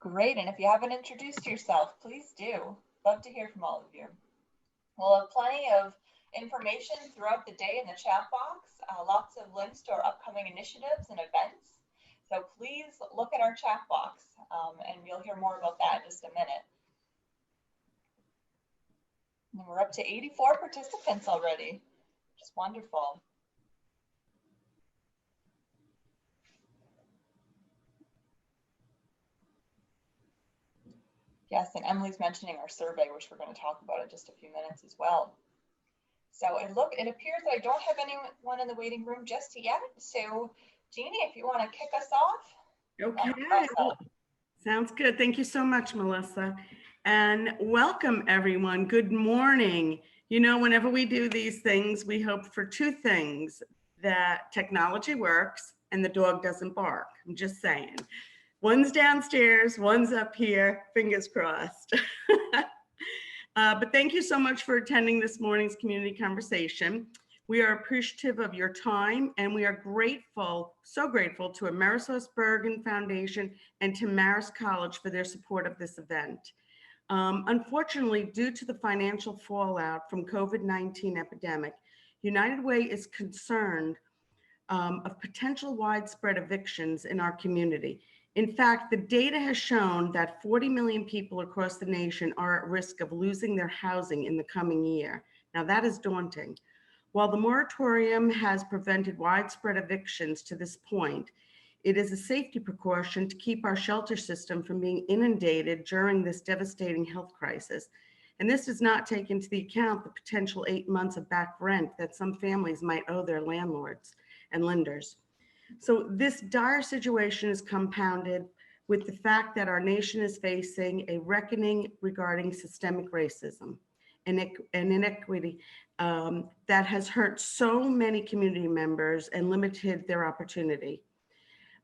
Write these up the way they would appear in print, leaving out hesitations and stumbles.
Great, and if you haven't introduced yourself, please do. Love to hear from all of you. We'll have plenty of information throughout the day in the chat box, lots of links to our upcoming initiatives and events. So please look at our chat box, and you'll hear more about that in just a minute. And we're up to 84 participants already, which is wonderful. Yes, and Emily's mentioning our survey, which we're going to talk about in just a few minutes as well. So it appears that I don't have anyone in the waiting room just yet. So Jeannie, if you want to kick us off. Okay, sounds good. Thank you so much, Melissa. And welcome everyone. Good morning. You know, whenever we do these things, we hope for two things: that technology works and the dog doesn't bark. I'm just saying. One's downstairs, one's up here, fingers crossed. But thank you so much for attending this morning's community conversation. We are appreciative of your time, and we are grateful, so grateful to AmerisourceBergen Foundation and to Marist College for their support of this event. Unfortunately, due to the financial fallout from COVID-19 epidemic, United Way is concerned of potential widespread evictions in our community. In fact, the data has shown that 40 million people across the nation are at risk of losing their housing in the coming year. Now that is daunting. While the moratorium has prevented widespread evictions to this point, it is a safety precaution to keep our shelter system from being inundated during this devastating health crisis. And this does not take into account the potential 8 months of back rent that some families might owe their landlords and lenders. So this dire situation is compounded with the fact that our nation is facing a reckoning regarding systemic racism and inequity that has hurt so many community members and limited their opportunity.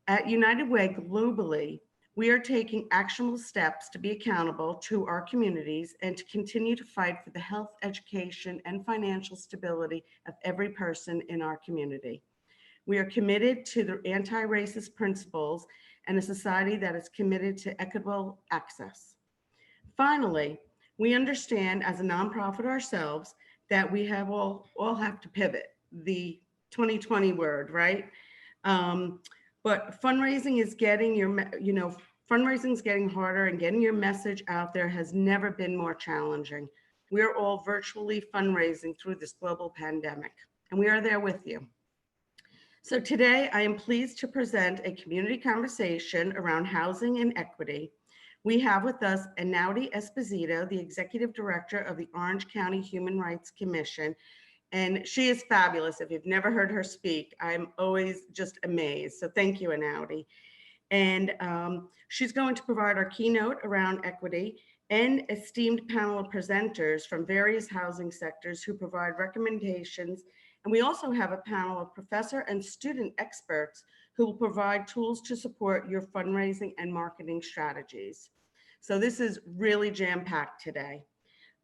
At United Way globally, we are taking actionable steps to be accountable to our communities and to continue to fight for the health, education, and financial stability of every person in our community. We are committed to the anti-racist principles and a society that is committed to equitable access. Finally, we understand as a nonprofit ourselves that we have all have to pivot, the 2020 word, right? But fundraising is getting fundraising is getting harder, and getting your message out there has never been more challenging. We are all virtually fundraising through this global pandemic, and we are there with you. So today I am pleased to present a community conversation around housing and equity. We have with us Inaudy Esposito, the Executive Director of the Orange County Human Rights Commission. And she is fabulous. If you've never heard her speak, I'm always just amazed. So thank you, Inaudy. And she's going to provide our keynote around equity and esteemed panel of presenters from various housing sectors who provide recommendations. And we also have a panel of professor and student experts who will provide tools to support your fundraising and marketing strategies. So this is really jam-packed today.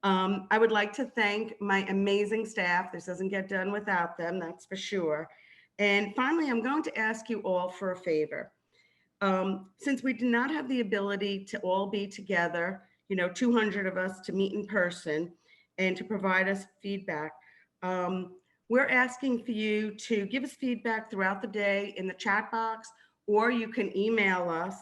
I would like to thank my amazing staff. This doesn't get done without them, that's for sure. And finally, I'm going to ask you all for a favor. Since we do not have the ability to all be together, 200 of us to meet in person and to provide us feedback, we're asking for you to give us feedback throughout the day in the chat box, or you can email us.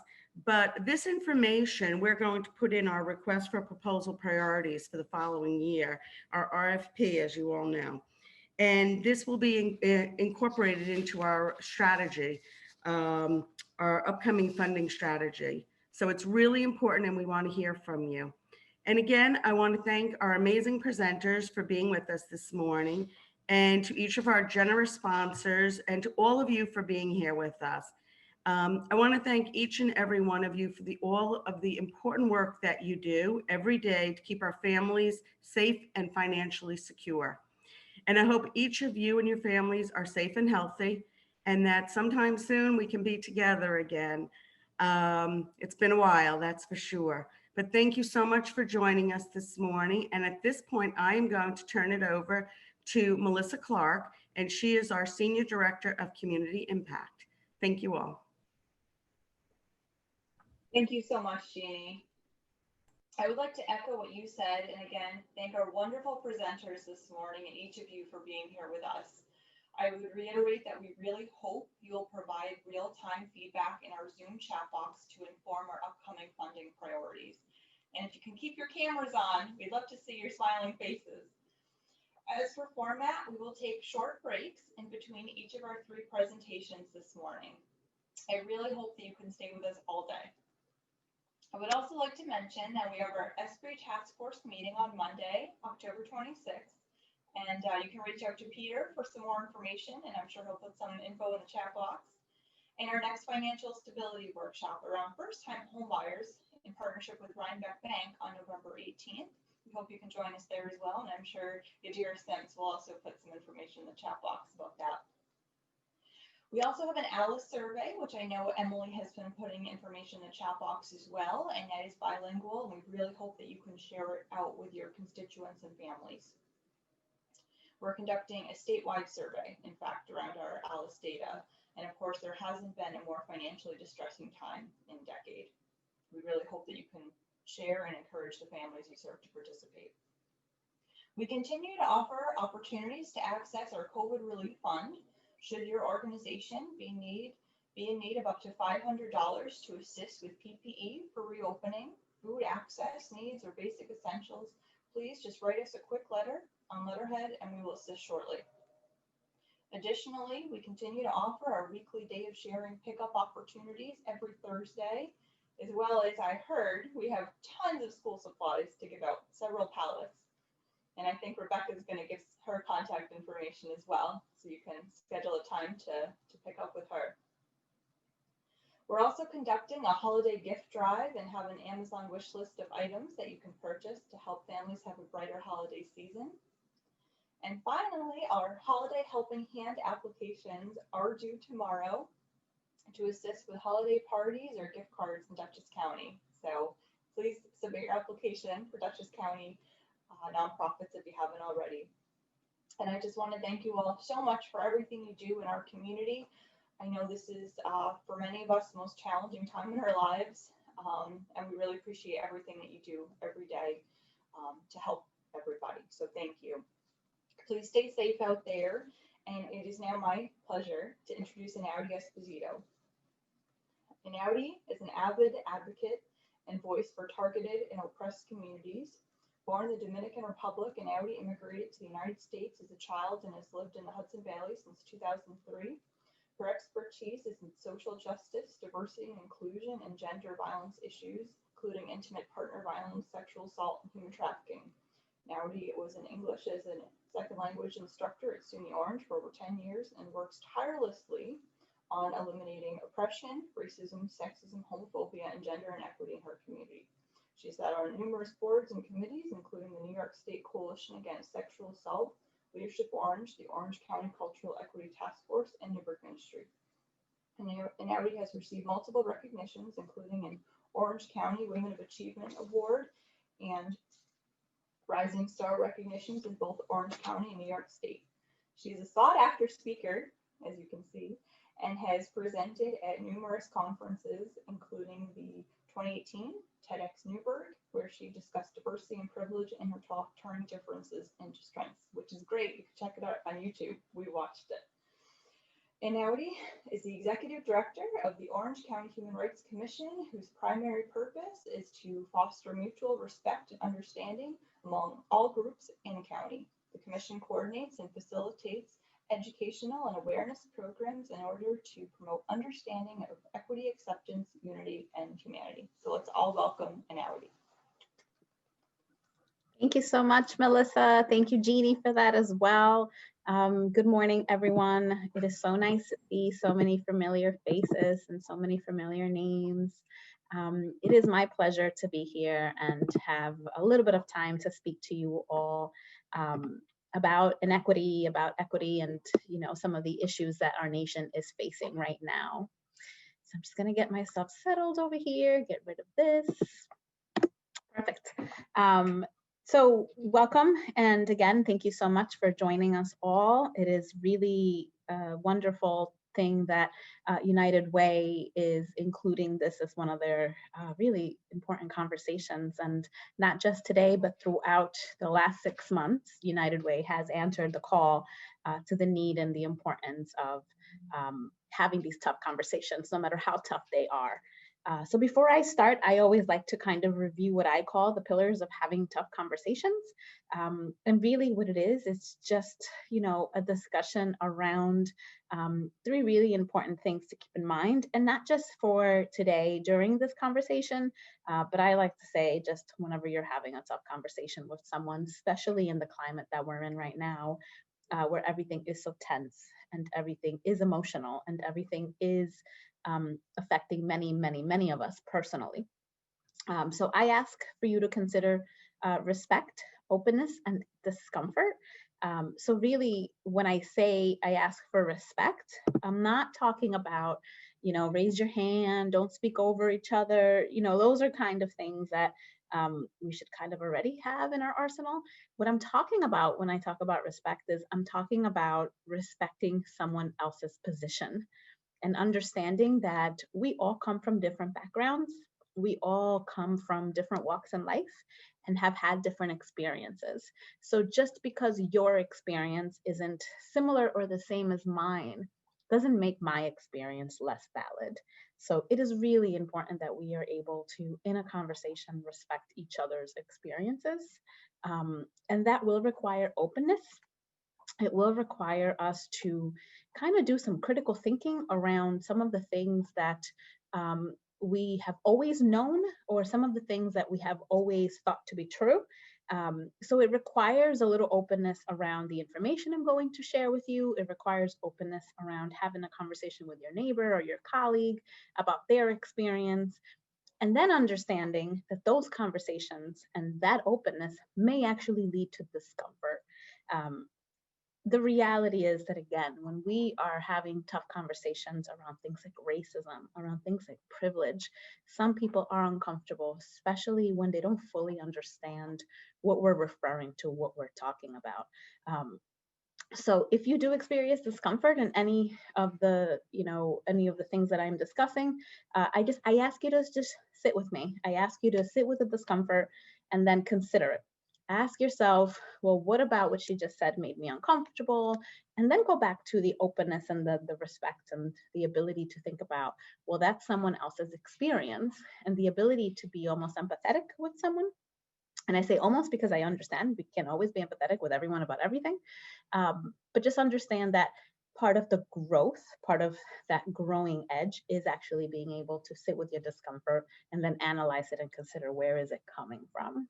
But this information, we're going to put in our request for proposal priorities for the following year, our RFP, as you all know. And this will be incorporated into our strategy, our upcoming funding strategy. So it's really important, and we want to hear from you. And again, I want to thank our amazing presenters for being with us this morning, and to each of our generous sponsors, and to all of you for being here with us. I want to thank each and every one of you for all of the important work that you do every day to keep our families safe and financially secure. And I hope each of you and your families are safe and healthy, and that sometime soon we can be together again. It's been a while, that's for sure. But thank you so much for joining us this morning. And at this point, I am going to turn it over to Melissa Clark, and she is our Senior Director of Community Impact. Thank you all. Thank you so much, Jeannie. I would like to echo what you said, and again, thank our wonderful presenters this morning and each of you for being here with us. I would reiterate that we really hope you'll provide real-time feedback in our Zoom chat box to inform our upcoming funding priorities. And if you can keep your cameras on, we'd love to see your smiling faces. As for format, we will take short breaks in between each of our 3 presentations this morning. I really hope that you can stay with us all day. I would also like to mention that we have our Esprit Task Force meeting on Monday, October 26th. And you can reach out to Peter for some more information, and I'm sure he'll put some info in the chat box. And our next financial stability workshop around first-time homebuyers in partnership with Rhinebeck Bank on November 18th. We hope you can join us there as well, and I'm sure Yadira Sims will also put some information in the chat box about that. We also have an ALICE survey, which I know Emily has been putting information in the chat box as well, and that is bilingual, and we really hope that you can share it out with your constituents and families. We're conducting a statewide survey, in fact, around our ALICE data, and of course, there hasn't been a more financially distressing time in a decade. We really hope that you can share and encourage the families you serve to participate. We continue to offer opportunities to access our COVID relief fund. Should your organization be in need of up to $500 to assist with PPE for reopening, food access needs, or basic essentials, please just write us a quick letter on letterhead and we will assist shortly. Additionally, we continue to offer our weekly day of sharing pickup opportunities every Thursday, as well as I heard we have tons of school supplies to give out, several pallets. And I think Rebecca is going to give her contact information as well, so you can schedule a time to pick up with her. We're also conducting a holiday gift drive and have an Amazon wish list of items that you can purchase to help families have a brighter holiday season. And finally, our holiday helping hand applications are due tomorrow to assist with holiday parties or gift cards in Dutchess County. So please submit your application for Dutchess County nonprofits if you haven't already. And I just want to thank you all so much for everything you do in our community. I know this is, for many of us, the most challenging time in our lives, and we really appreciate everything that you do every day to help everybody. So thank you. Please stay safe out there, and it is now my pleasure to introduce Inaudy Esposito. Inaudy is an avid advocate and voice for targeted and oppressed communities. Born in the Dominican Republic, Inaudy immigrated to the United States as a child and has lived in the Hudson Valley since 2003. Her expertise is in social justice, diversity and inclusion, and gender violence issues, including intimate partner violence, sexual assault, and human trafficking. Inaudy was an English as a second language instructor at SUNY Orange for over 10 years and works tirelessly on eliminating oppression, racism, sexism, homophobia, and gender inequity in her community. She sat on numerous boards and committees, including the New York State Coalition Against Sexual Assault, Leadership Orange, the Orange County Cultural Equity Task Force, and Newburgh Ministry. Inaudy has received multiple recognitions, including an Orange County Women of Achievement Award and Rising Star recognitions in both Orange County and New York State. She is a sought-after speaker, as you can see, and has presented at numerous conferences, including the 2018 TEDx Newburgh, where she discussed diversity and privilege in her talk, Turning Differences into Strengths, which is great. You can check it out on YouTube. We watched it. Inaudy is the executive director of the Orange County Human Rights Commission, whose primary purpose is to foster mutual respect and understanding among all groups in the county. The commission coordinates and facilitates educational and awareness programs in order to promote understanding of equity, acceptance, unity, and humanity. So let's all welcome Inaudy. Thank you so much, Melissa. Thank you, Jeannie, for that as well. Good morning, everyone. It is so nice to see so many familiar faces and so many familiar names. It is my pleasure to be here and to have a little bit of time to speak to you all about inequity, about equity, and some of the issues that our nation is facing right now. So I'm just going to get myself settled over here, get rid of this. Perfect. So welcome, and again, thank you so much for joining us all. It is really wonderful thing that United Way is including this as one of their really important conversations. And not just today, but throughout the last 6 months, United Way has answered the call to the need and the importance of having these tough conversations, no matter how tough they are. So before I start, I always like to kind of review what I call the pillars of having tough conversations. And really what it is, it's just, you know, a discussion around 3 really important things to keep in mind, and not just for today during this conversation, but I like to say just whenever you're having a tough conversation with someone, especially in the climate that we're in right now, where everything is so tense and everything is emotional and everything is affecting many, many, many of us personally. So I ask for you to consider respect, openness, and discomfort. So really, when I say I ask for respect, I'm not talking about, you know, raise your hand, don't speak over each other. You know, those are kind of things that we should kind of already have in our arsenal. What I'm talking about when I talk about respect is I'm talking about respecting someone else's position and understanding that we all come from different backgrounds. We all come from different walks in life and have had different experiences. So just because your experience isn't similar or the same as mine doesn't make my experience less valid. So it is really important that we are able to, in a conversation, respect each other's experiences. And that will require openness. It will require us to kind of do some critical thinking around some of the things that we have always known, or some of the things that we have always thought to be true. So it requires a little openness around the information I'm going to share with you. It requires openness around having a conversation with your neighbor or your colleague about their experience, and then understanding that those conversations and that openness may actually lead to discomfort. The reality is that, again, when we are having tough conversations around things like racism, around things like privilege, some people are uncomfortable, especially when they don't fully understand what we're referring to, what we're talking about. So if you do experience discomfort in any of the, any of the things that I'm discussing, I ask you to just sit with me. I ask you to sit with the discomfort and then consider it. Ask yourself, well, what about what she just said made me uncomfortable? And then go back to the openness and the respect and the ability to think about, well, that's someone else's experience, and the ability to be almost empathetic with someone. And I say almost because I understand we can't always be empathetic with everyone about everything. But just understand that part of the growth, part of that growing edge is actually being able to sit with your discomfort and then analyze it and consider, where is it coming from?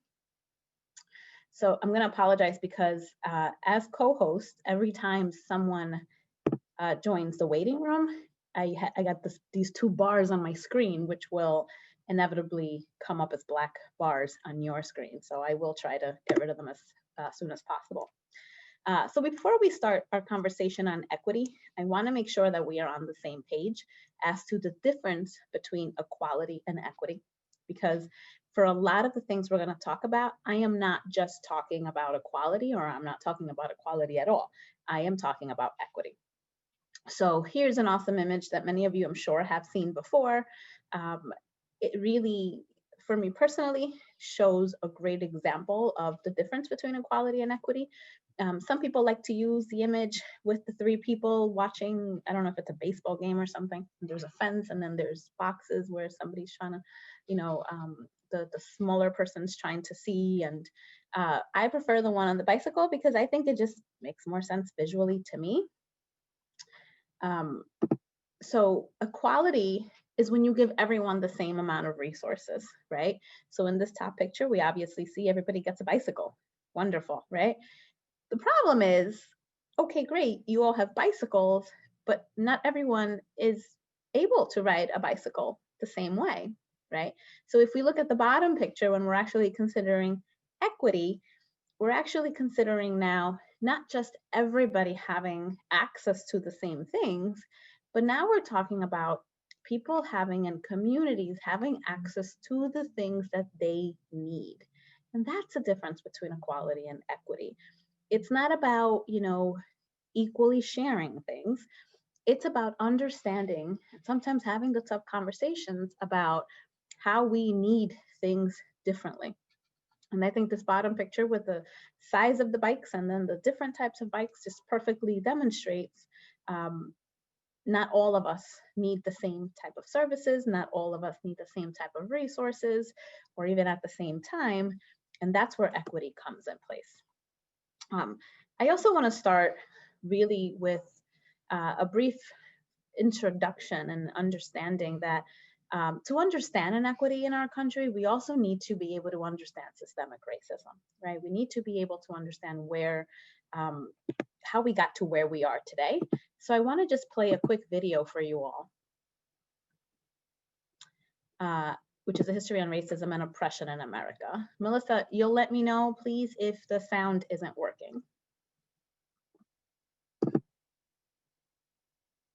So I'm going to apologize because as co-host, every time someone joins the waiting room, I got these 2 bars on my screen, which will inevitably come up as black bars on your screen. So I will try to get rid of them as soon as possible. So before we start our conversation on equity, I want to make sure that we are on the same page as to the difference between equality and equity, because for a lot of the things we're going to talk about, I am not just talking about equality, or I'm not talking about equality at all. I am talking about equity. So here's an awesome image that many of you, I'm sure, have seen before. It really, for me personally, shows a great example of the difference between equality and equity. Some people like to use the image with the 3 people watching, I don't know if it's a baseball game or something. There's a fence and then there's boxes where somebody's trying to, the smaller person's trying to see. And I prefer the one on the bicycle because I think it just makes more sense visually to me. So equality is when you give everyone the same amount of resources, right? So in this top picture, we obviously see everybody gets a bicycle. Wonderful, right? The problem is, okay, great, you all have bicycles, but not everyone is able to ride a bicycle the same way, right? So if we look at the bottom picture, when we're actually considering equity, we're actually considering now not just everybody having access to the same things, but now we're talking about people having, and communities having, access to the things that they need. And that's the difference between equality and equity. It's not about, equally sharing things. it's about understanding and sometimes having the tough conversations about how we need things differently. And I think this bottom picture with the size of the bikes and then the different types of bikes just perfectly demonstrates not all of us need the same type of services, not all of us need the same type of resources, or even at the same time. And that's where equity comes in place. I also want to start really with a brief introduction and understanding that to understand inequity in our country, we also need to be able to understand systemic racism, right? We need to be able to understand where, how we got to where we are today. So I want to just play a quick video for you all, which is a history on racism and oppression in America. Melissa, you'll let me know, please, if the sound isn't working.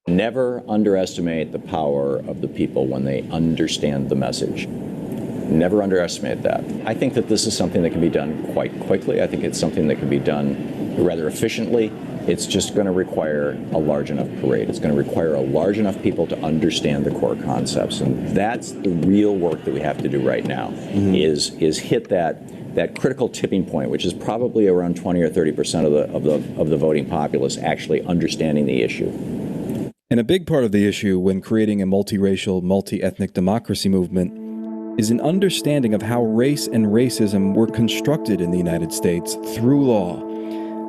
Never underestimate the power of the people when they understand the message. Never underestimate that. I think that this is something that can be done quite quickly. I think it's something that can be done rather efficiently. It's just going to require a large enough parade. It's going to require a large enough people to understand the core concepts. And that's the real work that we have to do right now, is hit that critical tipping point, which is probably around 20 or 30% of the voting populace actually understanding the issue. And a big part of the issue when creating a multiracial, multi-ethnic democracy movement is an understanding of how race and racism were constructed in the United States through law,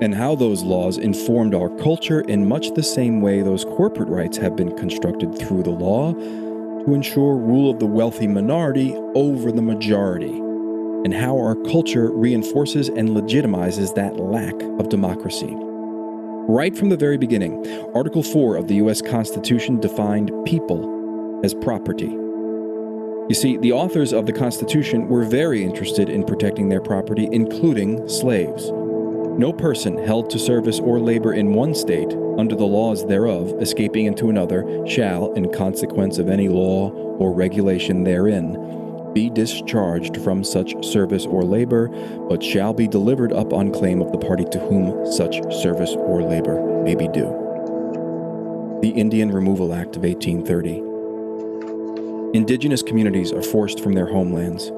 and how those laws informed our culture in much the same way those corporate rights have been constructed through the law to ensure rule of the wealthy minority over the majority, and how our culture reinforces and legitimizes that lack of democracy. Right from the very beginning, Article 4 of the U.S. Constitution defined people as property. You see, the authors of the Constitution were very interested in protecting their property, including slaves. No person held to service or labor in one state, under the laws thereof, escaping into another, shall, in consequence of any law or regulation therein, be discharged from such service or labor, but shall be delivered up on claim of the party to whom such service or labor may be due. The Indian Removal Act of 1830. Indigenous communities are forced from their homelands.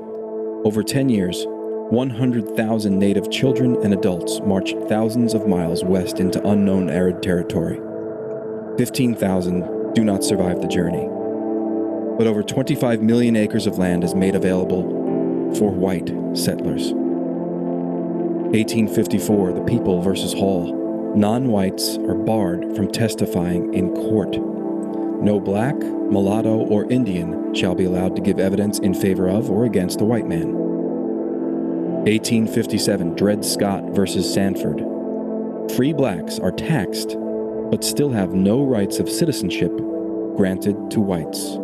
Over 10 years, 100,000 native children and adults marched thousands of miles west into unknown arid territory. 15,000 do not survive the journey. But over 25 million acres of land is made available for white settlers. 1854, the People versus Hall. Non-whites are barred from testifying in court. No black, mulatto, or Indian shall be allowed to give evidence in favor of or against a white man. 1857, Dred Scott versus Sanford. Free blacks are taxed, but still have no rights of citizenship granted to whites.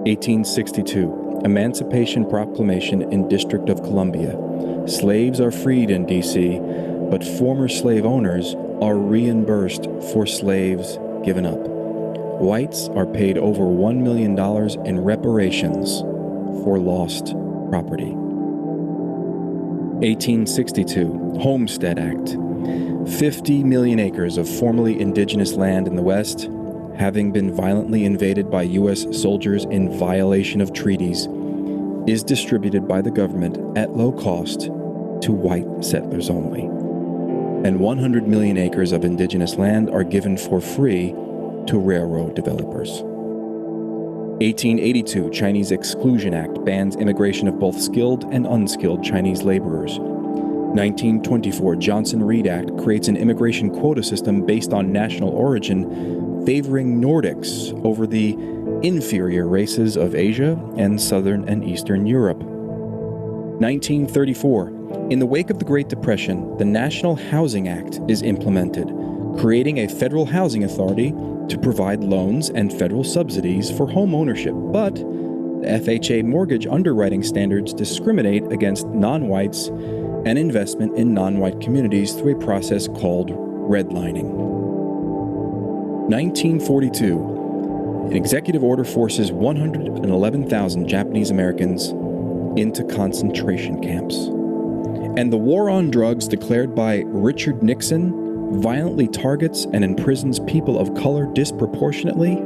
1862, Emancipation Proclamation in District of Columbia. Slaves are freed in D.C., but former slave owners are reimbursed for slaves given up. Whites are paid over $1 million in reparations for lost property. 1862, Homestead Act. 50 million acres of formerly indigenous land in the West, having been violently invaded by U.S. soldiers in violation of treaties, is distributed by the government at low cost to white settlers only. And 100 million acres of indigenous land are given for free to railroad developers. 1882, Chinese Exclusion Act bans immigration of both skilled and unskilled Chinese laborers. 1924, Johnson-Reed Act creates an immigration quota system based on national origin, favoring Nordics over the inferior races of Asia and Southern and Eastern Europe. 1934, in the wake of the Great Depression, the National Housing Act is implemented, creating a federal housing authority to provide loans and federal subsidies for home ownership, but the FHA mortgage underwriting standards discriminate against non-whites and investment in non-white communities through a process called redlining. 1942, an executive order forces 111,000 Japanese Americans into concentration camps. And the war on drugs declared by Richard Nixon violently targets and imprisons people of color disproportionately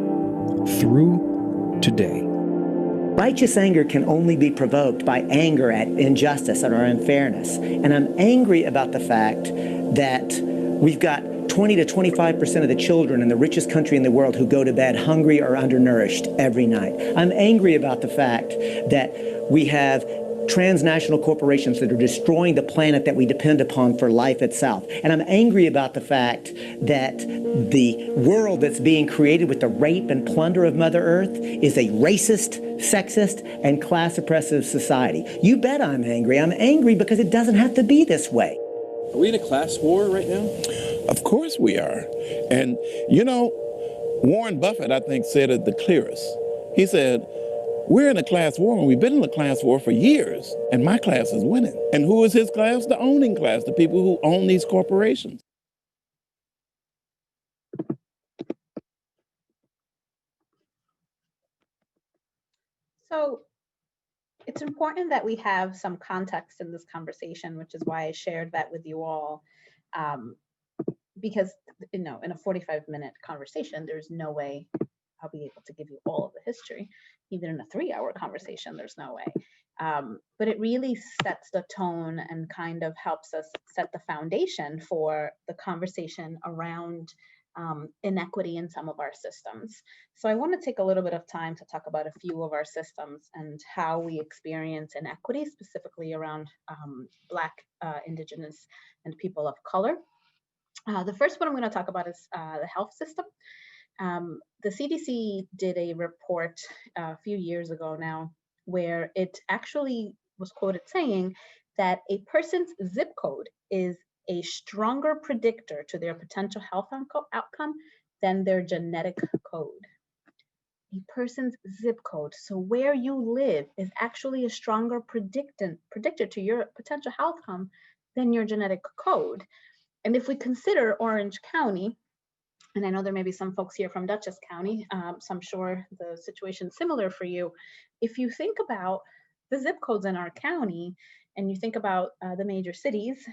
through today. Righteous anger can only be provoked by anger at injustice or unfairness. And I'm angry about the fact that we've got 20 to 25% of the children in the richest country in the world who go to bed hungry or undernourished every night. I'm angry about the fact that we have transnational corporations that are destroying the planet that we depend upon for life itself. And I'm angry about the fact that the world that's being created with the rape and plunder of Mother Earth is a racist, sexist, and class oppressive society. You bet I'm angry. I'm angry because it doesn't have to be this way. Are we in a class war right now? Of course we are. And, you know, Warren Buffett, I think, said it the clearest. He said, we're in a class war, and we've been in a class war for years, and my class is winning. And who is his class? The owning class, the people who own these corporations. So it's important that we have some context in this conversation, which is why I shared that with you all. Because, you know, in a 45-minute conversation, there's no way I'll be able to give you all of the history. Even in a 3-hour conversation, there's no way. But it really sets the tone and kind of helps us set the foundation for the conversation around inequity in some of our systems. So I want to take a little bit of time to talk about a few of our systems and how we experience inequity, specifically around Black, Indigenous, and people of color. The first one I'm going to talk about is the health system. The CDC did a report a few years ago now where it actually was quoted saying that a person's zip code is a stronger predictor to their potential health outcome than their genetic code. A person's zip code, so where you live, is actually a stronger predictor to your potential health outcome than your genetic code. And if we consider Orange County, and I know there may be some folks here from Dutchess County, so I'm sure the situation's similar for you. If you think about the zip codes in our county, and you think about the major cities,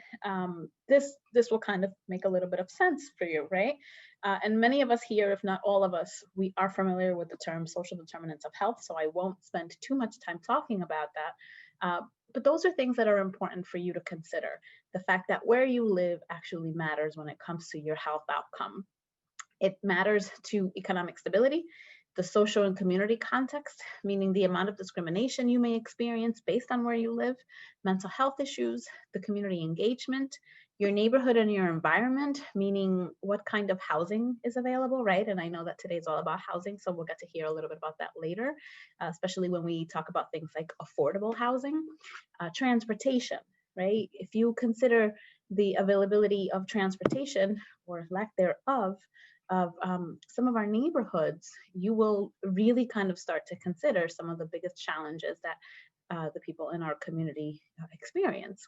this will kind of make a little bit of sense for you, right? And many of us here, if not all of us, we are familiar with the term social determinants of health, so I won't spend too much time talking about that. But those are things that are important for you to consider. The fact that where you live actually matters when it comes to your health outcome. It matters to economic stability, the social and community context, meaning the amount of discrimination you may experience based on where you live, mental health issues, the community engagement, your neighborhood and your environment, meaning what kind of housing is available, right? And I know that today's all about housing, so we'll get to hear a little bit about that later, especially when we talk about things like affordable housing, transportation, right? If you consider the availability of transportation or lack thereof of some of our neighborhoods, you will really kind of start to consider some of the biggest challenges that the people in our community experience.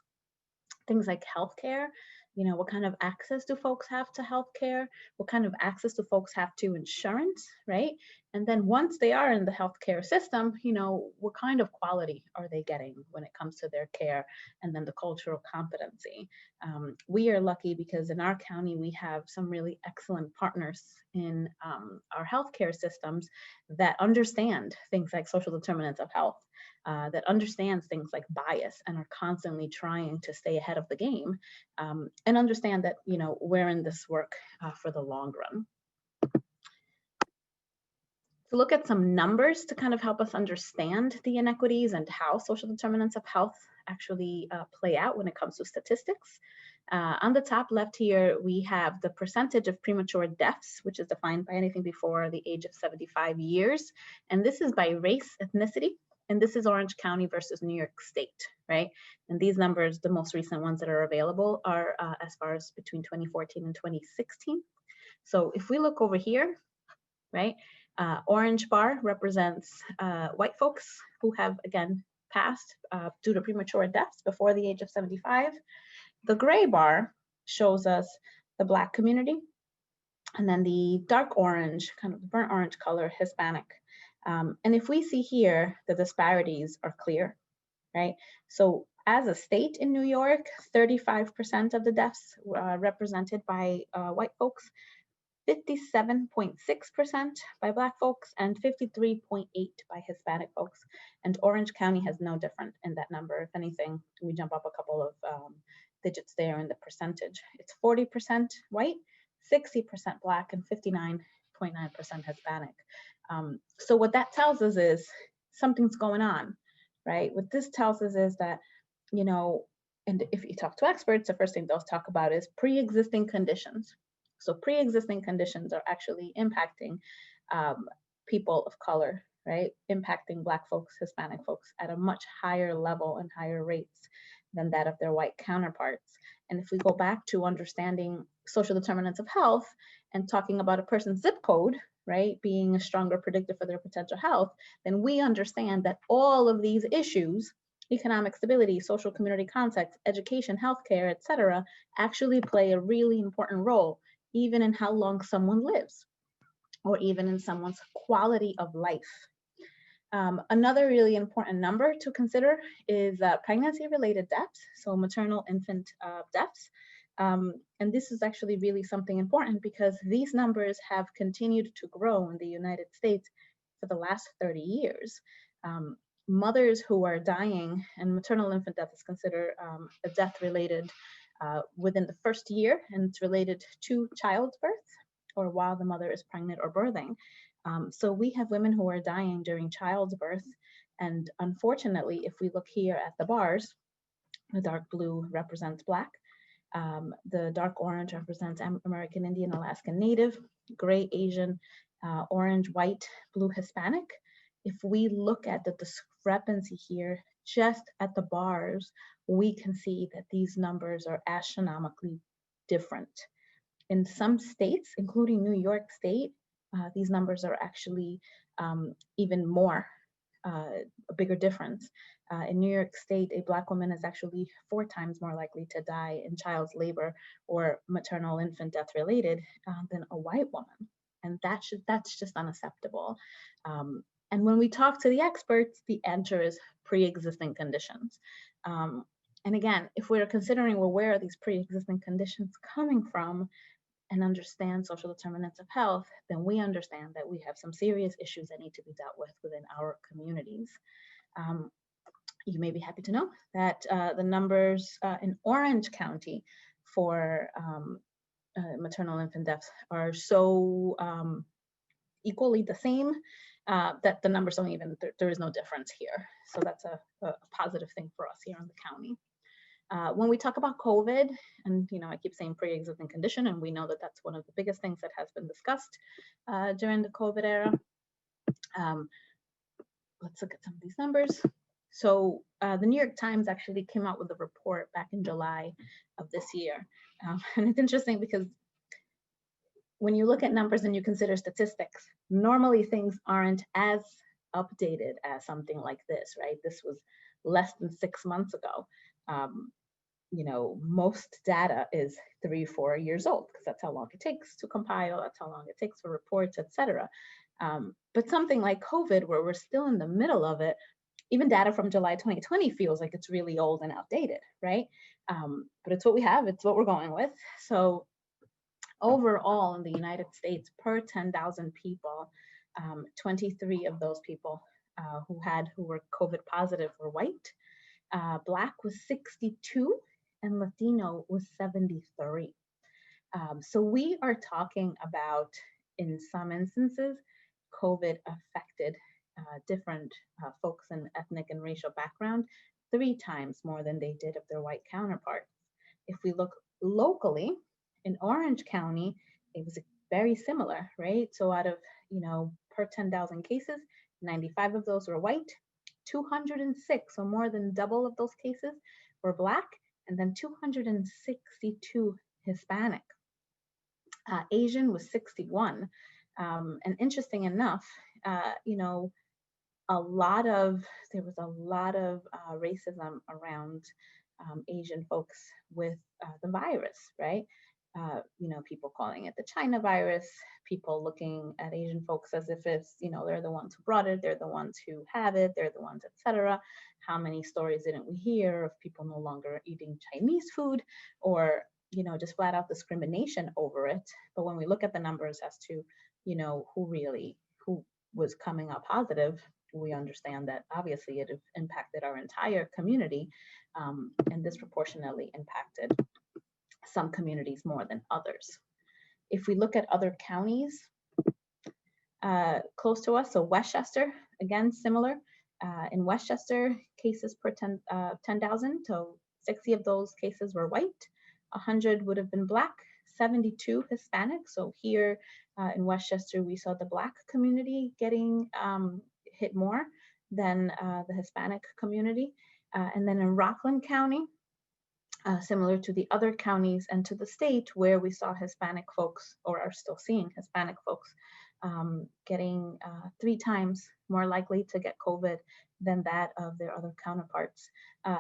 Things like healthcare, you know, what kind of access do folks have to healthcare? What kind of access do folks have to insurance, right? And then once they are in the healthcare system, you know, what kind of quality are they getting when it comes to their care? And then the cultural competency. We are lucky because in our county, we have some really excellent partners in our healthcare systems that understand things like social determinants of health. That understands things like bias and are constantly trying to stay ahead of the game, and understand that, you know, we're in this work for the long run. To look at some numbers to kind of help us understand the inequities and how social determinants of health actually play out when it comes to statistics. On the top left here, we have the percentage of premature deaths, which is defined by anything before the age of 75 years. And this is by race, ethnicity. And this is Orange County versus New York State, right? And these numbers, the most recent ones that are available, are as far as between 2014 and 2016. So if we look over here, right, orange bar represents white folks who have, again, passed due to premature deaths before the age of 75. The gray bar shows us the Black community. And then the dark orange, kind of burnt orange color, Hispanic. And if we see here, the disparities are clear, right? So as a state in New York, 35% of the deaths were represented by white folks, 57.6% by Black folks, and 53.8% by Hispanic folks. And Orange County has no different in that number. If anything, we jump up a couple of digits there in the percentage. It's 40% white, 60% Black, and 59.9% Hispanic. So what that tells us is something's going on, right? What this tells us is that, you know, and if you talk to experts, the first thing they'll talk about is pre-existing conditions. So pre-existing conditions are actually impacting people of color, right? Impacting Black folks, Hispanic folks at a much higher level and higher rates than that of their white counterparts. And if we go back to understanding social determinants of health and talking about a person's zip code, right, being a stronger predictor for their potential health, then we understand that all of these issues, economic stability, social community context, education, healthcare, et cetera, actually play a really important role, even in how long someone lives, or even in someone's quality of life. Another really important number to consider is pregnancy-related deaths, so maternal infant deaths. And this is actually really something important because these numbers have continued to grow in the United States for the last 30 years. Mothers who are dying, and maternal infant death is considered a death related within the first year, and it's related to childbirth or while the mother is pregnant or birthing. So we have women who are dying during childbirth, and unfortunately, if we look here at the bars, the dark blue represents Black, the dark orange represents American Indian, Alaskan Native, gray Asian, orange, white, blue, Hispanic. If we look at the discrepancy here, just at the bars, we can see that these numbers are astronomically different. In some states, including New York State, these numbers are actually even more, a bigger difference. In New York State, a Black woman is actually 4 times more likely to die in child's labor or maternal infant death related than a white woman. And that's just unacceptable. And when we talk to the experts, the answer is pre-existing conditions. And again, if we're considering, well, where are these pre-existing conditions coming from, and understand social determinants of health, then we understand that we have some serious issues that need to be dealt with within our communities. You may be happy to know that the numbers in Orange County for maternal infant deaths are so equally the same that the numbers don't even, there is no difference here. So that's a positive thing for us here in the county. When we talk about COVID, and I keep saying pre-existing condition, and we know that that's one of the biggest things that has been discussed during the COVID era. Let's look at some of these numbers. So the New York Times actually came out with a report back in July of this year. And it's interesting because when you look at numbers and you consider statistics, normally things aren't as updated as something like this, right? This was less than 6 months ago. Most data is 3-4 years old because that's how long it takes to compile, that's how long it takes for reports, etc. But something like COVID, where we're still in the middle of it, even data from July 2020 feels like it's really old and outdated, right? But it's what we have, it's what we're going with. So overall in the United States, per 10,000 people, 23 of those people who were COVID positive were white. Black was 62 and Latino was 73. So we are talking about, in some instances, COVID affected different folks in ethnic and racial background 3 times more than they did of their white counterparts. If we look locally, in Orange County, it was very similar, right? So out of, per 10,000 cases, 95 of those were white, 206, so more than double of those cases were Black, and then 262 Hispanic. Asian was 61. And interesting enough, there was a lot of racism around Asian folks with the virus, right? you know, people calling it the China virus, people looking at Asian folks as if it's, you know, they're the ones who brought it, they're the ones who have it, they're the ones, etc. How many stories didn't we hear of people no longer eating Chinese food, or, you know, just flat out discrimination over it? But when we look at the numbers as to, you know, who was coming up positive, we understand that obviously it impacted our entire community, and disproportionately impacted some communities more than others. If we look at other counties close to us, so Westchester, again, similar. In Westchester, cases per 10,000, so 60 of those cases were white, 100 would have been Black, 72 Hispanic. So here in Westchester, we saw the Black community getting hit more than the Hispanic community. And then in Rockland County, similar to the other counties and to the state where we saw Hispanic folks, or are still seeing Hispanic folks, getting 3 times more likely to get COVID than that of their other counterparts.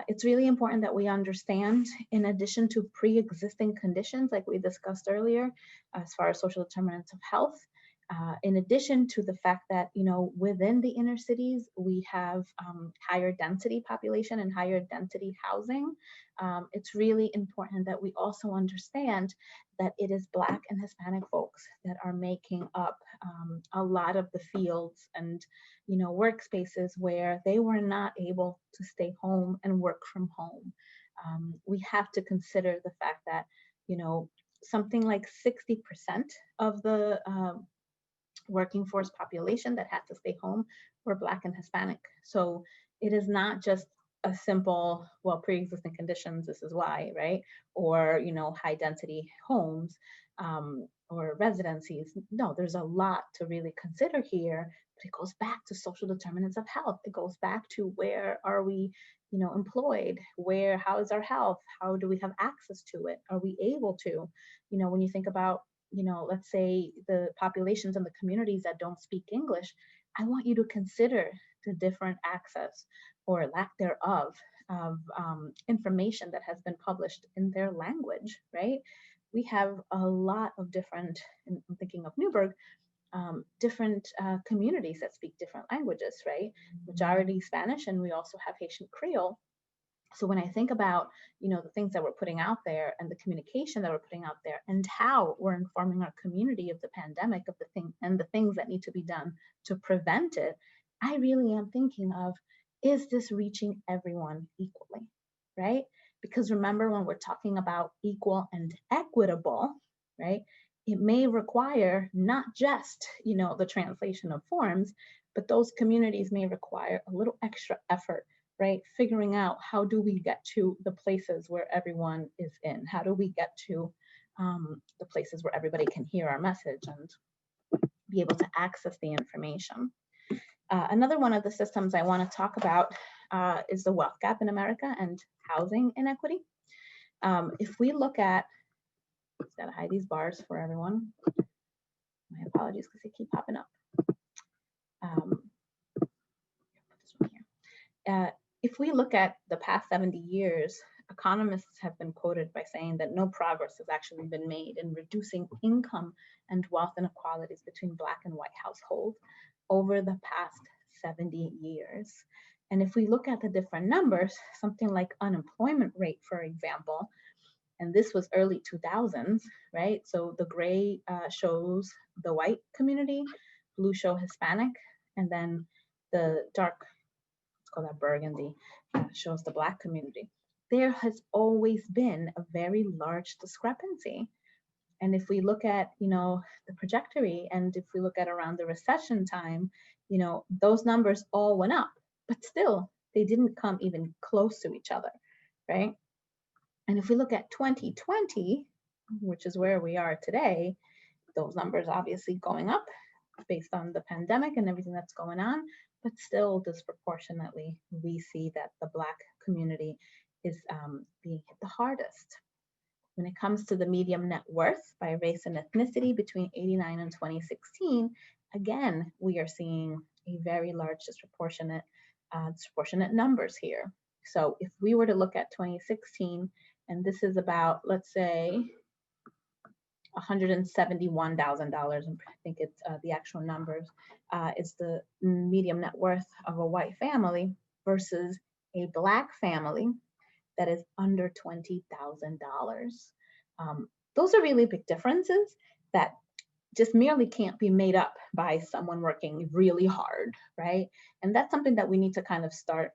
It's really important that we understand, in addition to pre-existing conditions like we discussed earlier, as far as social determinants of health, in addition to the fact that, you know, within the inner cities, we have higher density population and higher density housing. It's really important that we also understand that it is Black and Hispanic folks that are making up a lot of the fields and, you know, workspaces where they were not able to stay home and work from home. We have to consider the fact that, you know, something like 60% of the working force population that had to stay home were Black and Hispanic. So it is not just a simple, well, pre-existing conditions, this is why, right? Or, you know, high density homes or residencies. No, there's a lot to really consider here, but it goes back to social determinants of health. It goes back to where are we, you know, employed? How is our health? How do we have access to it? Are we able to? You know, when you think about, you know, let's say the populations in the communities that don't speak English, I want you to consider the different access or lack thereof of information that has been published in their language, right? We have a lot of different, I'm thinking of Newburgh, different communities that speak different languages, right? Majority Spanish, and we also have Haitian Creole. So when I think about, you know, the things that we're putting out there and the communication that we're putting out there and how we're informing our community of the pandemic, of the things that need to be done to prevent it, I really am thinking of, is this reaching everyone equally, right? Because remember, when we're talking about equal and equitable, right, it may require not just, you know, the translation of forms, but those communities may require a little extra effort, right? Figuring out, how do we get to the places where everyone is in? How do we get to the places where everybody can hear our message and be able to access the information? Another one of the systems I want to talk about is the wealth gap in America and housing inequity. If we look at, just gotta hide these bars for everyone. My apologies because they keep popping up. Put this one here. If we look at the past 70 years, economists have been quoted by saying that no progress has actually been made in reducing income and wealth inequalities between Black and white households over the past 70 years. And if we look at the different numbers, something like unemployment rate, for example, and this was early 2000s, right? So the gray shows the white community, blue show Hispanic, and then the dark, let's call that burgundy, shows the Black community. There has always been a very large discrepancy. And if we look at, you know, the trajectory, and if we look at around the recession time, you know, those numbers all went up, but still they didn't come even close to each other, right? And if we look at 2020, which is where we are today, those numbers obviously going up based on the pandemic and everything that's going on, but still disproportionately, we see that the Black community is being hit the hardest. When it comes to the median net worth by race and ethnicity between 89 and 2016, again, we are seeing a very large disproportionate numbers here. So if we were to look at 2016, and this is about, let's say, $171,000, and I think it's the actual numbers, is the median net worth of a white family versus a Black family that is under $20,000. Those are really big differences that just merely can't be made up by someone working really hard, right? And that's something that we need to kind of start,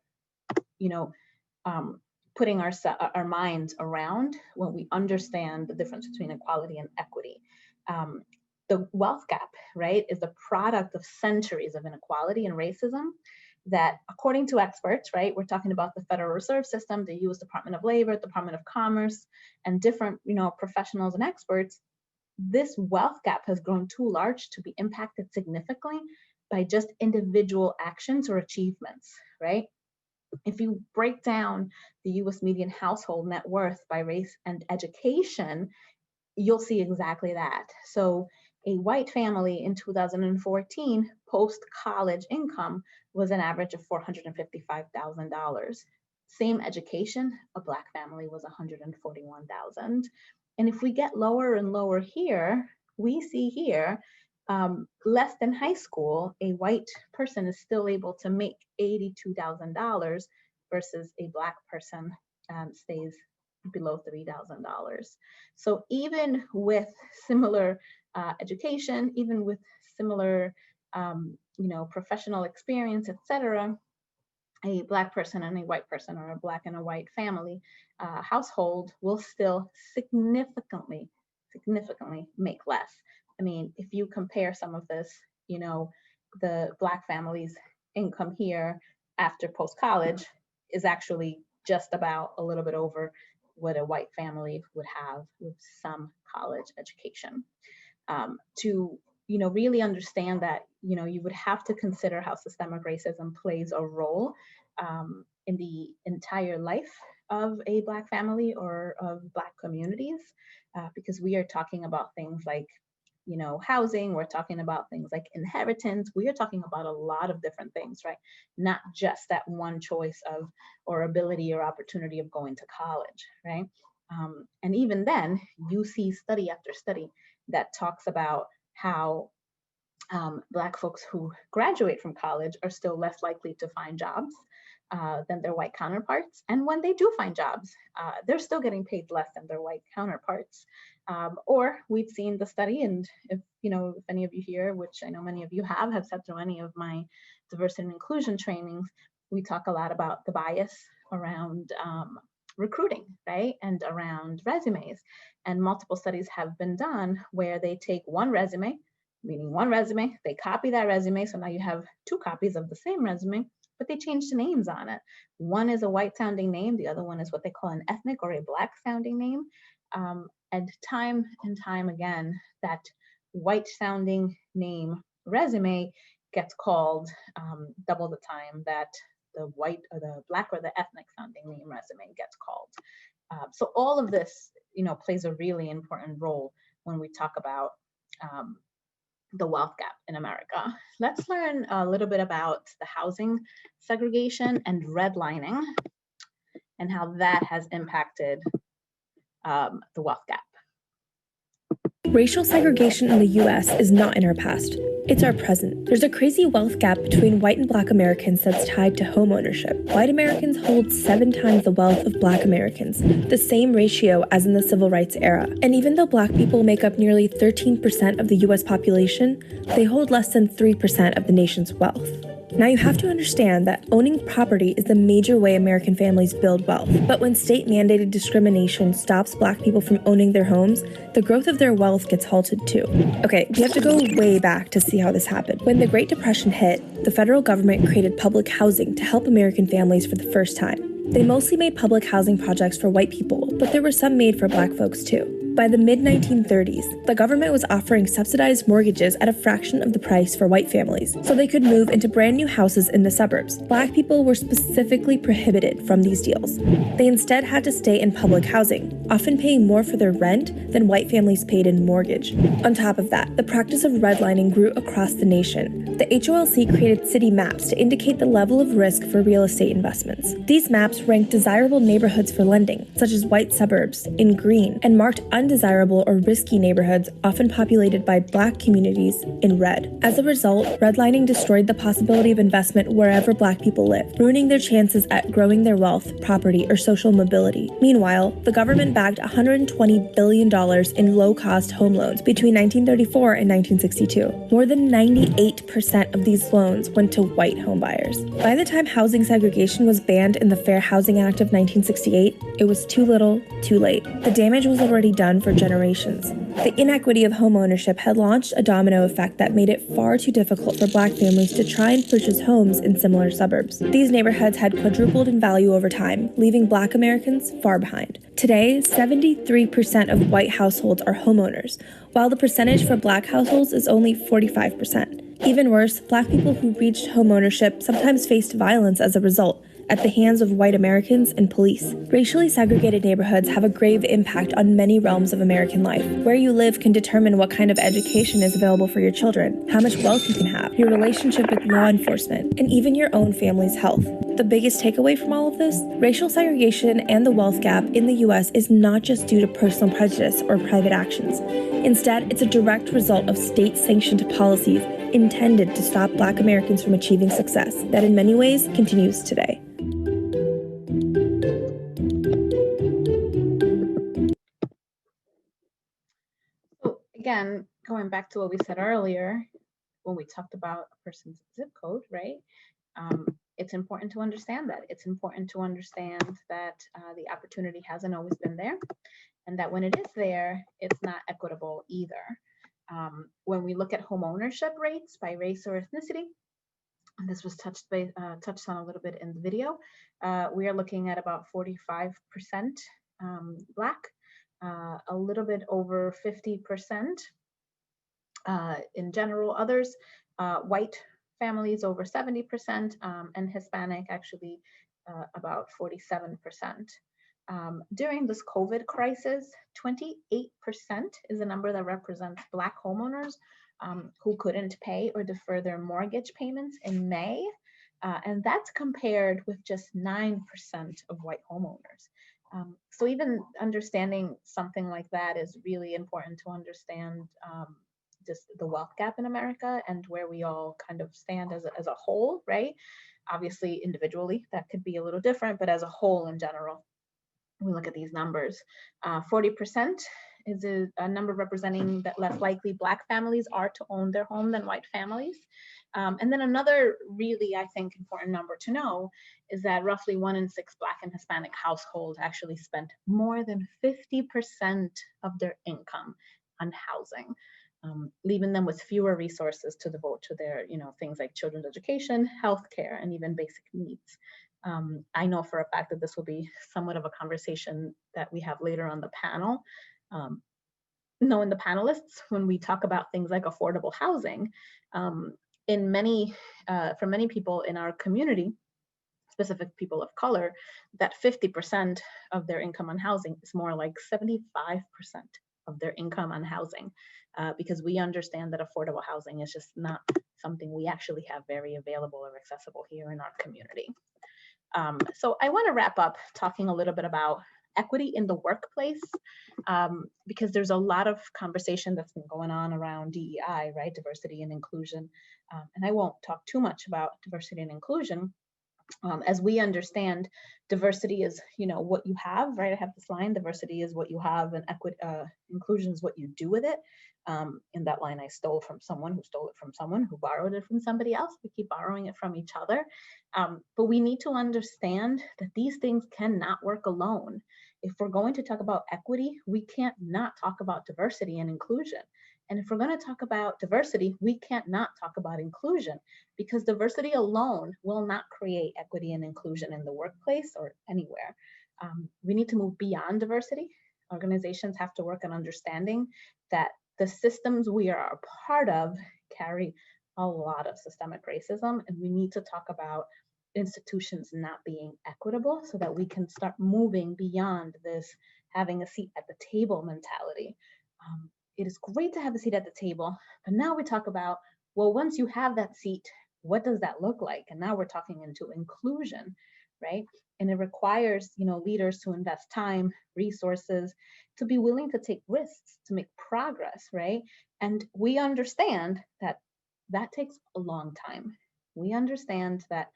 putting our minds around when we understand the difference between equality and equity. The wealth gap, right, is the product of centuries of inequality and racism that, according to experts, right, we're talking about the Federal Reserve System, the U.S. Department of Labor, Department of Commerce, and different, professionals and experts, this wealth gap has grown too large to be impacted significantly by just individual actions or achievements, right? If you break down the U.S. median household net worth by race and education, you'll see exactly that. So a white family in 2014, post-college income was an average of $455,000. Same education, a Black family was $141,000. And if we get lower and lower here, we see here, less than high school, a white person is still able to make $82,000 versus a Black person stays below $3,000. So even with similar education, even with similar, professional experience, etc., a Black person and a white person, or a Black and a white family household will still significantly make less. I mean, if you compare some of this, the Black family's income here after post-college is actually just about a little bit over what a white family would have with some college education. To really understand that, you would have to consider how systemic racism plays a role in the entire life of a Black family or of Black communities, because we are talking about things like, housing, we're talking about things like inheritance, we are talking about a lot of different things, right? Not just that one choice of, or ability or opportunity of going to college, right? And even then, you see study after study that talks about how Black folks who graduate from college are still less likely to find jobs than their white counterparts. And when they do find jobs, they're still getting paid less than their white counterparts. Or we've seen the study, and if any of you here, which I know many of you have sat through any of my diversity and inclusion trainings, we talk a lot about the bias around recruiting, right? And around resumes. And multiple studies have been done where they take one resume, they copy that resume, so now you have two copies of the same resume, but they change the names on it. One is a white sounding name, the other one is what they call an ethnic or a Black sounding name. And time again, that white sounding name resume gets called double the time that the white or the Black or the ethnic sounding name resume gets called. So all of this, plays a really important role when we talk about the wealth gap in America. Let's learn a little bit about the housing segregation and redlining and how that has impacted the wealth gap. Racial segregation in the U.S. is not in our past. It's our present. There's a crazy wealth gap between white and Black Americans that's tied to home ownership. White Americans hold 7 times the wealth of Black Americans, the same ratio as in the Civil Rights era. And even though Black people make up nearly 13% of the U.S. population, they hold less than 3% of the nation's wealth. Now you have to understand that owning property is the major way American families build wealth. But when state-mandated discrimination stops Black people from owning their homes, the growth of their wealth gets halted too. Okay, we have to go way back to see how this happened. When the Great Depression hit, the federal government created public housing to help American families for the first time. They mostly made public housing projects for white people, but there were some made for Black folks too. By the mid-1930s, the government was offering subsidized mortgages at a fraction of the price for white families, so they could move into brand new houses in the suburbs. Black people were specifically prohibited from these deals. They instead had to stay in public housing, often paying more for their rent than white families paid in mortgage. On top of that, the practice of redlining grew across the nation. The HOLC created city maps to indicate the level of risk for real estate investments. These maps ranked desirable neighborhoods for lending, such as white suburbs, in green, and marked undesirable or risky neighborhoods often populated by Black communities in red. As a result, redlining destroyed the possibility of investment wherever Black people live, ruining their chances at growing their wealth, property, or social mobility. Meanwhile, the government backed $120 billion in low-cost home loans between 1934 and 1962. More than 98% of these loans went to white homebuyers. By the time housing segregation was banned in the Fair Housing Act of 1968, it was too little, too late. The damage was already done for generations. The inequity of home ownership had launched a domino effect that made it far too difficult for Black families to try and purchase homes in similar suburbs. These neighborhoods had quadrupled in value over time, leaving Black Americans far behind. Today, 73% of white households are homeowners, while the percentage for Black households is only 45%. Even worse, Black people who reached homeownership sometimes faced violence as a result, at the hands of white Americans and police. Racially segregated neighborhoods have a grave impact on many realms of American life. Where you live can determine what kind of education is available for your children, how much wealth you can have, your relationship with law enforcement, and even your own family's health. The biggest takeaway from all of this? Racial segregation and the wealth gap in the U.S. is not just due to personal prejudice or private actions. Instead, it's a direct result of state-sanctioned policies intended to stop Black Americans from achieving success that in many ways continues today. So again, going back to what we said earlier, when we talked about a person's zip code, right? It's important to understand that. It's important to understand that the opportunity hasn't always been there, and that when it is there, it's not equitable either. When we look at home ownership rates by race or ethnicity, and this was touched on a little bit in the video, we are looking at about 45% Black, a little bit over 50% in general. Others, white families over 70%, and Hispanic actually about 47%. During this COVID crisis, 28% is the number that represents Black homeowners who couldn't pay or defer their mortgage payments in May. And that's compared with just 9% of white homeowners. So even understanding something like that is really important to understand just the wealth gap in America and where we all kind of stand as a whole, right? Obviously, individually, that could be a little different, but as a whole in general, we look at these numbers. 40% is a number representing that less likely Black families are to own their home than white families. And then another really, I think, important number to know is that roughly 1 in 6 Black and Hispanic households actually spent more than 50% of their income on housing, leaving them with fewer resources to devote to their, things like children's education, healthcare, and even basic needs. I know for a fact that this will be somewhat of a conversation that we have later on the panel. Knowing the panelists, when we talk about things like affordable housing, for many people in our community, specific people of color, that 50% of their income on housing is more like 75% of their income on housing, because we understand that affordable housing is just not something we actually have very available or accessible here in our community. So I want to wrap up talking a little bit about equity in the workplace, because there's a lot of conversation that's been going on around DEI, right? Diversity and inclusion. And I won't talk too much about diversity and inclusion. As we understand, diversity is, what you have, right? I have this line, diversity is what you have, and inclusion is what you do with it. In that line, I stole from someone who stole it from someone who borrowed it from somebody else. We keep borrowing it from each other. But we need to understand that these things cannot work alone. If we're going to talk about equity, we can't not talk about diversity and inclusion. And if we're going to talk about diversity, we can't not talk about inclusion, because diversity alone will not create equity and inclusion in the workplace or anywhere. We need to move beyond diversity. Organizations have to work on understanding that the systems we are a part of carry a lot of systemic racism, and we need to talk about institutions not being equitable so that we can start moving beyond this having a seat at the table mentality. It is great to have a seat at the table, but now we talk about, well, once you have that seat, what does that look like? And now we're talking into inclusion. right? And it requires, leaders to invest time, resources, to be willing to take risks, to make progress, right? And we understand that that takes a long time. We understand that,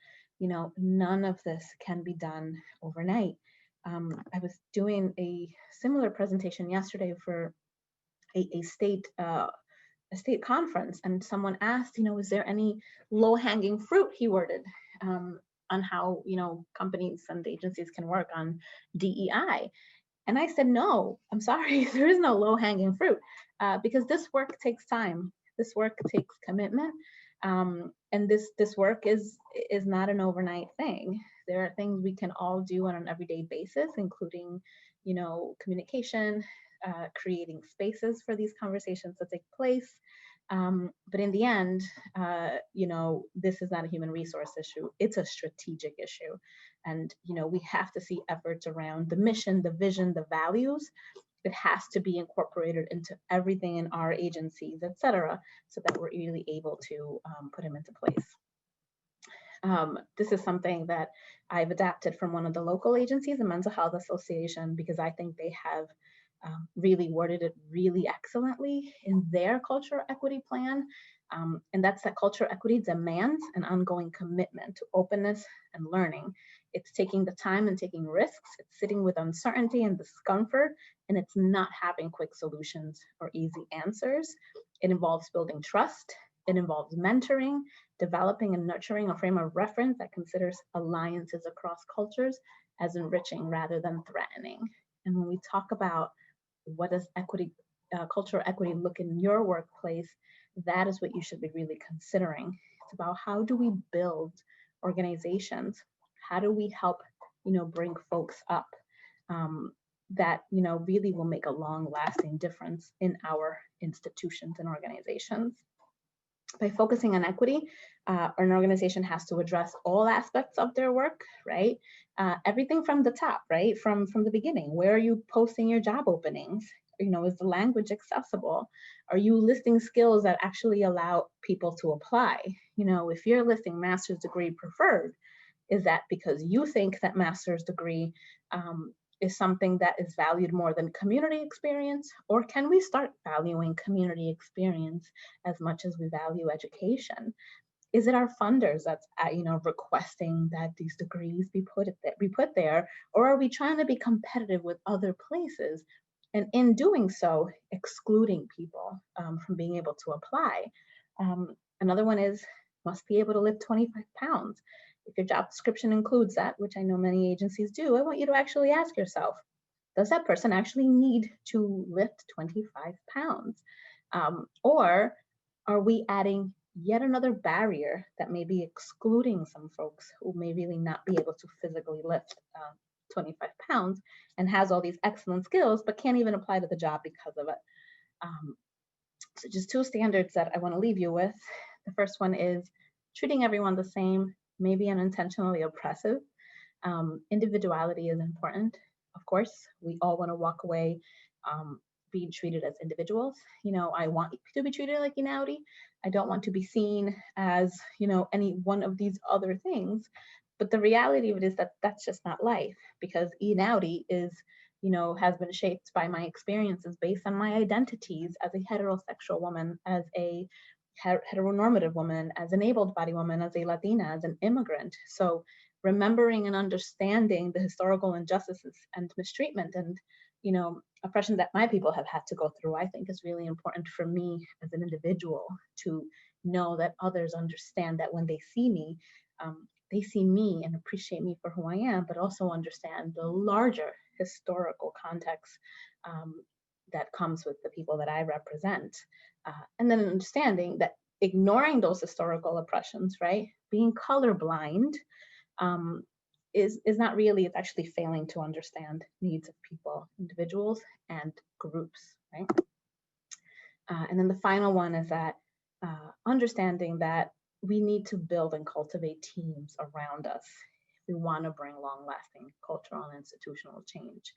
none of this can be done overnight. I was doing a similar presentation yesterday for a state conference, and someone asked, is there any low-hanging fruit, he worded, on how companies and agencies can work on DEI. And I said, no, I'm sorry, there is no low-hanging fruit, because this work takes time. This work takes commitment, and this work is not an overnight thing. There are things we can all do on an everyday basis, including, communication, creating spaces for these conversations to take place. But in the end, this is not a human resource issue. It's a strategic issue. And, we have to see efforts around the mission, the vision, the values. It has to be incorporated into everything in our agencies, et cetera, so that we're really able to put them into place. This is something that I've adapted from one of the local agencies, the Mental Health Association, because I think they have really worded it really excellently in their cultural equity plan. And that's that cultural equity demands an ongoing commitment to openness and learning. It's taking the time and taking risks. It's sitting with uncertainty and discomfort, and it's not having quick solutions or easy answers. It involves building trust. It involves mentoring, developing and nurturing a frame of reference that considers alliances across cultures as enriching rather than threatening. And when we talk about what does equity, cultural equity look in your workplace, that is what you should be really considering. It's about how do we build organizations? How do we help, bring folks up that, really will make a long-lasting difference in our institutions and organizations? By focusing on equity, an organization has to address all aspects of their work, right? Everything from the top, right? From the beginning. Where are you posting your job openings? Is the language accessible? Are you listing skills that actually allow people to apply? If you're listing master's degree preferred, is that because you think that master's degree is something that is valued more than community experience? Or can we start valuing community experience as much as we value education? Is it our funders that's requesting that these degrees be put there, or are we trying to be competitive with other places, and in doing so excluding people from being able to apply? Another one is must be able to lift 25 pounds. If your job description includes that, which I know many agencies do, I want you to actually ask yourself, does that person actually need to lift 25 pounds? Or are we adding yet another barrier that may be excluding some folks who may really not be able to physically lift 25 pounds and has all these excellent skills, but can't even apply to the job because of it? So just two standards that I want to leave you with. The first one is treating everyone the same, maybe unintentionally oppressive. Individuality is important. Of course, we all want to walk away being treated as individuals. I want to be treated like Inaudy. I don't want to be seen as, any one of these other things. But the reality of it is that that's just not life, because Inaudy is, has been shaped by my experiences based on my identities as a heterosexual woman, as a heteronormative woman, as an able-bodied woman, as a Latina, as an immigrant. So remembering and understanding the historical injustices and mistreatment and, oppression that my people have had to go through, I think is really important for me as an individual to know that others understand that when they see me and appreciate me for who I am, but also understand the larger historical context that comes with the people that I represent. And then understanding that ignoring those historical oppressions, right? Being colorblind is not really, it's actually failing to understand needs of people, individuals, and groups, right? And then the final one is that understanding that we need to build and cultivate teams around us if we want to bring long-lasting cultural and institutional change.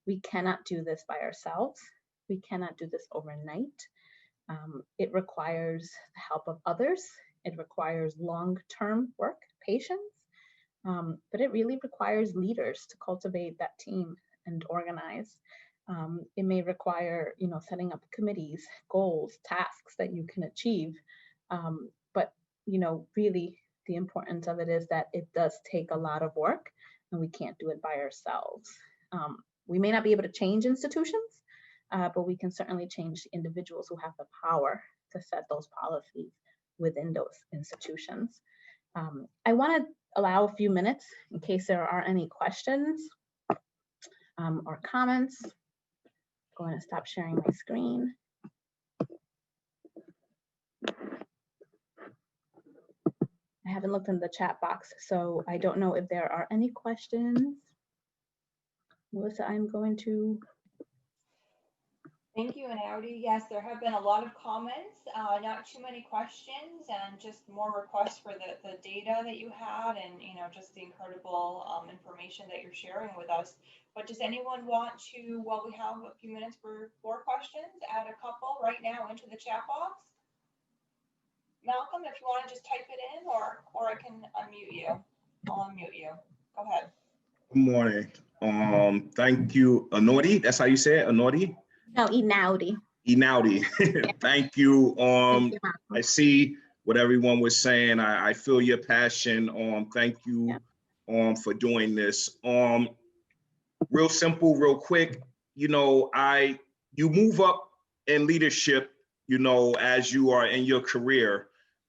We cannot do this by ourselves. We cannot do this overnight. It requires the help of others. It requires long-term work, patience, But it really requires leaders to cultivate that team and organize. It may require, setting up committees, goals, tasks that you can achieve. But, really the importance of it is that it does take a lot of work and we can't do it by ourselves. We may not be able to change institutions, but we can certainly change individuals who have the power to set those policies within those institutions. I want to allow a few minutes in case there are any questions or comments. I'm going to stop sharing my screen. I haven't looked in the chat box, so I don't know if there are any questions. Melissa, I'm going to. Thank you, Inaudy. Yes, there have been a lot of comments, not too many questions, and just more requests for the data that you had, and just the incredible information that you're sharing with us. But does anyone want to, while we have a few minutes for more questions, add a couple right now into the chat box? Malcolm, if you want to just type it in, or I can unmute you. I'll unmute you. Go ahead. Good morning. Thank you, Inaudy. That's how you say it, Inaudy? No, Inaudy. Inaudy. Thank you. I see what everyone was saying. I feel your passion. Thank you for doing this. Real simple, real quick. You move up in leadership, as you are in your career.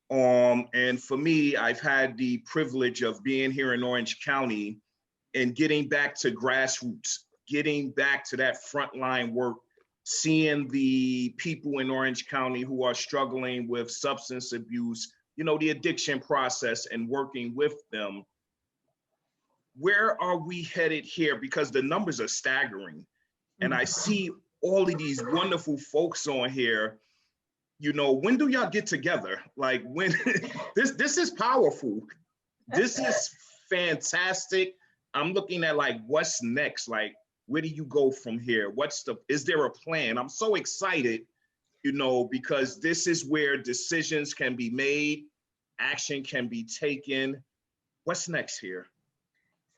And for me, I've had the privilege of being here in Orange County and getting back to grassroots, getting back to that frontline work, seeing the people in Orange County who are struggling with substance abuse, the addiction process, and working with them. Where are we headed here? Because the numbers are staggering. And I see all of these wonderful folks on here. When do y'all get together? Like, when this is powerful. This is fantastic. I'm looking at what's next? Where do you go from here? Is there a plan? I'm so excited, because this is where decisions can be made, action can be taken. What's next here?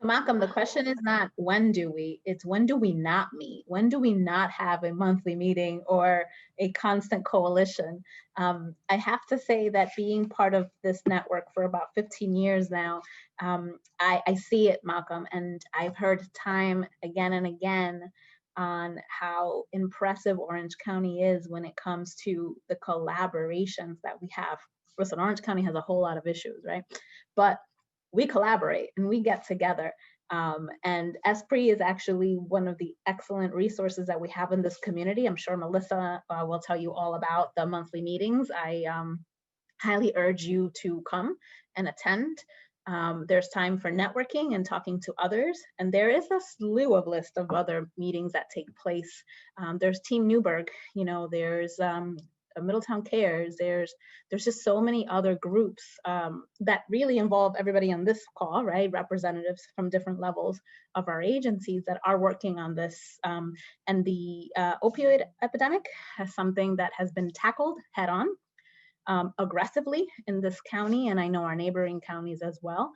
So Malcolm, the question is not when do we, it's when do we not meet? When do we not have a monthly meeting or a constant coalition? I have to say that being part of this network for about 15 years now, I see it, Malcolm, and I've heard time again and again on how impressive Orange County is when it comes to the collaborations that we have. Listen, Orange County has a whole lot of issues, right? But we collaborate and we get together. And Esprit is actually one of the excellent resources that we have in this community. I'm sure Melissa will tell you all about the monthly meetings. I highly urge you to come and attend. There's time for networking and talking to others. And there is a slew of list of other meetings that take place. There's Team Newburgh, there's Middletown Cares, there's just so many other groups that really involve everybody on this call, right? Representatives from different levels of our agencies that are working on this. And the opioid epidemic is something that has been tackled head on aggressively in this county, and I know our neighboring counties as well,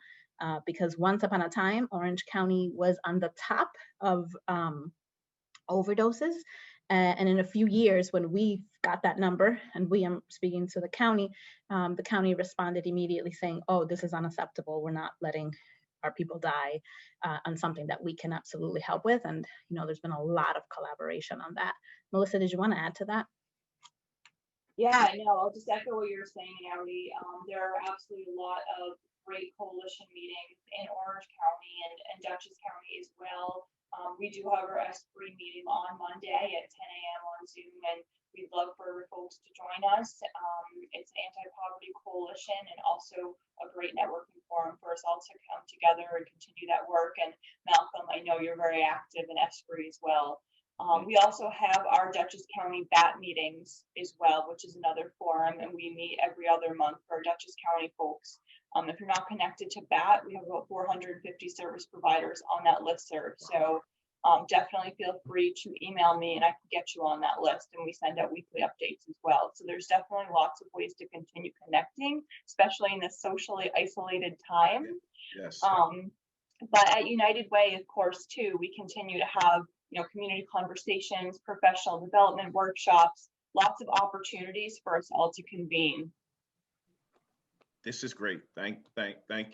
because once upon a time, Orange County was on the top of overdoses. And in a few years, when we got that number, and we am speaking to the county responded immediately saying, oh, this is unacceptable. We're not letting our people die on something that we can absolutely help with. And, there's been a lot of collaboration on that. Melissa, did you want to add to that? Yeah, no, I'll just echo what you're saying, Inaudy. There are absolutely a lot of great coalition meetings in Orange County and Dutchess County as well. We do have our Esprit meeting on Monday at 10 a.m. on Zoom, and we'd love for folks to join us. It's an anti-poverty coalition and also a great networking forum for us all to come together and continue that work. And Malcolm, I know you're very active in Esprit as well. We also have our Dutchess County BAT meetings as well, which is another forum, and we meet every other month for our Dutchess County folks. If you're not connected to BAT, we have about 450 service providers on that listserv. So definitely feel free to email me and I can get you on that list, and we send out weekly updates as well. So there's definitely lots of ways to continue connecting, especially in this socially isolated time. Yes. But at United Way, of course, too, we continue to have, community conversations, professional development workshops, lots of opportunities for us all to convene. This is great. Thank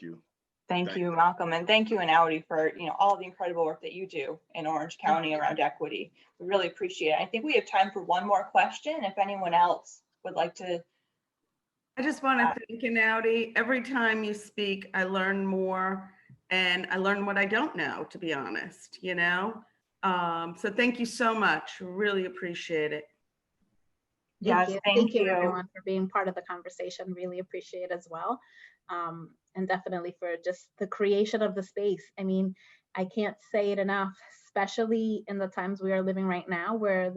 you. Thank you, Malcolm, and thank you, Inaudy, for all the incredible work that you do in Orange County around equity. We really appreciate it. I think we have time for one more question. If anyone else would like to. I just want to thank Inaudy. Every time you speak, I learn more, and I learn what I don't know, to be honest. So thank you so much. Really appreciate it. Yes, thank you everyone for being part of the conversation. Really appreciate it as well. And definitely for just the creation of the space. I mean, I can't say it enough, especially in the times we are living right now, where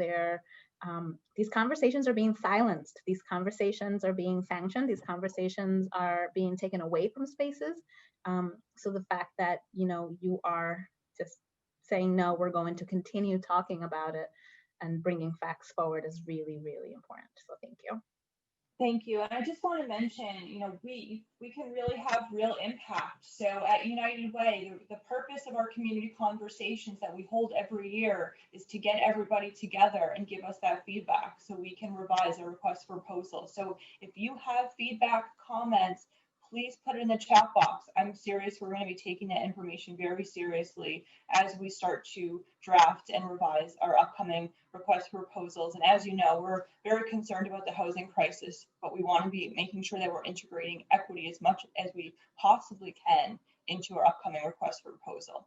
these conversations are being silenced. These conversations are being sanctioned. These conversations are being taken away from spaces. So the fact that, you are just saying, no, we're going to continue talking about it and bringing facts forward is really, really important. So thank you. Thank you. And I just want to mention, we can really have real impact. So at United Way, the purpose of our community conversations that we hold every year is to get everybody together and give us that feedback so we can revise our request for proposals. So if you have feedback, comments, please put it in the chat box. I'm serious. We're going to be taking that information very seriously as we start to draft and revise our upcoming request for proposals. And as you know, we're very concerned about the housing crisis, but we want to be making sure that we're integrating equity as much as we possibly can into our upcoming request for proposal.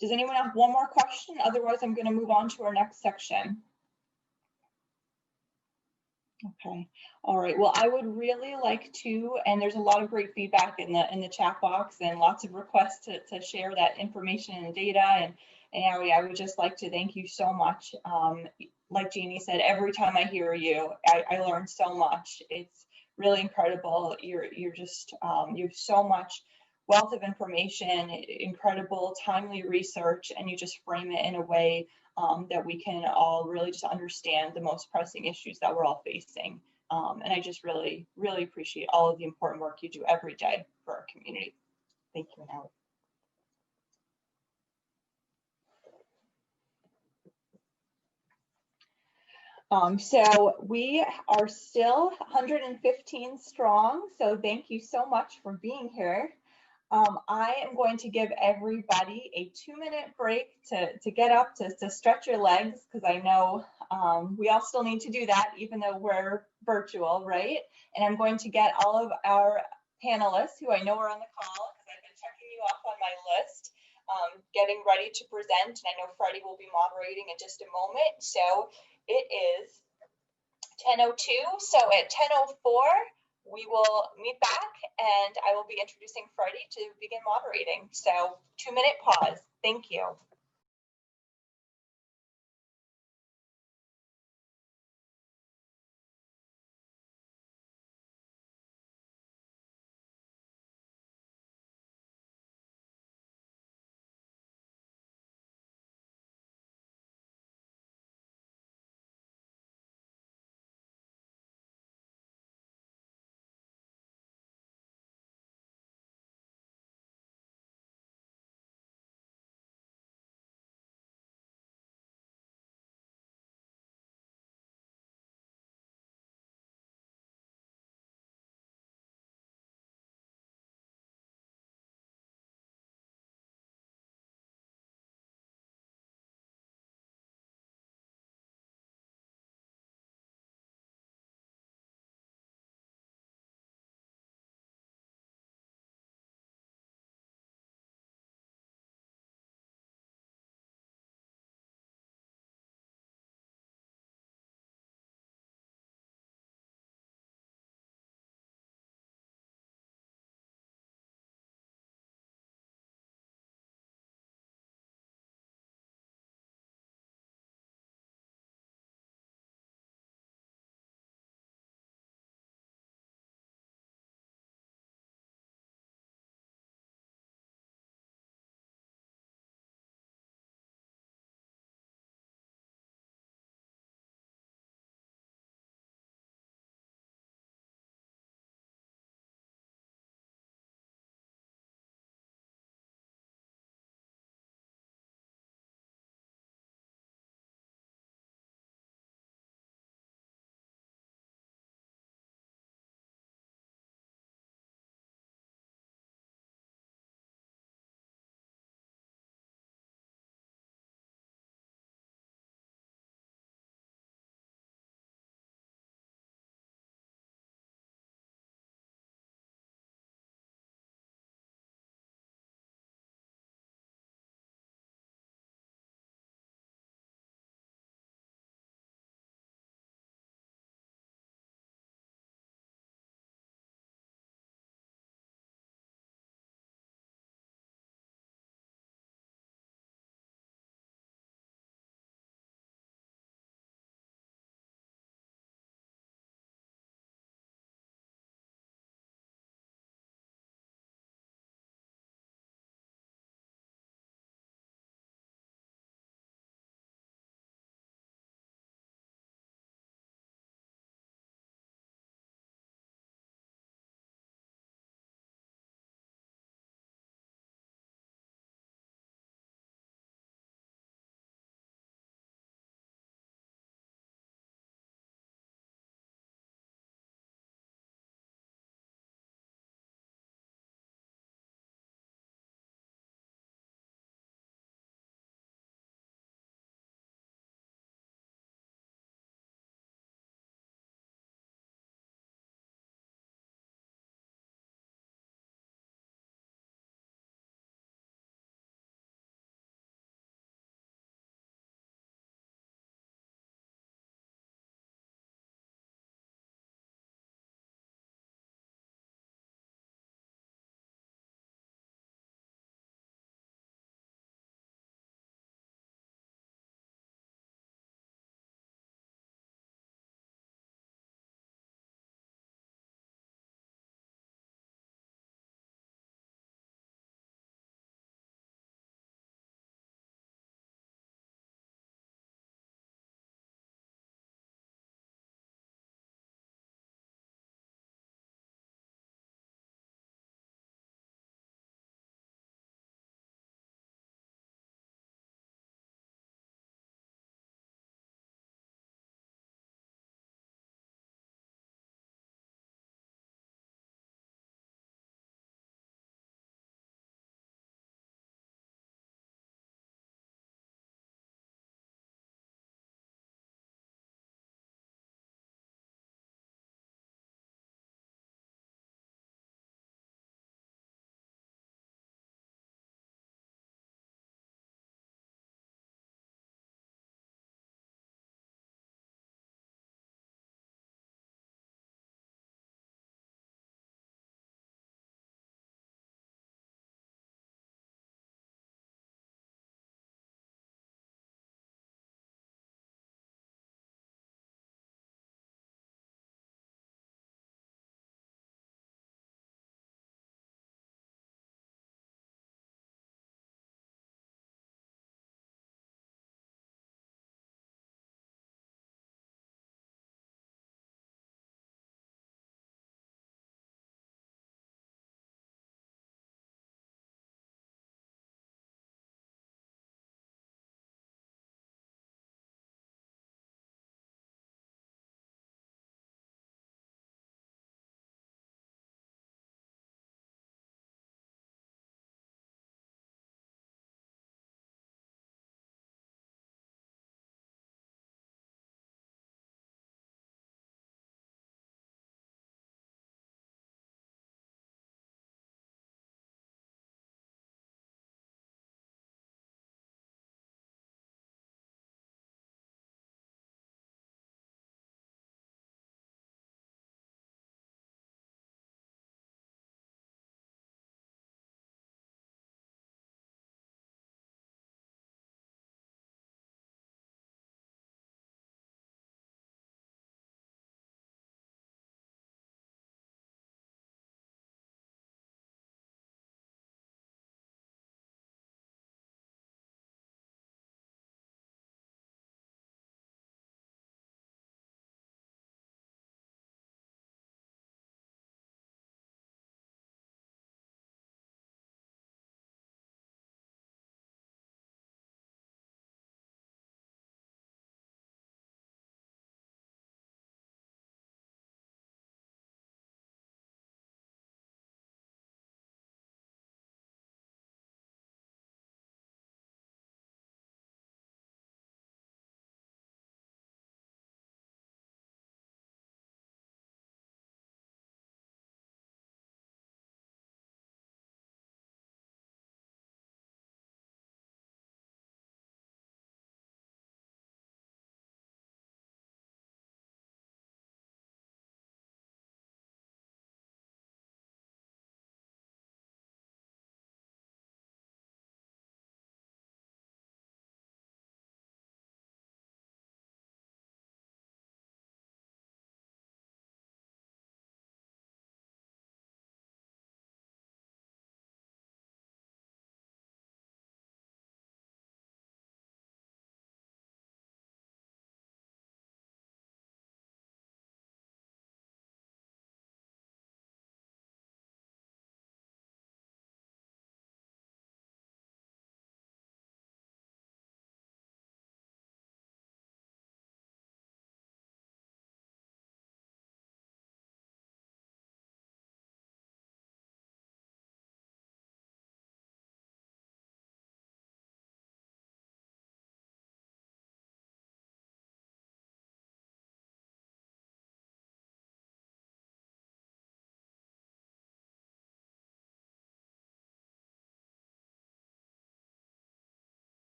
Does anyone have one more question? Otherwise, I'm going to move on to our next section. Okay. All right. Well, I would really like to, and there's a lot of great feedback in the chat box and lots of requests to share that information and data. And I would just like to thank you so much. Like Jeannie said, every time I hear you, I learn so much. It's really incredible. You're just, you have so much wealth of information, incredible timely research, and you just frame it in a way that we can all really just understand the most pressing issues that we're all facing. And I just really, really appreciate all of the important work you do every day for our community. Thank you, Inaudy. So we are still 115 strong. So thank you so much for being here. I am going to give everybody a 2-minute break to get up, to stretch your legs, because I know we all still need to do that, even though we're virtual, right? And I'm going to get all of our panelists who I know are on the call, because I've been checking you off on my list, getting ready to present. And I know Freddie will be moderating in just a moment. So it is 10:02. So at 10:04, we will meet back and I will be introducing Freddie to begin moderating. So 2-minute pause. Thank you.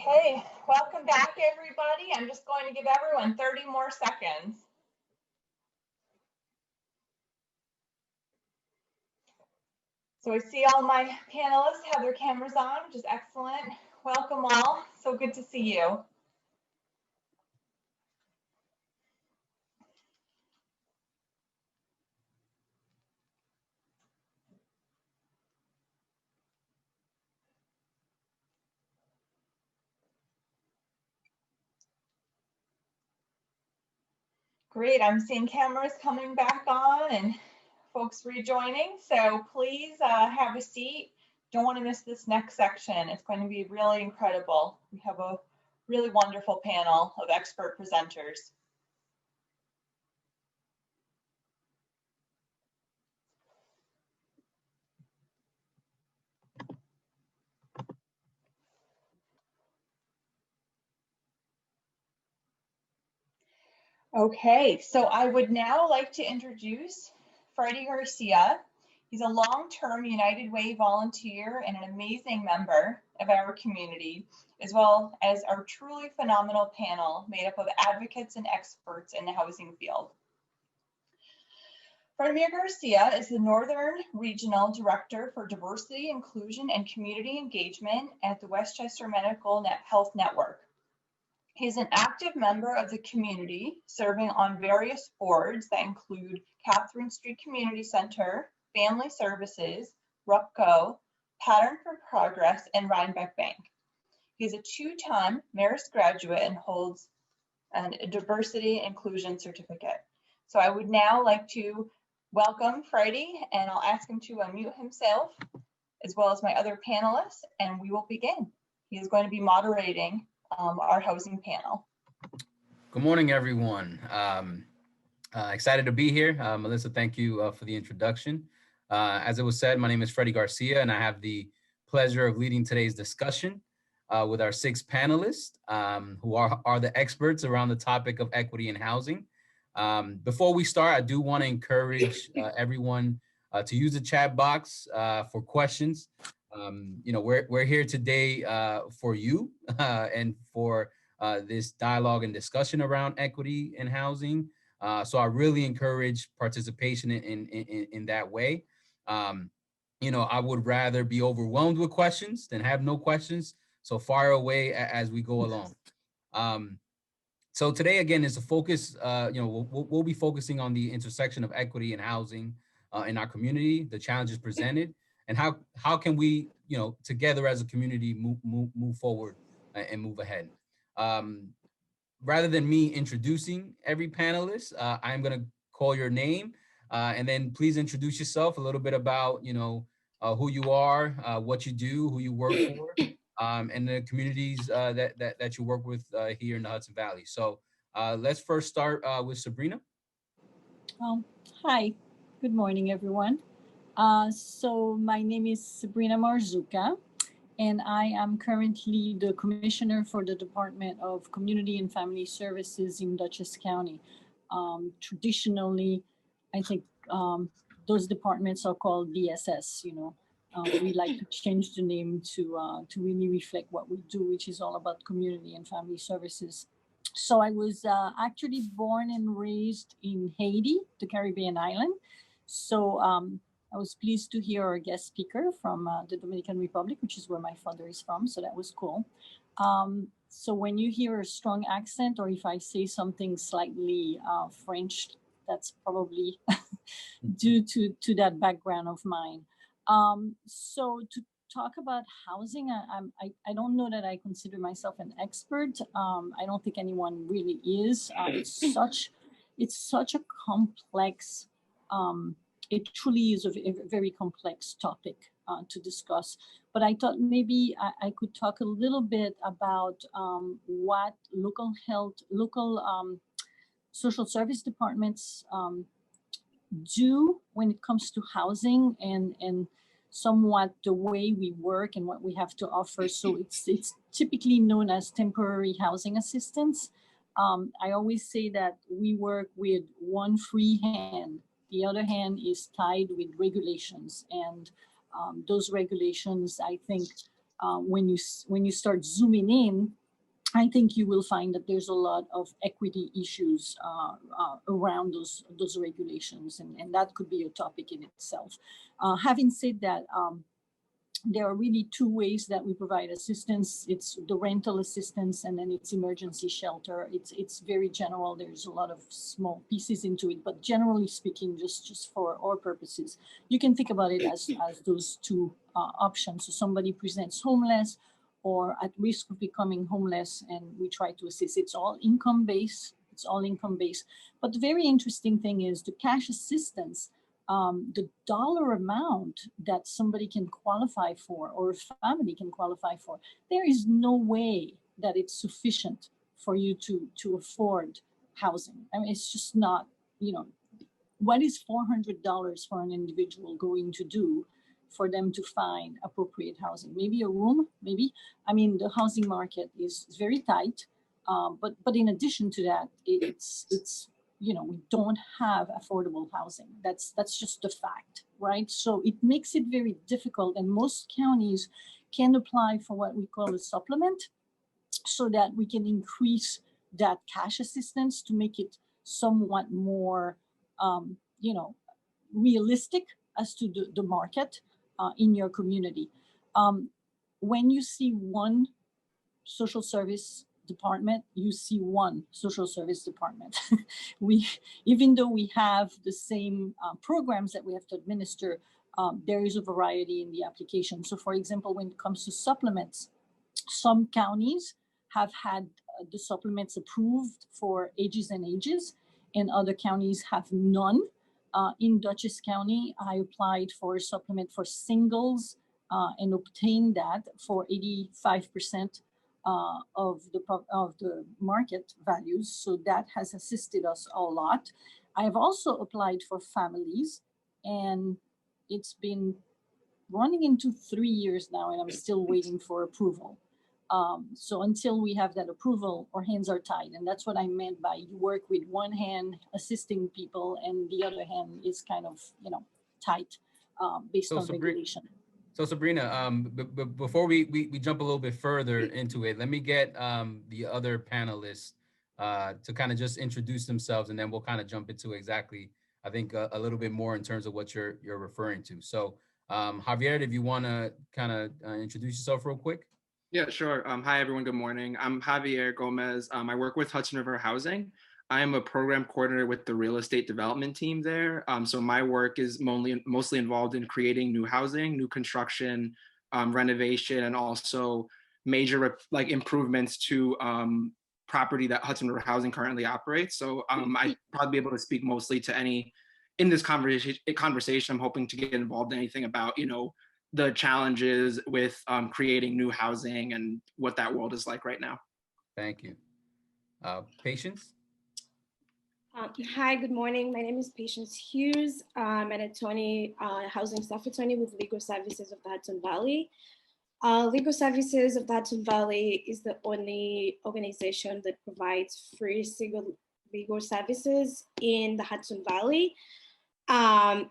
Okay, welcome back, everybody. I'm just going to give everyone 30 more seconds. So I see all my panelists have their cameras on, which is excellent. Welcome all. So good to see you. Great, I'm seeing cameras coming back on and folks rejoining. So please have a seat. Don't want to miss this next section. It's going to be really incredible. We have a really wonderful panel of expert presenters. Okay, so I would now like to introduce Freddie Garcia. He's a long-term United Way volunteer and an amazing member of our community, as well as our truly phenomenal panel made up of advocates and experts in the housing field. Freddie Garcia is the Northern Regional Director for Diversity, Inclusion, and Community Engagement at the Westchester Medical Health Network. He's an active member of the community, serving on various boards that include Catherine Street Community Center, Family Services, RUPCO, Pattern for Progress, and Rhinebeck Bank. He's a two-time Marist graduate and holds a Diversity Inclusion Certificate. So I would now like to welcome Freddie, and I'll ask him to unmute himself, as well as my other panelists, and we will begin. He is going to be moderating our housing panel. Good morning, everyone. Excited to be here. Melissa, thank you for the introduction. As it was said, my name is Freddie Garcia, and I have the pleasure of leading today's discussion with our 6 panelists who are the experts around the topic of equity in housing. Before we start, I do want to encourage everyone to use the chat box for questions. You know, we're here today for you and for this dialogue and discussion around equity in housing. So I really encourage participation in that way. You know, I would rather be overwhelmed with questions than have no questions. So fire away as we go along. So today, again, is a focus, you know, we'll be focusing on the intersection of equity and housing in our community, the challenges presented, and how can we, you know, together as a community move forward and move ahead. Rather than me introducing every panelist, I'm going to call your name and then please introduce yourself, a little bit about, you know, who you are, what you do, who you work for, and the communities that you work with here in the Hudson Valley. So let's first start with Sabrina. Hi, good morning, everyone. So my name is Sabrina Marzuka, and I am currently the Commissioner for the Department of Community and Family Services in Dutchess County. Traditionally, I think those departments are called DSS, you know. We like to change the name to really reflect what we do, which is all about community and family services. So I was actually born and raised in Haiti, the Caribbean island. So I was pleased to hear our guest speaker from the Dominican Republic, which is where my father is from. So that was cool. So when you hear a strong accent, or if I say something slightly French, that's probably due to that background of mine. So to talk about housing, I don't know that I consider myself an expert. I don't think anyone really is. It's such a complex, it truly is a very complex topic to discuss. But I thought maybe I could talk a little bit about what local social service departments do when it comes to housing and somewhat the way we work and what we have to offer. So it's typically known as temporary housing assistance. I always say that we work with one free hand. The other hand is tied with regulations, and those regulations, I think, when you start zooming in, I think you will find that there's a lot of equity issues around those regulations, and that could be a topic in itself. Having said that, there are really two ways that we provide assistance. It's the rental assistance, and then it's emergency shelter. It's very general. There's a lot of small pieces into it, but generally speaking, just for our purposes, you can think about it as those two options. So somebody presents homeless or at risk of becoming homeless, and we try to assist. It's all income-based. It's all income-based. But the very interesting thing is the cash assistance, the dollar amount that somebody can qualify for or a family can qualify for, there is no way that it's sufficient for you to afford housing. I mean, it's just not, what is $400 for an individual going to do for them to find appropriate housing? Maybe a room, maybe. I mean, the housing market is very tight, but in addition to that, it's we don't have affordable housing. That's just a fact, right? So it makes it very difficult, and most counties can apply for what we call a supplement, so that we can increase that cash assistance to make it somewhat more, realistic as to the market in your community. When you see one social service department, you see one social service department. Even though we have the same programs that we have to administer, there is a variety in the application. So for example, when it comes to supplements, some counties have had the supplements approved for ages and ages, and other counties have none. In Dutchess County, I applied for a supplement for singles and obtained that for 85% of the market values. So that has assisted us a lot. I have also applied for families, and it's been running into 3 years now, and I'm still waiting for approval. So until we have that approval, our hands are tied. And that's what I meant by you work with one hand assisting people, and the other hand is kind of, tight based on regulation. So Sabrina, before we jump a little bit further into it, let me get the other panelists to kind of just introduce themselves, and then we'll kind of jump into exactly, I think, a little bit more in terms of what you're referring to. So Javier, if you want to kind of introduce yourself real quick. Yeah, sure. Hi, everyone. Good morning. I'm Javier Gomez. I work with Hudson River Housing. I am a program coordinator with the real estate development team there. So my work is mostly involved in creating new housing, new construction, renovation, and also major improvements to property that Hudson River Housing currently operates. So I'd probably be able to speak mostly to any in this conversation. I'm hoping to get involved in anything about, the challenges with creating new housing and what that world is like right now. Thank you. Patience? Hi, good morning. My name is Patience Hughes. I'm an attorney, housing staff attorney with Legal Services of the Hudson Valley. Legal Services of the Hudson Valley is the only organization that provides free legal services in the Hudson Valley. And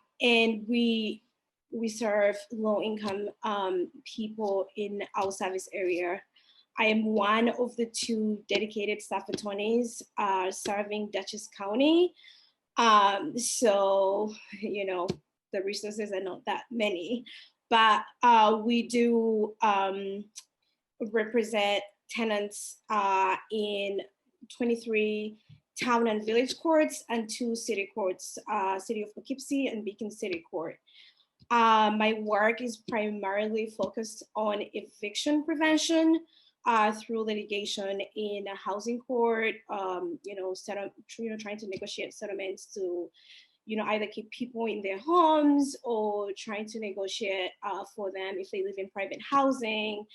we serve low-income people in our service area. I am one of the 2 dedicated staff attorneys serving Dutchess County. So, the resources are not that many, but we do represent tenants in 23 town and village courts and 2 city courts, City of Poughkeepsie and Beacon City Court. My work is primarily focused on eviction prevention through litigation in a housing court, trying to negotiate settlements to, either keep people in their homes or trying to negotiate for them if they live in private housing,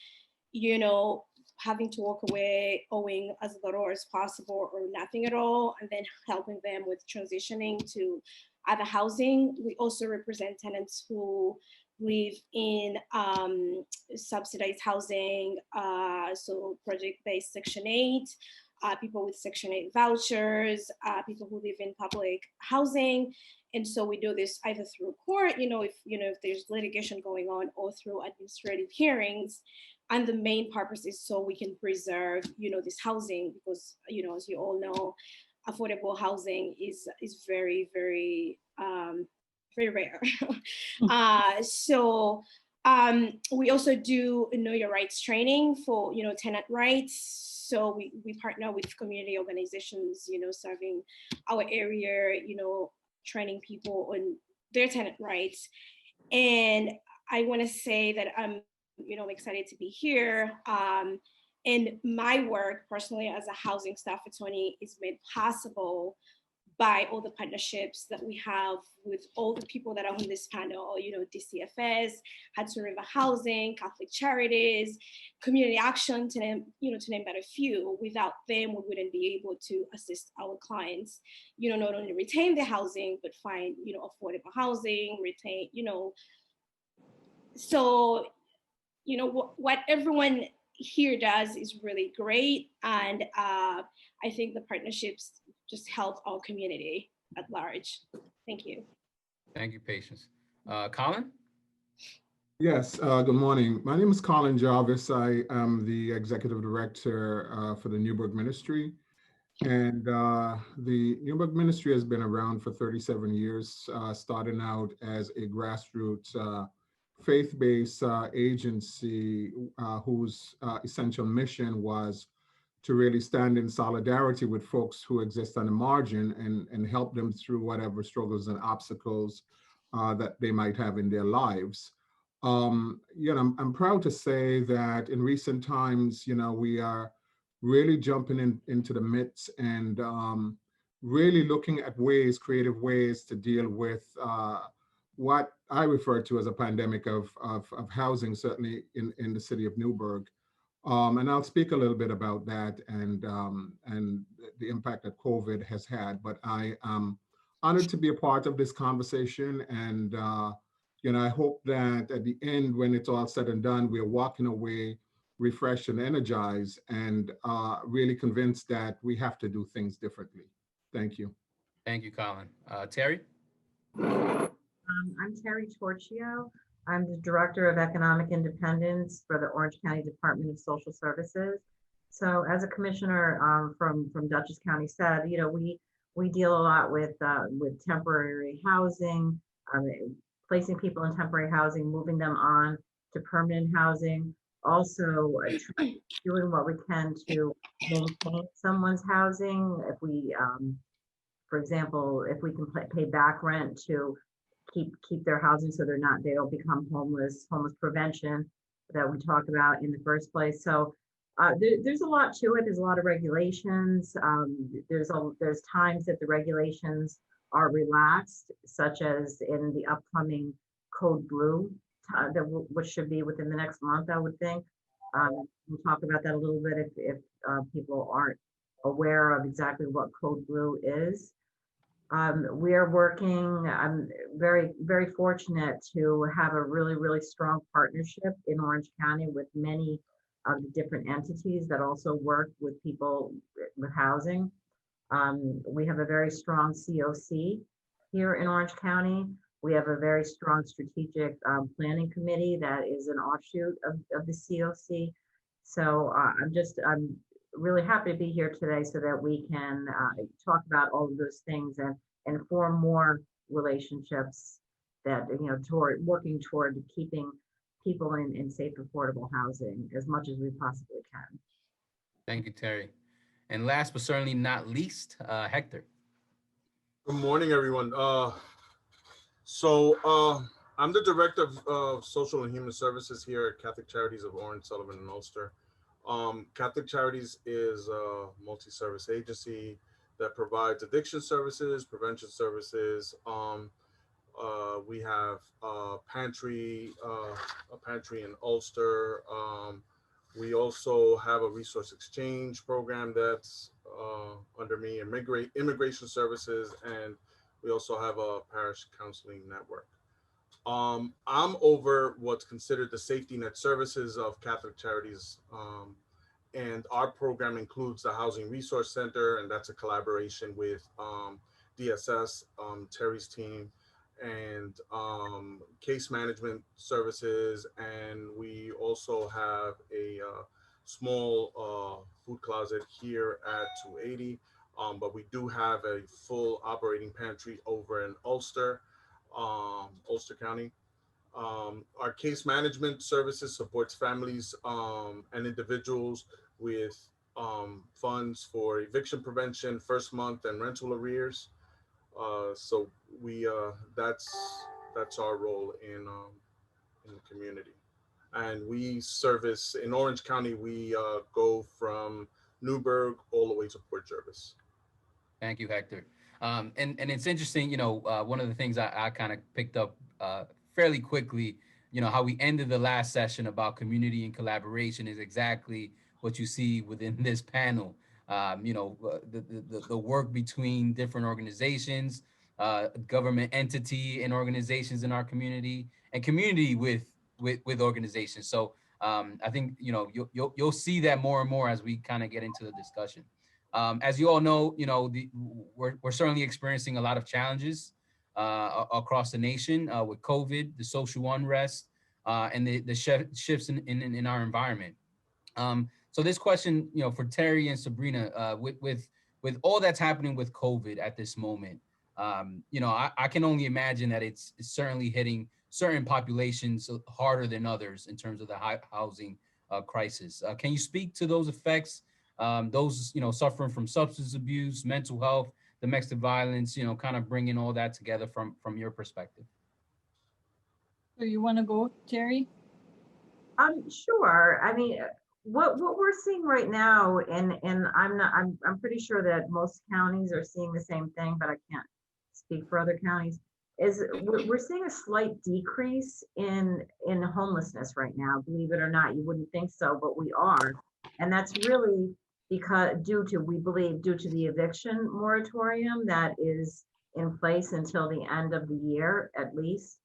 having to walk away owing as little as possible or nothing at all, and then helping them with transitioning to other housing. We also represent tenants who live in subsidized housing, so project-based Section 8, people with Section 8 vouchers, people who live in public housing. And so we do this either through court, if there's litigation going on, or through administrative hearings. And the main purpose is so we can preserve, this housing, because, as you all know, affordable housing is very, very, very rare. So we also do know your rights training for, tenant rights. So we partner with community organizations, serving our area, training people on their tenant rights. And I want to say that I'm excited to be here. And my work personally as a housing staff attorney is made possible by all the partnerships that we have with all the people that are on this panel, DCFS, Hudson River Housing, Catholic Charities, Community Action, to name but a few. Without them, we wouldn't be able to assist our clients, not only retain the housing, but find, affordable housing, retain, so, what everyone here does is really great. And I think the partnerships just help our community at large. Thank you. Thank you, Patience. Colin? Yes, good morning. My name is Colin Jarvis. I am the Executive Director for the Newburgh Ministry. And the Newburgh Ministry has been around for 37 years, starting out as a grassroots faith-based agency whose essential mission was to really stand in solidarity with folks who exist on the margin and help them through whatever struggles and obstacles that they might have in their lives. I'm proud to say that in recent times, we are really jumping into the midst and really looking at creative ways to deal with what I refer to as a pandemic of housing, certainly in the city of Newburgh. And I'll speak a little bit about that and the impact that COVID has had. But I am honored to be a part of this conversation. And I hope that at the end, when it's all said and done, we're walking away refreshed and energized and really convinced that we have to do things differently. Thank you. Thank you, Colin. Terry? I'm Terry Tortio. I'm the Director of Economic Independence for the Orange County Department of Social Services. So as a commissioner from Dutchess County said, we deal a lot with temporary housing, placing people in temporary housing, moving them on to permanent housing, also doing what we can to maintain someone's housing. If we, for example, if we can pay back rent to keep their housing so they don't become homeless prevention that we talked about in the first place. So there's a lot to it. There's a lot of regulations. There's times that the regulations are relaxed, such as in the upcoming Code Blue, which should be within the next month, I would think. We'll talk about that a little bit if people aren't aware of exactly what Code Blue is. We are working, I'm very, very fortunate to have a really, really strong partnership in Orange County with many of the different entities that also work with people with housing. We have a very strong COC here in Orange County. We have a very strong strategic planning committee that is an offshoot of the COC. So I'm really happy to be here today so that we can talk about all of those things and form more relationships that, working toward keeping people in safe, affordable housing as much as we possibly can. Thank you, Terry. And last but certainly not least, Hector. Good morning, everyone. I'm the Director of Social and Human Services here at Catholic Charities of Orange, Sullivan, and Ulster. Catholic Charities is a multi-service agency that provides addiction services, prevention services. We have a pantry in Ulster. We also have a resource exchange program that's under me, immigration services, and we also have a parish counseling network. I'm over what's considered the safety net services of Catholic Charities. And our program includes the Housing Resource Center, and that's a collaboration with DSS, Terry's team, and case management services, and we also have a small food closet here at 280. But we do have a full operating pantry over in Ulster, Ulster County. Our case management services supports families and individuals with funds for eviction prevention, first month, and rental arrears. So we that's our role in the community, and we service in Orange County. We go from Newburgh all the way to Port Jervis. Thank you, Hector. And it's interesting, you know, one of the things I kind of picked up fairly quickly, you know, how we ended the last session about community and collaboration is exactly what you see within this panel. You know, the work between different organizations, government entity and organizations in our community, and community with organizations. So I think, you know, you'll see that more and more as we kind of get into the discussion. As you all know, you know, we're certainly experiencing a lot of challenges across the nation with COVID, the social unrest, and the shifts in our environment. So this question, you know, for Terry and Sabrina, with all that's happening with COVID at this moment, you know, I can only imagine that it's certainly hitting certain populations harder than others in terms of the housing crisis. Can you speak to those effects? Those, you know, suffering from substance abuse, mental health, domestic violence, you know, kind of bringing all that together from your perspective. So you want to go, Terry? Sure. I mean, what we're seeing right now, and I'm pretty sure that most counties are seeing the same thing, but I can't speak for other counties, is we're seeing a slight decrease in homelessness right now. Believe it or not, you wouldn't think so, but we are. And that's really because we believe due to the eviction moratorium that is in place until the end of the year, at least.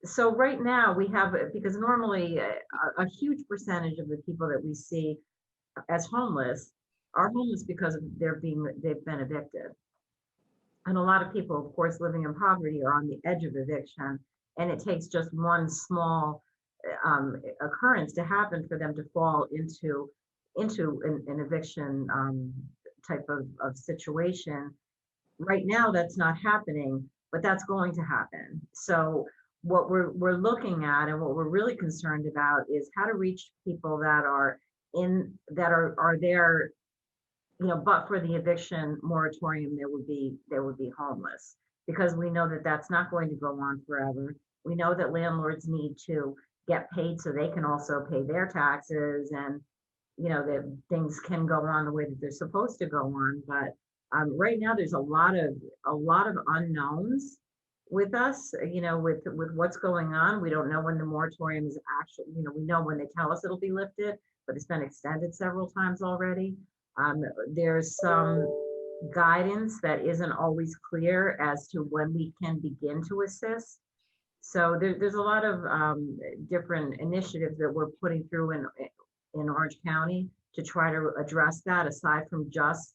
So right now we have, because normally a huge percentage of the people that we see as homeless are homeless because they've been evicted. And a lot of people, of course, living in poverty are on the edge of eviction, and it takes just one small occurrence to happen for them to fall into an eviction type of situation. Right now, that's not happening, but that's going to happen. So what we're looking at and what we're really concerned about is how to reach people that are there, you know, but for the eviction moratorium, they would be homeless, because we know that that's not going to go on forever. We know that landlords need to get paid so they can also pay their taxes, and you know that things can go on the way that they're supposed to go on. But right now there's a lot of unknowns with us, you know, with what's going on. We don't know when the moratorium is actually, you know, we know when they tell us it'll be lifted, but it's been extended several times already. There's some guidance that isn't always clear as to when we can begin to assist. So there's a lot of different initiatives that we're putting through in Orange County to try to address that, aside from just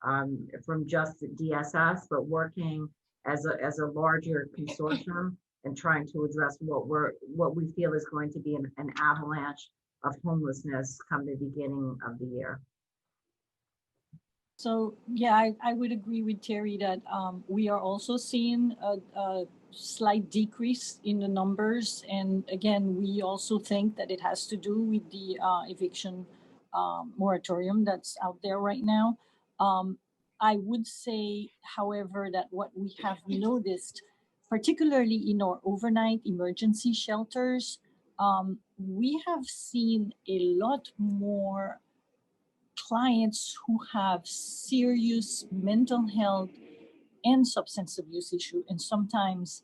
DSS, but working as a larger consortium and trying to address what we feel is going to be an avalanche of homelessness come the beginning of the year. So yeah, I would agree with Terry that we are also seeing a slight decrease in the numbers. And again, we also think that it has to do with the eviction moratorium that's out there right now. I would say, however, that what we have noticed, particularly in our overnight emergency shelters, we have seen a lot more clients who have serious mental health and substance abuse issue. And sometimes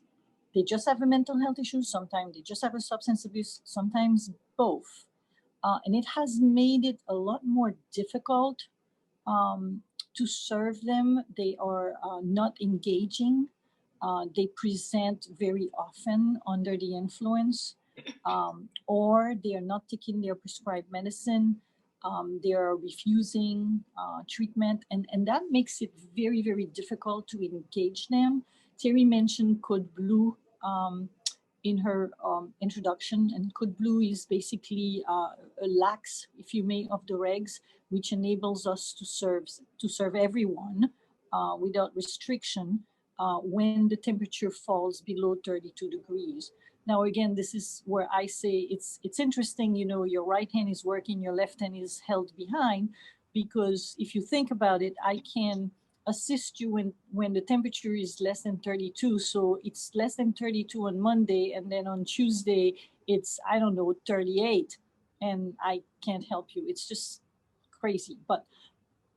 they just have a mental health issue, sometimes they just have a substance abuse, sometimes both. And it has made it a lot more difficult to serve them. They are not engaging. They present very often under the influence, or they are not taking their prescribed medicine. They are refusing treatment, and that makes it very, very difficult to engage them, Terry mentioned Code Blue in her introduction, and Code Blue is basically a lax, if you may, of the regs, which enables us to serve everyone without restriction when the temperature falls below 32 degrees. Now, again, this is where I say it's interesting, you know, your right hand is working, your left hand is held behind, because if you think about it, I can assist you when the temperature is less than 32. So it's less than 32 on Monday, and then on Tuesday, it's, I don't know, 38, and I can't help you. It's just crazy. But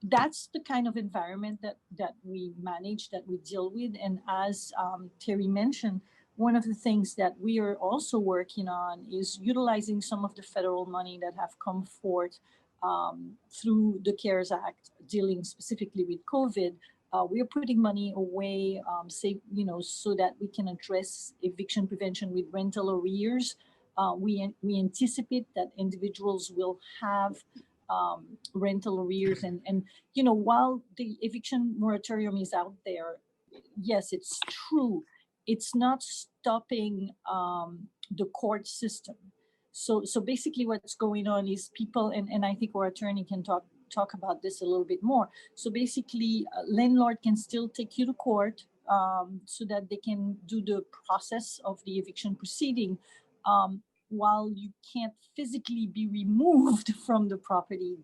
that's the kind of environment that we manage, that we deal with. And as Terry mentioned, one of the things that we are also working on is utilizing some of the federal money that have come forth through the CARES Act, dealing specifically with COVID. We are putting money away, say, you know, so that we can address eviction prevention with rental arrears. We anticipate that individuals will have rental arrears, and you know, while the eviction moratorium is out there, yes, it's true, it's not stopping the court system. So basically what's going on is people, and I think our attorney can talk about this a little bit more. So basically landlord can still take you to court so that they can do the process of the eviction proceeding. While you can't physically be removed from the property,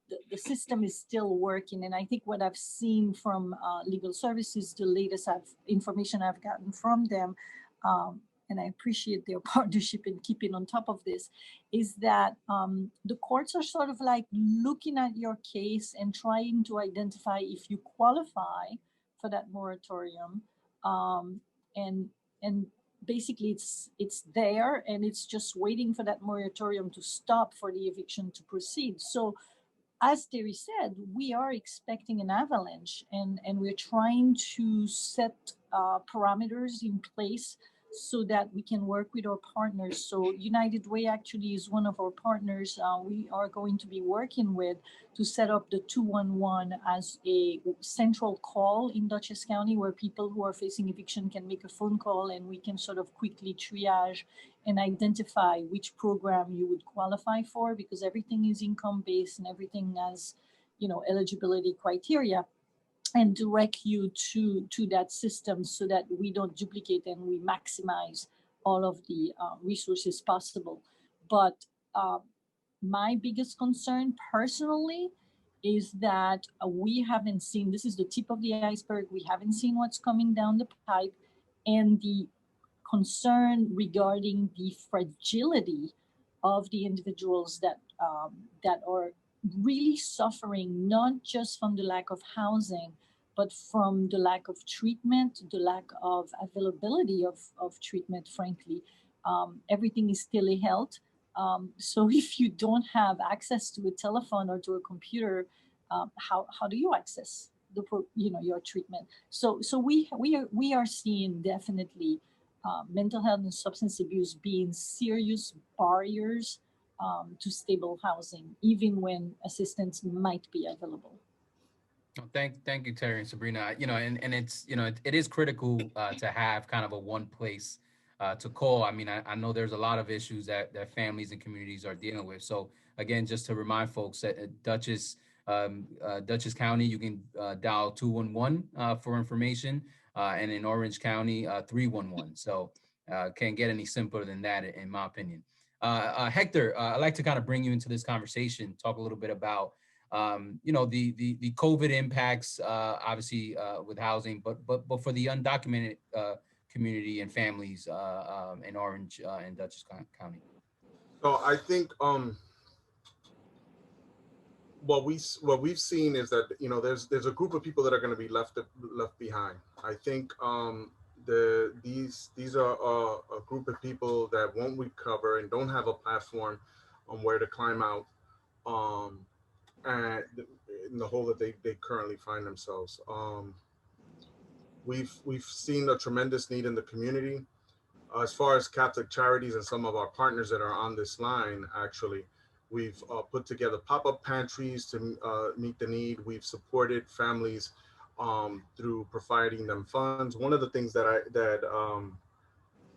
the system is still working. And I think what I've seen from legal services, the latest information I've gotten from them, and I appreciate their partnership in keeping on top of this, is that the courts are sort of like looking at your case and trying to identify if you qualify for that moratorium. And basically it's there, and it's just waiting for that moratorium to stop for the eviction to proceed. So as Terry said, we are expecting an avalanche, and we're trying to set parameters in place so that we can work with our partners. So United Way actually is one of our partners we are going to be working with to set up the 211 as a central call in Dutchess County, where people who are facing eviction can make a phone call, and we can sort of quickly triage and identify which program you would qualify for, because everything is income-based and everything has, you know, eligibility criteria, and direct you to that system so that we don't duplicate and we maximize all of the resources possible. But my biggest concern personally is that we haven't seen, this is the tip of the iceberg, we haven't seen what's coming down the pipe, and the concern regarding the fragility of the individuals that are really suffering, not just from the lack of housing, but from the lack of treatment, the lack of availability of treatment, frankly. Everything is telehealth. So if you don't have access to a telephone or to a computer, how do you access your treatment? So we are seeing definitely mental health and substance abuse being serious barriers to stable housing, even when assistance might be available. Thank you, Terry and Sabrina. You know, and it's, you know, it is critical to have kind of a one place to call. I mean, I know there's a lot of issues that families and communities are dealing with. So again, just to remind folks that at Dutchess County, you can dial 211 for information, and in Orange County, 311. So can't get any simpler than that, in my opinion. Hector, I'd like to kind of bring you into this conversation, talk a little bit about you know, the COVID impacts, obviously with housing, but for the undocumented community and families in Orange and Dutchess County. So I think what we've seen is that, you know, there's a group of people that are going to be left behind. I think these are a group of people that won't recover and don't have a platform on where to climb out. And in the hole that they currently find themselves. We've seen a tremendous need in the community. As far as Catholic Charities and some of our partners that are on this line, actually, we've put together pop-up pantries to meet the need. We've supported families through providing them funds. One of the things that I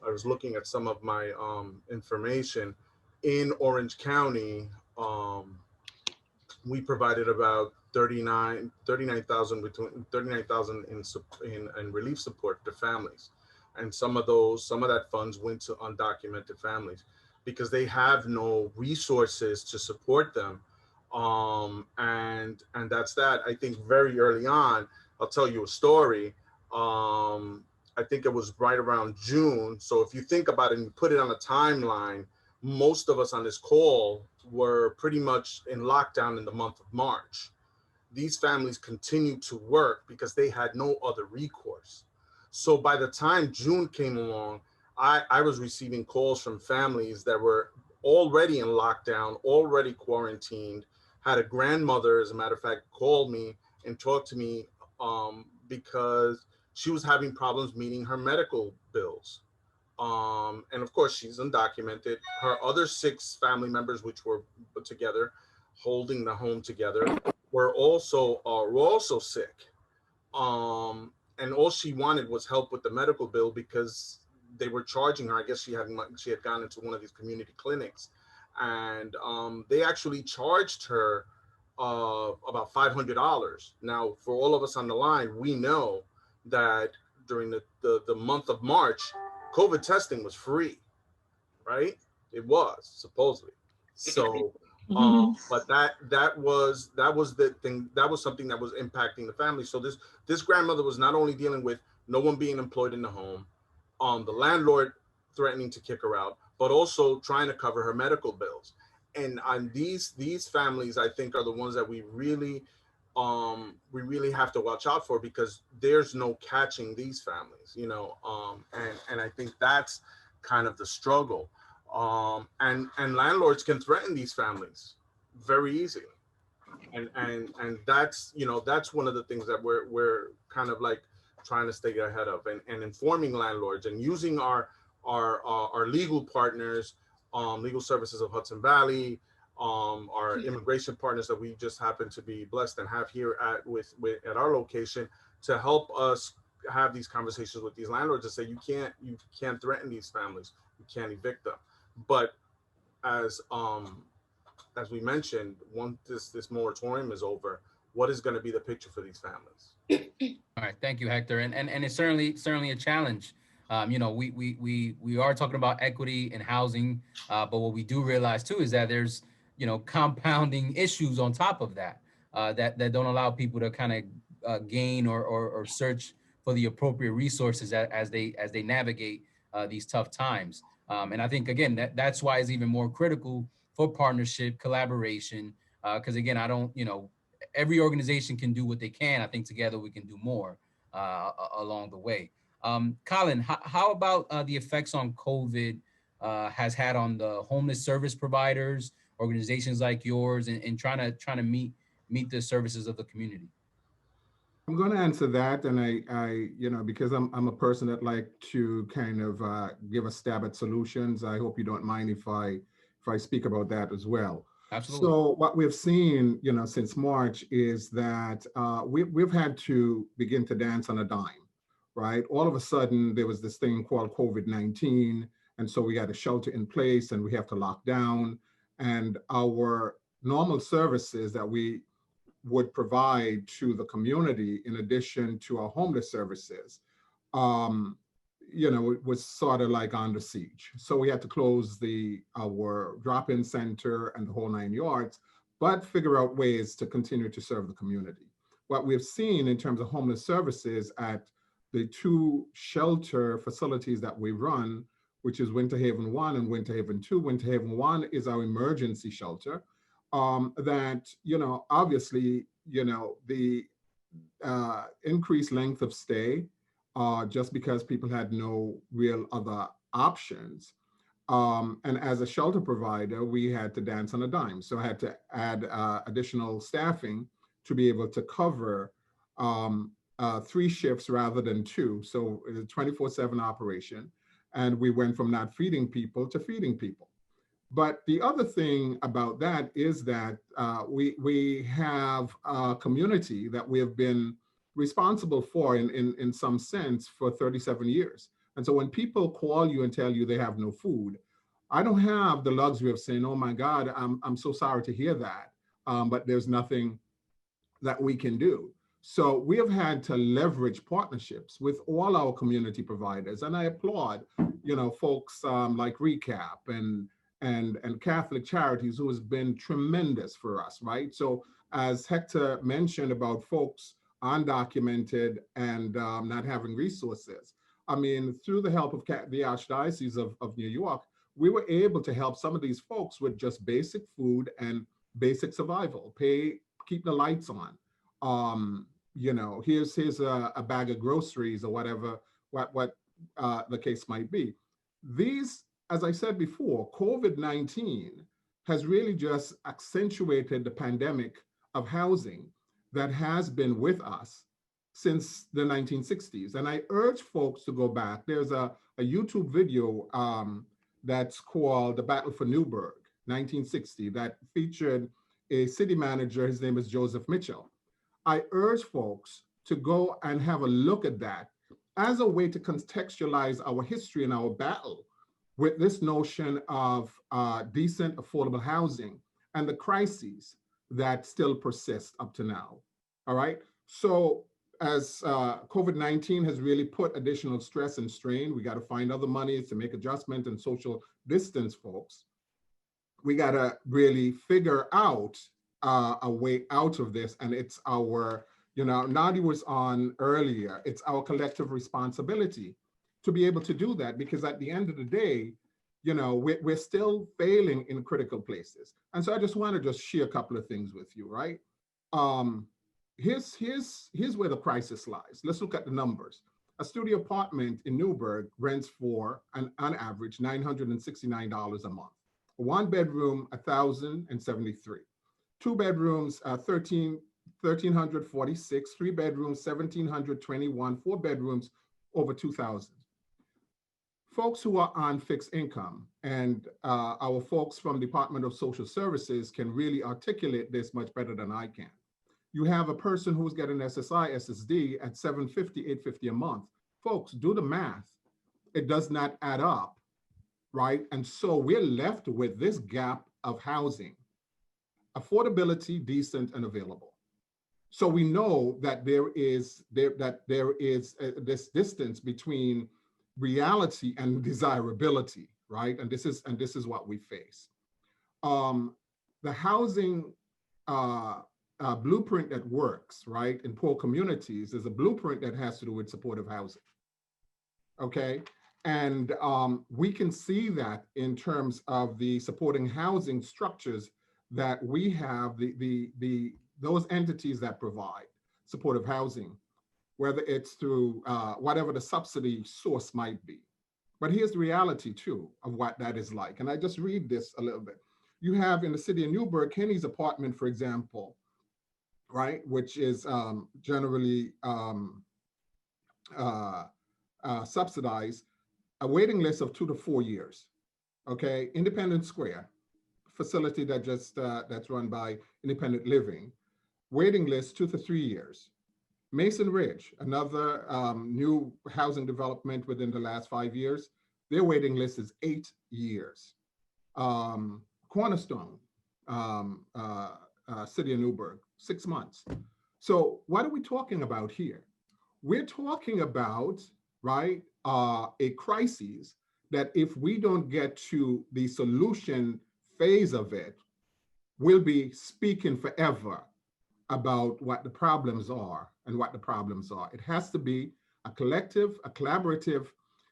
was looking at some of my information in Orange County. We provided about 39,000 between 39,000 in relief support to families, and some of that funds went to undocumented families because they have no resources to support them, and that's that. I think very early on, I'll tell you a story. I think it was right around June. So if you think about it and you put it on a timeline, most of us on this call were pretty much in lockdown in the month of March. These families continued to work because they had no other recourse. So by the time June came along, I was receiving calls from families that were already in lockdown, already quarantined, had a grandmother, as a matter of fact, called me and talked to me because she was having problems meeting her medical bills. And of course, she's undocumented. Her other 6 family members, which were together, holding the home together, were also sick. And all she wanted was help with the medical bill because they were charging her. I guess she had gone into one of these community clinics, and they actually charged her about $500. Now, for all of us on the line, we know that during the month of March, COVID testing was free, right? It was supposedly. So, but that was the thing. That was something that was impacting the family. So this grandmother was not only dealing with no one being employed in the home, the landlord threatening to kick her out, but also trying to cover her medical bills. And on these families, I think, are the ones that we really have to watch out for, because there's no catching these families, you know. And I think that's kind of the struggle. And landlords can threaten these families very easily. And that's, you know, that's one of the things that we're kind of like trying to stay ahead of, and informing landlords and using our legal partners, legal services of Hudson Valley, our immigration partners that we just happen to be blessed and have here at our location, to help us have these conversations with these landlords and say, you can't threaten these families, you can't evict them. But as we mentioned, once this moratorium is over, what is going to be the picture for these families? All right, thank you, Hector, and it's certainly a challenge. You know, we are talking about equity in housing, but what we do realize too is that there's, you know, compounding issues on top of that that don't allow people to kind of gain or search for the appropriate resources as they navigate these tough times. And I think, again, that's why it's even more critical for partnership, collaboration, because again, I don't, you know, every organization can do what they can. I think together we can do more along the way. Colin, how about the effects on COVID has had on the homeless service providers, organizations like yours, and trying to meet the services of the community? I'm going to answer that, and I you know, because I'm a person that like to kind of give a stab at solutions. I hope you don't mind if I speak about that as well. Absolutely. So what we've seen, you know, since March is that we've had to begin to dance on a dime, right? All of a sudden, there was this thing called COVID-19, and so we had a shelter in place, and we have to lock down, and our normal services that we would provide to the community, in addition to our homeless services, you know, it was sort of like under siege. So we had to close our drop-in center and the whole 9 yards, but figure out ways to continue to serve the community. What we've seen in terms of homeless services at the 2 shelter facilities that we run, which is Winter Haven 1 and Winter Haven 2. Winter Haven 1 is our emergency shelter. That, you know, obviously, you know, the increased length of stay, just because people had no real other options. And as a shelter provider, we had to dance on a dime. So I had to add additional staffing to be able to cover 3 shifts rather than 2. So it's a 24/7 operation. And we went from not feeding people to feeding people. But the other thing about that is that we have a community that we have been responsible for in some sense for 37 years. And so when people call you and tell you they have no food, I don't have the luxury of saying, oh my God, I'm so sorry to hear that, but there's nothing that we can do. So we have had to leverage partnerships with all our community providers. And I applaud, folks like Recap and Catholic Charities, who has been tremendous for us, right? So as Hector mentioned about folks undocumented and not having resources, I mean, through the help of the Archdiocese of New York, we were able to help some of these folks with just basic food and basic survival, keep the lights on. Here's a bag of groceries or whatever, what the case might be. These, as I said before, COVID-19 has really just accentuated the pandemic of housing that has been with us since the 1960s. And I urge folks to go back. There's a YouTube video that's called The Battle for Newburgh, 1960, that featured a city manager. His name is Joseph Mitchell. I urge folks to go and have a look at that as a way to contextualize our history and our battle with this notion of decent, affordable housing and the crises that still persist up to now. All right. So as COVID-19 has really put additional stress and strain, we got to find other monies to make adjustment and social distance folks. We got to really figure out a way out of this. And it's our, Nadi was on earlier, it's our collective responsibility to be able to do that, because at the end of the day, we're still failing in critical places. And so I just want to just share a couple of things with you, right? Here's where the crisis lies. Let's look at the numbers. A studio apartment in Newburgh rents for, on average, $969 a month. One bedroom, $1,073. Two bedrooms, $1,346. Three bedrooms, $1,721. Four bedrooms, over $2,000. Folks who are on fixed income, and our folks from Department of Social Services can really articulate this much better than I can. You have a person who's getting SSI, SSD at $750, $850 a month. Folks, do the math. It does not add up, right? And so we're left with this gap of housing, affordability, decent, and available. So we know that there is this distance between reality and desirability, right? And this is what we face. The housing blueprint that works, right, in poor communities is a blueprint that has to do with supportive housing. Okay, and we can see that in terms of the supporting housing structures that we have, those entities that provide supportive housing, whether it's through whatever the subsidy source might be. But here's the reality too of what that is like. And I just read this a little bit. You have in the city of Newburgh, Kenny's apartment, for example, right, which is generally subsidized, a waiting list of 2 to 4 years. Okay, Independence Square, facility that just that's run by Independent Living, waiting list 2 to 3 years. Mason Ridge, another new housing development within the last 5 years, their waiting list is 8 years. Cornerstone, City of Newburgh, 6 months. So what are we talking about here? We're talking about, right, a crisis that if we don't get to the solution phase of it, we'll be speaking forever about what the problems are and what the problems are. It has to be a collective, a collaborative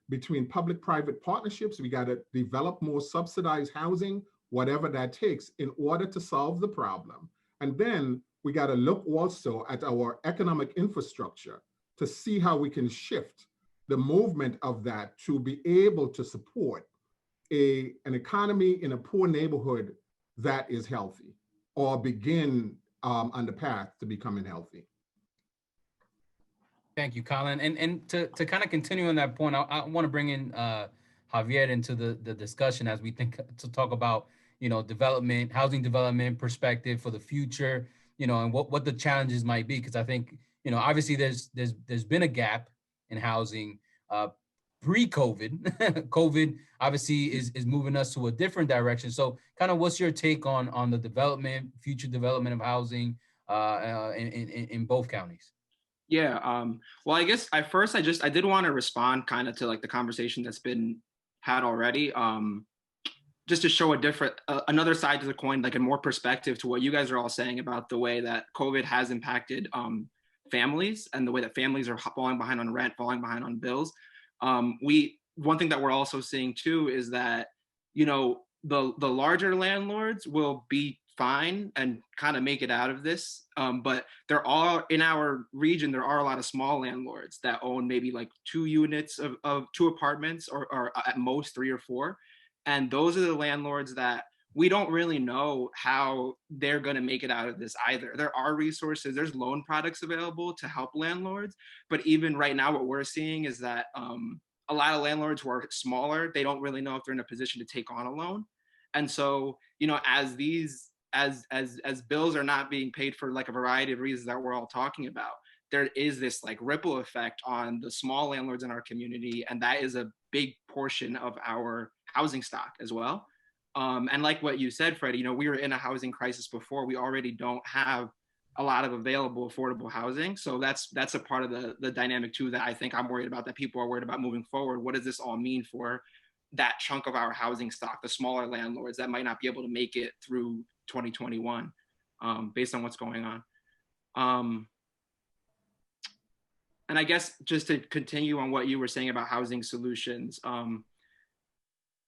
between public-private partnerships. We got to develop more subsidized housing, whatever that takes, in order to solve the problem. And then we got to look also at our economic infrastructure to see how we can shift the movement of that to be able to support an economy in a poor neighborhood that is healthy, or begin on the path to becoming healthy. Thank you, Colin. And to kind of continue on that point, I want to bring in Javier into the discussion as we think to talk about, development, housing development perspective for the future, and what the challenges might be. Because I think, obviously there's been a gap in housing pre-COVID. COVID obviously is moving us to a different direction. So kind of what's your take on the development, future development of housing in both counties? Yeah. Well, I guess I did want to respond kind of to like the conversation that's been had already. Just to show a different, another side to the coin, like a more perspective to what you guys are all saying about the way that COVID has impacted families and the way that families are falling behind on rent, falling behind on bills. One thing that we're also seeing too is that, the larger landlords will be fine and kind of make it out of this. But in our region, there are a lot of small landlords that own maybe like 2 units of 2 apartments or at most 3 or 4. And those are the landlords that we don't really know how they're going to make it out of this either. There are resources, there's loan products available to help landlords. But even right now, what we're seeing is that a lot of landlords who are smaller, they don't really know if they're in a position to take on a loan. And so, as bills are not being paid for like a variety of reasons that we're all talking about, there is this like ripple effect on the small landlords in our community. And that is a big portion of our housing stock as well. And like what you said, Freddie, we were in a housing crisis before. We already don't have a lot of available affordable housing. So that's a part of the dynamic too that I think I'm worried about, that people are worried about moving forward. What does this all mean for that chunk of our housing stock, the smaller landlords that might not be able to make it through 2021 based on what's going on? And I guess just to continue on what you were saying about housing solutions,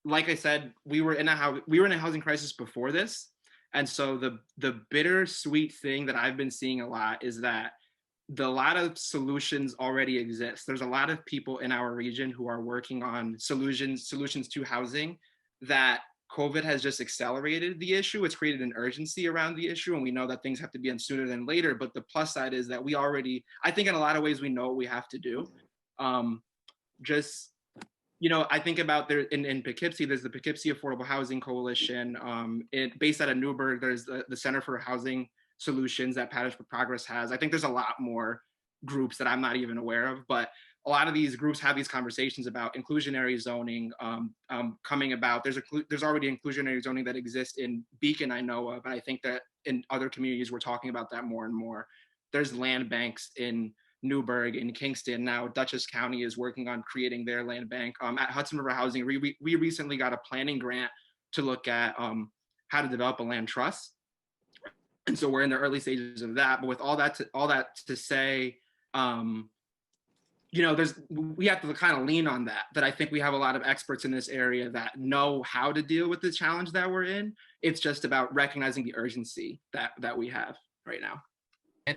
like I said, we were in a housing crisis before this. And so the bittersweet thing that I've been seeing a lot is that a lot of solutions already exist. There's a lot of people in our region who are working on solutions to housing that COVID has just accelerated the issue. It's created an urgency around the issue, and we know that things have to be done sooner than later. But the plus side is that I think in a lot of ways we know what we have to do. I think about in Poughkeepsie, there's the Poughkeepsie Affordable Housing Coalition. Based out of Newburgh, there's the Center for Housing Solutions that Parish for Progress has. I think there's a lot more groups that I'm not even aware of, but a lot of these groups have these conversations about inclusionary zoning coming about. There's already inclusionary zoning that exists in Beacon, I know of, and I think that in other communities we're talking about that more and more. There's land banks in Newburgh, in Kingston. Now Dutchess County is working on creating their land bank. At Hudson River Housing, we recently got a planning grant to look at how to develop a land trust. And so we're in the early stages of that. But with all that to say, we have to kind of lean on that I think we have a lot of experts in this area that know how to deal with the challenge that we're in. It's just about recognizing the urgency that we have right now.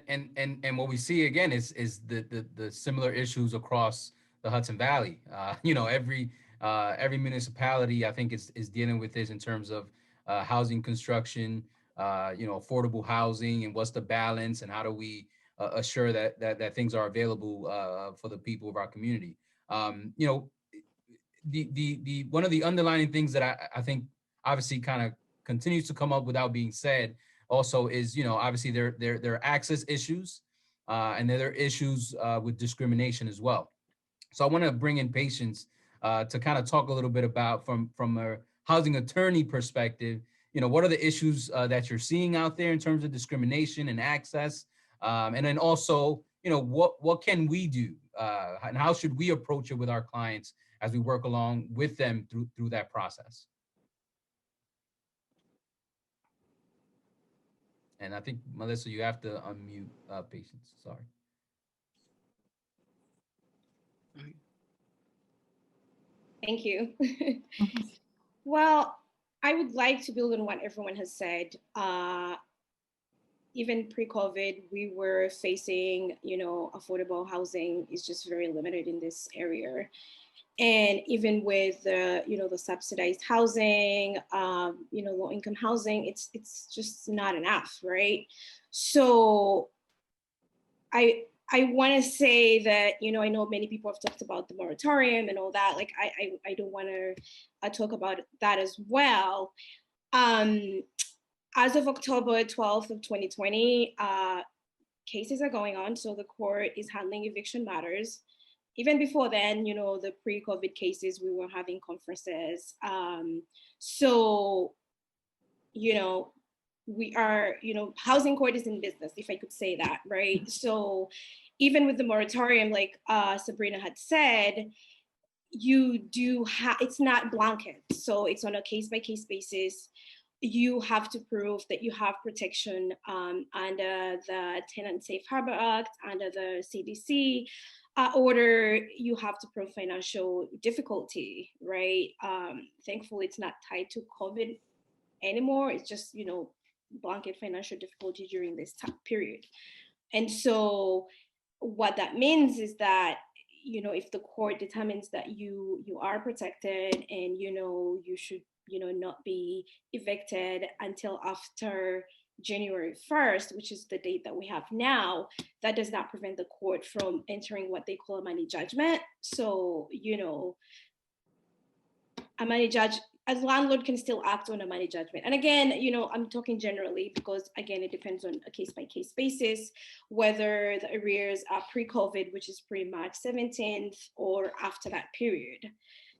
And what we see again is the similar issues across the Hudson Valley. Every municipality, I think, is dealing with this in terms of housing construction, affordable housing, and what's the balance, and how do we assure that things are available for the people of our community. The one of the underlying things that I think obviously kind of continues to come up without being said also is, obviously there are access issues, and there are issues with discrimination as well. So I want to bring in Patience to kind of talk a little bit about from a housing attorney perspective, what are the issues that you're seeing out there in terms of discrimination and access, and then also, what can we do, and how should we approach it with our clients as we work along with them through that process? And I think, Melissa, you have to unmute Patience. Sorry. Thank you. Well, I would like to build on what everyone has said. Even pre-COVID, we were facing, affordable housing is just very limited in this area. And even with the subsidized housing, low-income housing, it's just not enough, right? So I want to say that, I know many people have talked about the moratorium and all that. Like, I don't want to talk about that as well. As of October 12th of 2020, cases are going on. So the court is handling eviction matters. Even before then, the pre-COVID cases, we were having conferences. So, we are, housing court is in business, if I could say that, right? So even with the moratorium, like Sabrina had said, you do have, it's not blanket. So it's on a case-by-case basis. You have to prove that you have protection under the Tenant Safe Harbor Act, under the CDC order. You have to prove financial difficulty, right? Thankfully, it's not tied to COVID anymore. It's just, blanket financial difficulty during this time period. And so what that means is that, if the court determines that you are protected and, you should, not be evicted until after January 1st, which is the date that we have now, that does not prevent the court from entering what they call a money judgment. So, a money judge, a landlord can still act on a money judgment. And again, I'm talking generally because, again, it depends on a case-by-case basis, whether the arrears are pre-COVID, which is pre-March 17th, or after that period.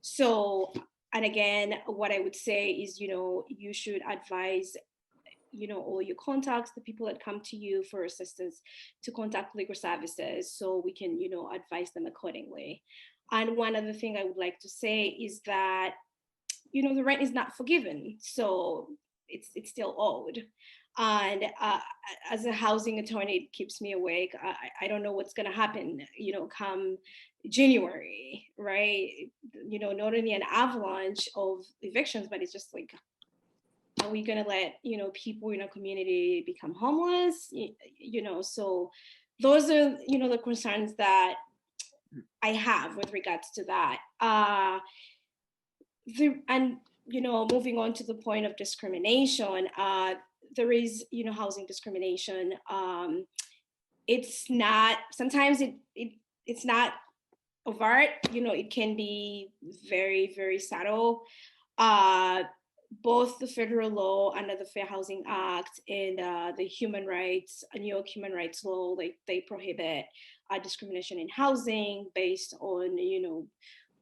So, and again, what I would say is, you should advise, all your contacts, the people that come to you for assistance, to contact legal services so we can, advise them accordingly. And one other thing I would like to say is that, the rent is not forgiven, so it's still owed. And as a housing attorney, it keeps me awake. I don't know what's going to happen, come January, right? Not only an avalanche of evictions, but it's just like, are we going to let, people in our community become homeless? So those are, the concerns that I have with regards to that. Moving on to the point of discrimination, there is, housing discrimination. It's not, sometimes it's not overt, it can be very, very subtle. Both the federal law under the Fair Housing Act and the human rights, New York human rights law, like they prohibit discrimination in housing based on,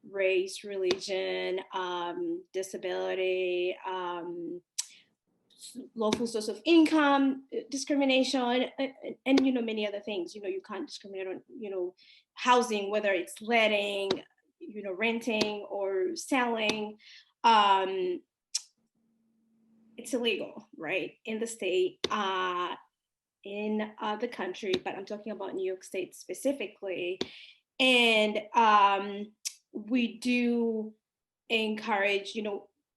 race, religion, disability, lawful source of income, discrimination, and many other things. You can't discriminate on, housing, whether it's letting, renting or selling. It's illegal, right, in the state, in the country, but I'm talking about New York State specifically. And we do encourage,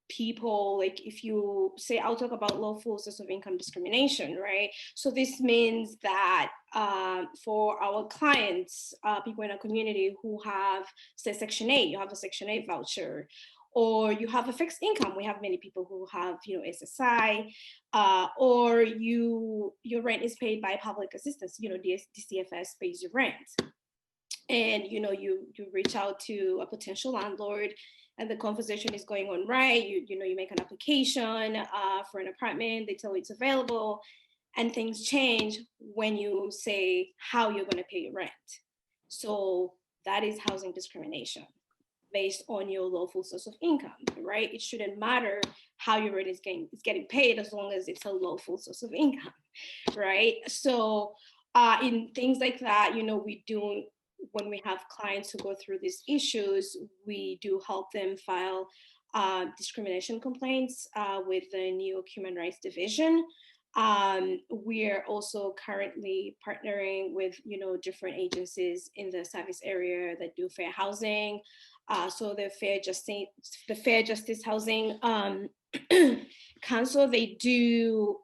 people, like if you say, I'll talk about lawful source of income discrimination, right? So this means that for our clients, people in our community who have, say, Section 8, you have a Section 8 voucher, or you have a fixed income. We have many people who have, SSI, or your rent is paid by public assistance, DCFS pays your rent. And, you reach out to a potential landlord and the conversation is going on right. You make an application for an apartment, they tell you it's available, and things change when you say how you're going to pay your rent. So that is housing discrimination based on your lawful source of income, right? It shouldn't matter how your rent is getting paid as long as it's a lawful source of income, right? So in things like that, we do, when we have clients who go through these issues, we do help them file discrimination complaints with the New York Human Rights Division. We're also currently partnering with, different agencies in the service area that do fair housing. So the Fair Justice Housing Council, they do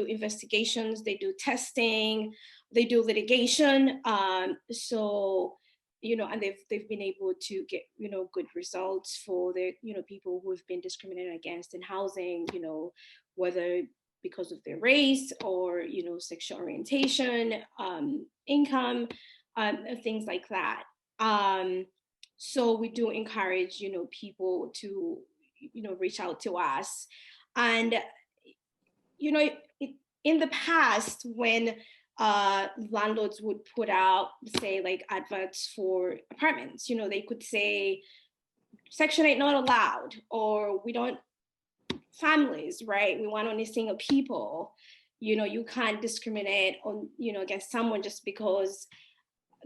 investigations, they do testing, they do litigation. So, and they've been able to get, good results for the, people who have been discriminated against in housing, whether because of their race or, sexual orientation, income, things like that. So we do encourage, people to, reach out to us. And, in the past, when landlords would put out, say, like adverts for apartments. They could say Section 8 not allowed, or we don't, families, right? We want only single people. You can't discriminate on, against someone just because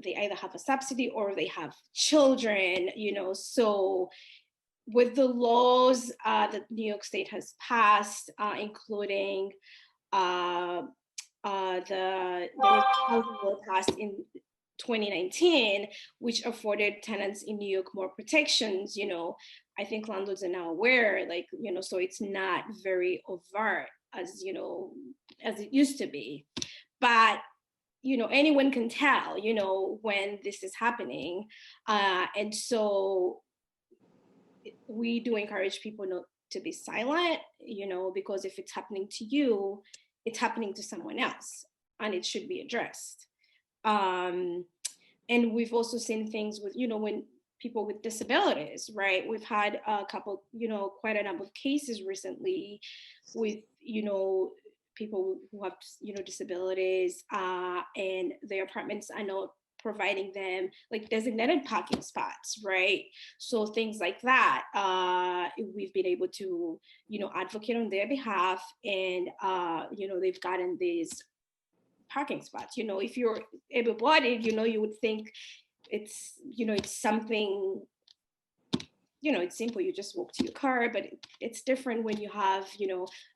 they either have a subsidy or they have children, so with the laws that New York State has passed, including there was a housing law passed in 2019, which afforded tenants in New York more protections. I think landlords are now aware, so it's not very overt as as it used to be. But anyone can tell, when this is happening, and so we do encourage people not to be silent, because if it's happening to you, it's happening to someone else, and it should be addressed. And we've also seen things with, when people with disabilities, right? We've had a couple, quite a number of cases recently with, people who have, disabilities, and their apartments are not providing them like designated parking spots, right? So things like that, we've been able to, advocate on their behalf, and, they've gotten these parking spots. If you're able-bodied, you would think it's, it's something, it's simple, you just walk to your car, but it's different when you have,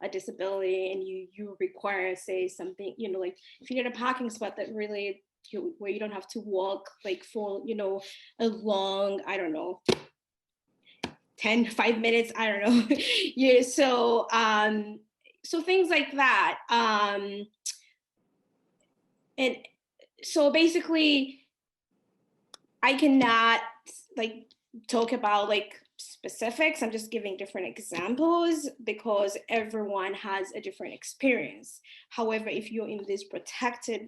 a disability and you require, say, something, like if you get a parking spot that really, where you don't have to walk like for, a long, I don't know, 5 minutes, I don't know. Yeah, so things like that. And so basically, I cannot talk about specifics. I'm just giving different examples because everyone has a different experience. However, if you're in this protected,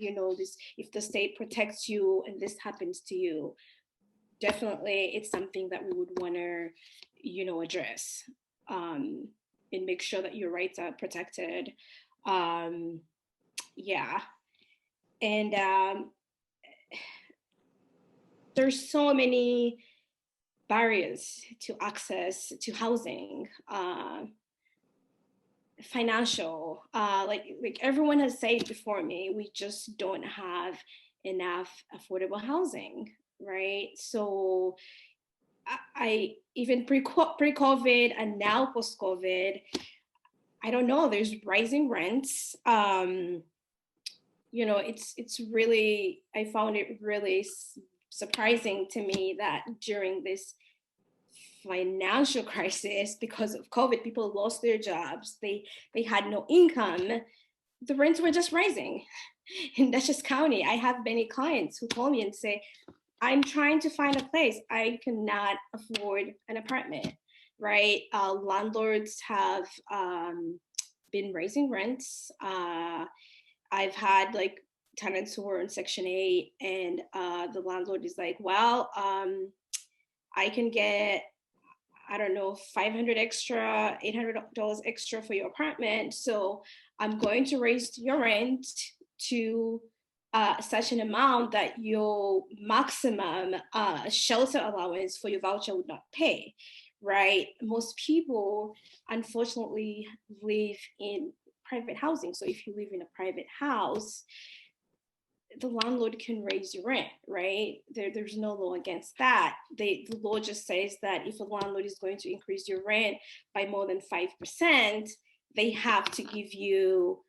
if the state protects you and this happens to you, definitely it's something that we would want to, address, and make sure that your rights are protected. Yeah. And there's so many barriers to access to housing, financial, like everyone has said before me, we just don't have enough affordable housing, right? So I even pre-COVID and now post-COVID, I don't know, there's rising rents. It's really, I found it really surprising to me that during this financial crisis, because of COVID, people lost their jobs, they had no income, the rents were just rising. In Dutchess County, I have many clients who call me and say, I'm trying to find a place, I cannot afford an apartment, right? Landlords have been raising rents. I've had tenants who were in Section 8, and the landlord is like, well, I can get, I don't know, $500 extra, $800 extra for your apartment. So I'm going to raise your rent to such an amount that your maximum shelter allowance for your voucher would not pay, right? Most people, unfortunately, live in private housing. So if you live in a private house, the landlord can raise your rent, right? There's no law against that. The law just says that if a landlord is going to increase your rent by more than 5%, they have to give you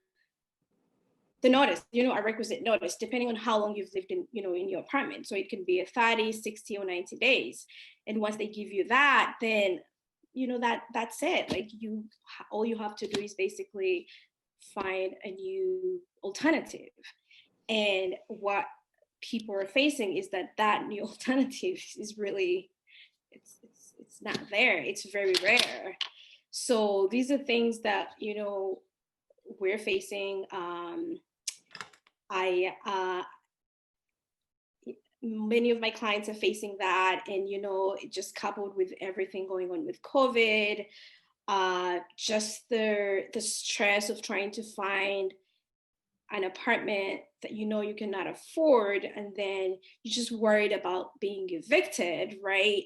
the notice, a requisite notice, depending on how long you've lived in, in your apartment. So it can be a 30, 60, or 90 days. And once they give you that, then, that's it. All you have to do is basically find a new alternative. And what people are facing is that new alternative is really, it's not there. It's very rare. So these are things that, we're facing. Many of my clients are facing that, and just coupled with everything going on with COVID, just the stress of trying to find an apartment that you know you cannot afford, and then you're just worried about being evicted, right?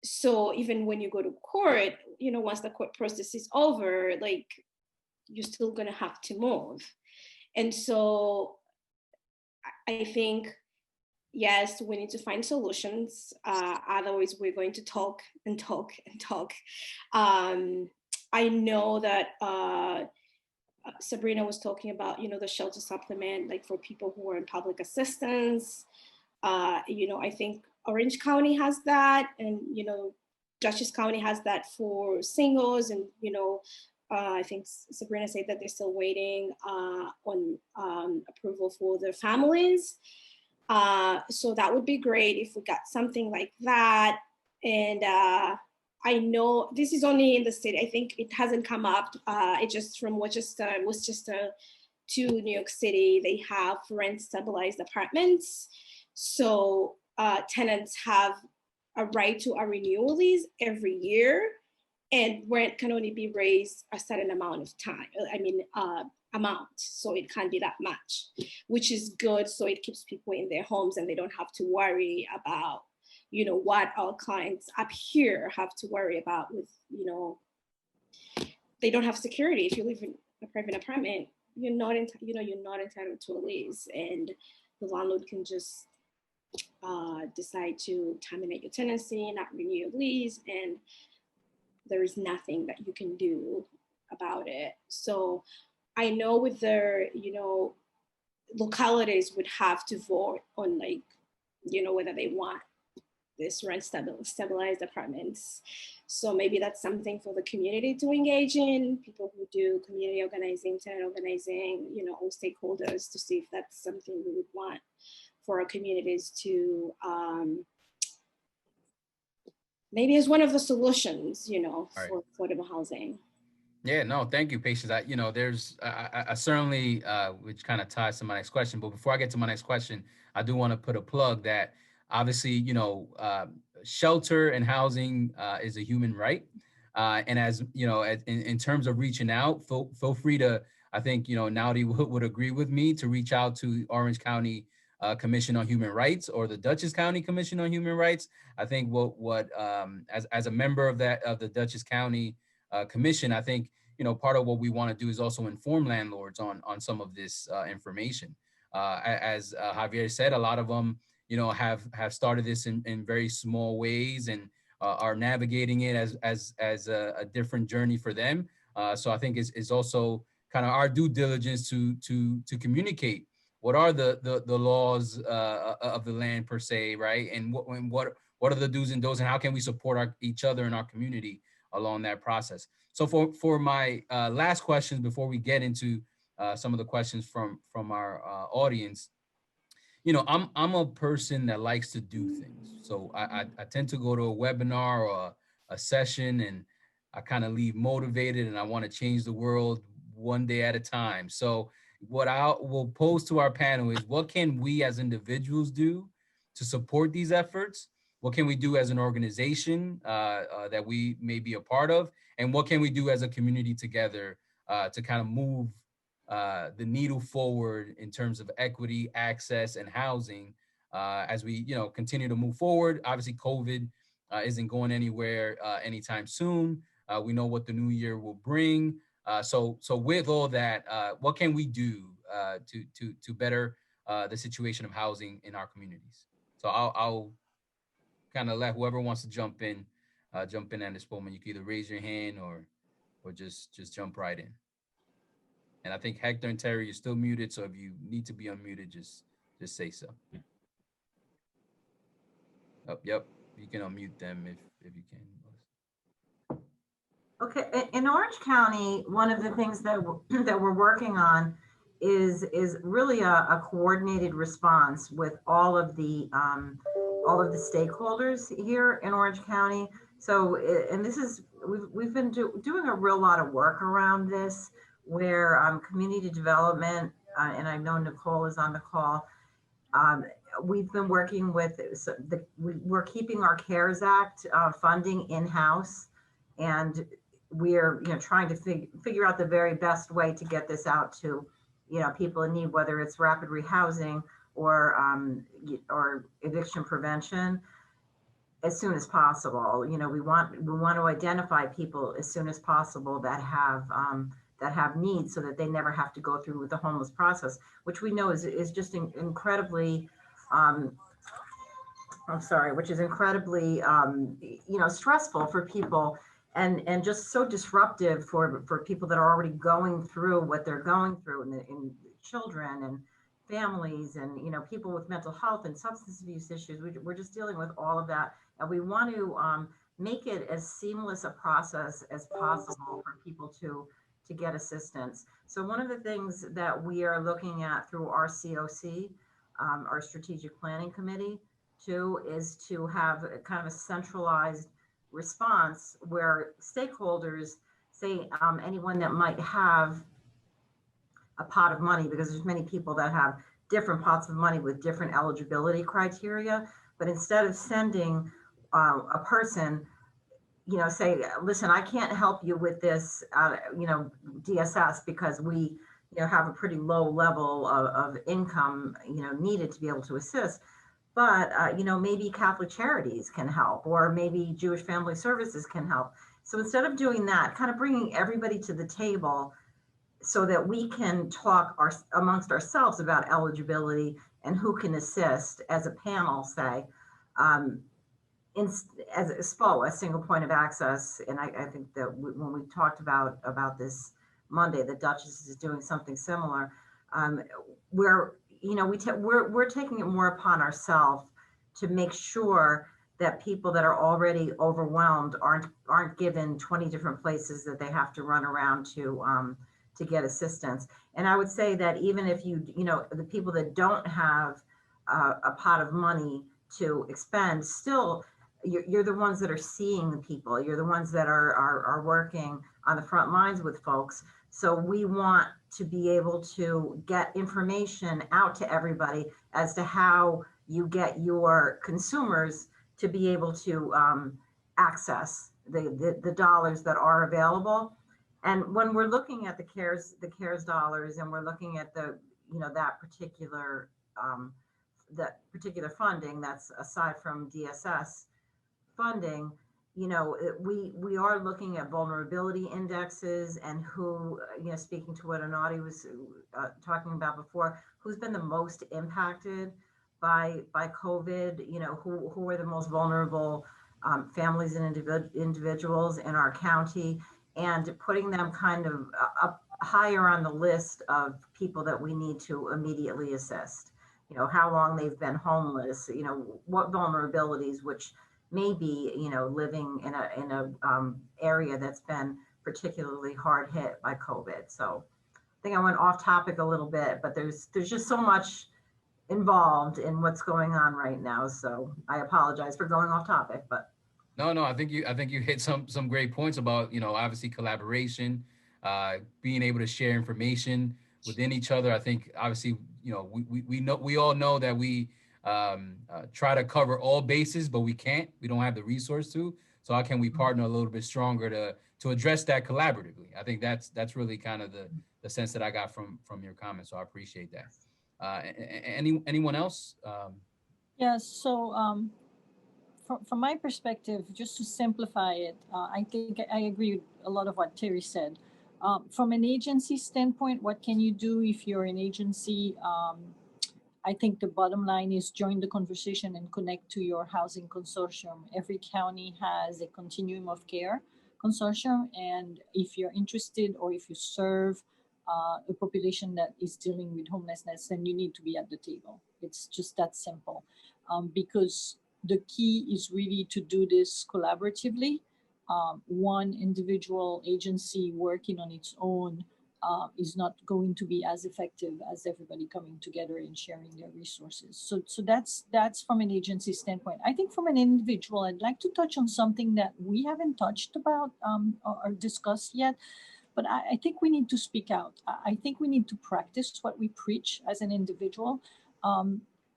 So even when you go to court, you know, once the court process is over, like, you're still gonna have to move. And so I think, yes, we need to find solutions. Otherwise, we're going to talk and talk and talk. I know that Sabrina was talking about, you know, the shelter supplement, like for people who are in public assistance. You know, I think Orange County has that, and, you know, Dutchess County has that for singles, and, you know, I think Sabrina said that they're still waiting on approval for their families. So that would be great if we got something like that. And I know this is only in the city. I think it hasn't come up. It just from Worcester to New York City, they have rent stabilized apartments. So tenants have a right to a renewal lease every year, and rent can only be raised a certain amount of time. Amount, so it can't be that much, which is good. So it keeps people in their homes, and they don't have to worry about, you know, what our clients up here have to worry about with, you know, they don't have security. If you live in a private apartment, you're not entitled to a lease, and the landlord can just decide to terminate your tenancy, not renew your lease, and there is nothing that you can do about it. So I know with their, you know, localities would have to vote on, like, you know, whether they want this rent stabilized apartments. So maybe that's something for the community to engage in, people who do community organizing, tenant organizing, you know, all stakeholders, to see if that's something we would want for our communities to, maybe as one of the solutions, you know, for affordable housing. Yeah, no, thank you, Patience. You know, there's, I certainly, which kind of ties to my next question, but before I get to my next question, I do want to put a plug that obviously, you know, shelter and housing is a human right. And as, you know, in terms of reaching out, feel free to, I think, you know, Inaudy would agree with me, to reach out to Orange County Commission on Human Rights or the Dutchess County Commission on Human Rights. I think as a member of the Dutchess County Commission, I think, you know, part of what we want to do is also inform landlords on some of this information. As Javier said, a lot of them, you know, have started this in very small ways, and are navigating it as a different journey for them. So I think it's also kind of our due diligence to communicate what are the laws of the land per se, right? And what are the do's and don'ts, and how can we support each other in our community along that process. So for my last questions, before we get into some of the questions from our audience, you know, I'm a person that likes to do things. So I tend to go to a webinar or a session, and I kind of leave motivated, and I want to change the world one day at a time. So what I will pose to our panel is, what can we as individuals do to support these efforts? What can we do as an organization that we may be a part of? And what can we do as a community together to kind of move the needle forward in terms of equity, access, and housing as we, you know, continue to move forward? Obviously, COVID isn't going anywhere anytime soon. We know what the new year will bring. So with all that, what can we do to better the situation of housing in our communities? So I'll kind of let whoever wants to jump in at this moment. You can either raise your hand or just jump right in. And I think Hector and Terry, you're still muted, so if you need to be unmuted, just say so. Oh, yep, you can unmute them if you can. Okay, in Orange County, one of the things that we're working on is really a coordinated response with all of the stakeholders here in Orange County. So, and this is, we've been doing a real lot of work around this, where community development, and I know Nicole is on the call. We've been working with, we're keeping our CARES Act funding in-house, and we're trying to figure out the very best way to get this out to people in need, whether it's rapid rehousing or eviction prevention, as soon as possible. We want to identify people as soon as possible that have needs, so that they never have to go through with the homeless process, which we know is just incredibly which is incredibly stressful for people, and just so disruptive for people that are already going through what they're going through, in children and families, and people with mental health and substance abuse issues. We're just dealing with all of that, and we want to make it as seamless a process as possible for people to get assistance. So one of the things that we are looking at through our COC, our Strategic Planning Committee, too, is to have a kind of a centralized response where stakeholders, say anyone that might have a pot of money, because there's many people that have different pots of money with different eligibility criteria, but instead of sending a person, say, listen, I can't help you with this, DSS, because we, have a pretty low level of income, needed to be able to assist. But, maybe Catholic Charities can help, or maybe Jewish Family Services can help. So instead of doing that, kind of bringing everybody to the table so that we can talk amongst ourselves about eligibility and who can assist as a panel, say, as a SPO, a single point of access. And I think that when we talked about this Monday, the Dutchess is doing something similar, where we're taking it more upon ourselves to make sure that people that are already overwhelmed aren't given 20 different places that they have to run around to get assistance. And I would say that even if the people that don't have a pot of money to expend, still you're the ones that are seeing the people. You're the ones that are working on the front lines with folks. So we want to be able to get information out to everybody as to how you get your consumers to be able to access the dollars that are available. And when we're looking at the CARES dollars, and we're looking at that particular funding that's aside from DSS funding, we are looking at vulnerability indexes and who, speaking to what Inaudy was talking about before, who's been the most impacted by COVID, who are the most vulnerable families and individuals in our county, and putting them kind of up higher on the list of people that we need to immediately assist. How long they've been homeless, what vulnerabilities, which maybe living in a area that's been particularly hard hit by COVID. So I think I went off topic a little bit, but there's just so much involved in what's going on right now. So I apologize for going off topic, but no, I think you hit some great points about obviously collaboration, being able to share information within each other. I think obviously we all know that we try to cover all bases, but we can't. We don't have the resource to. So how can we partner a little bit stronger to address that collaboratively? I think that's really kind of the sense that I got from your comments. So I appreciate that. Anyone else? Yes. So from my perspective, just to simplify it, I think I agree with a lot of what Terry said. From an agency standpoint, what can you do if you're an agency? I think the bottom line is join the conversation and connect to your housing consortium. Every county has a continuum of care consortium. And if you're interested, or if you serve a population that is dealing with homelessness, then you need to be at the table. It's just that simple. Because the key is really to do this collaboratively. One individual agency working on its own is not going to be as effective as everybody coming together and sharing their resources. So that's from an agency standpoint. I think from an individual, I'd like to touch on something that we haven't touched about or discussed yet, but I think we need to speak out. I think we need to practice what we preach as an individual.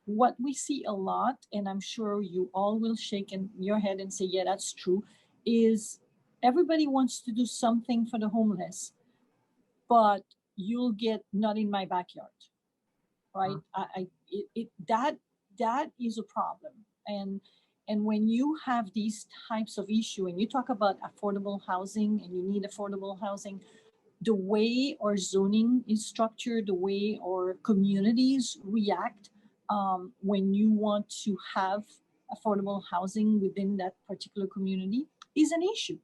What we see a lot, and I'm sure you all will shake your head and say, yeah, that's true, is everybody wants to do something for the homeless, but you'll get not in my backyard, right? That is a problem. And when you have these types of issue, and you talk about affordable housing, and you need affordable housing, the way our zoning is structured, the way our communities react when you want to have affordable housing within that particular community is an issue.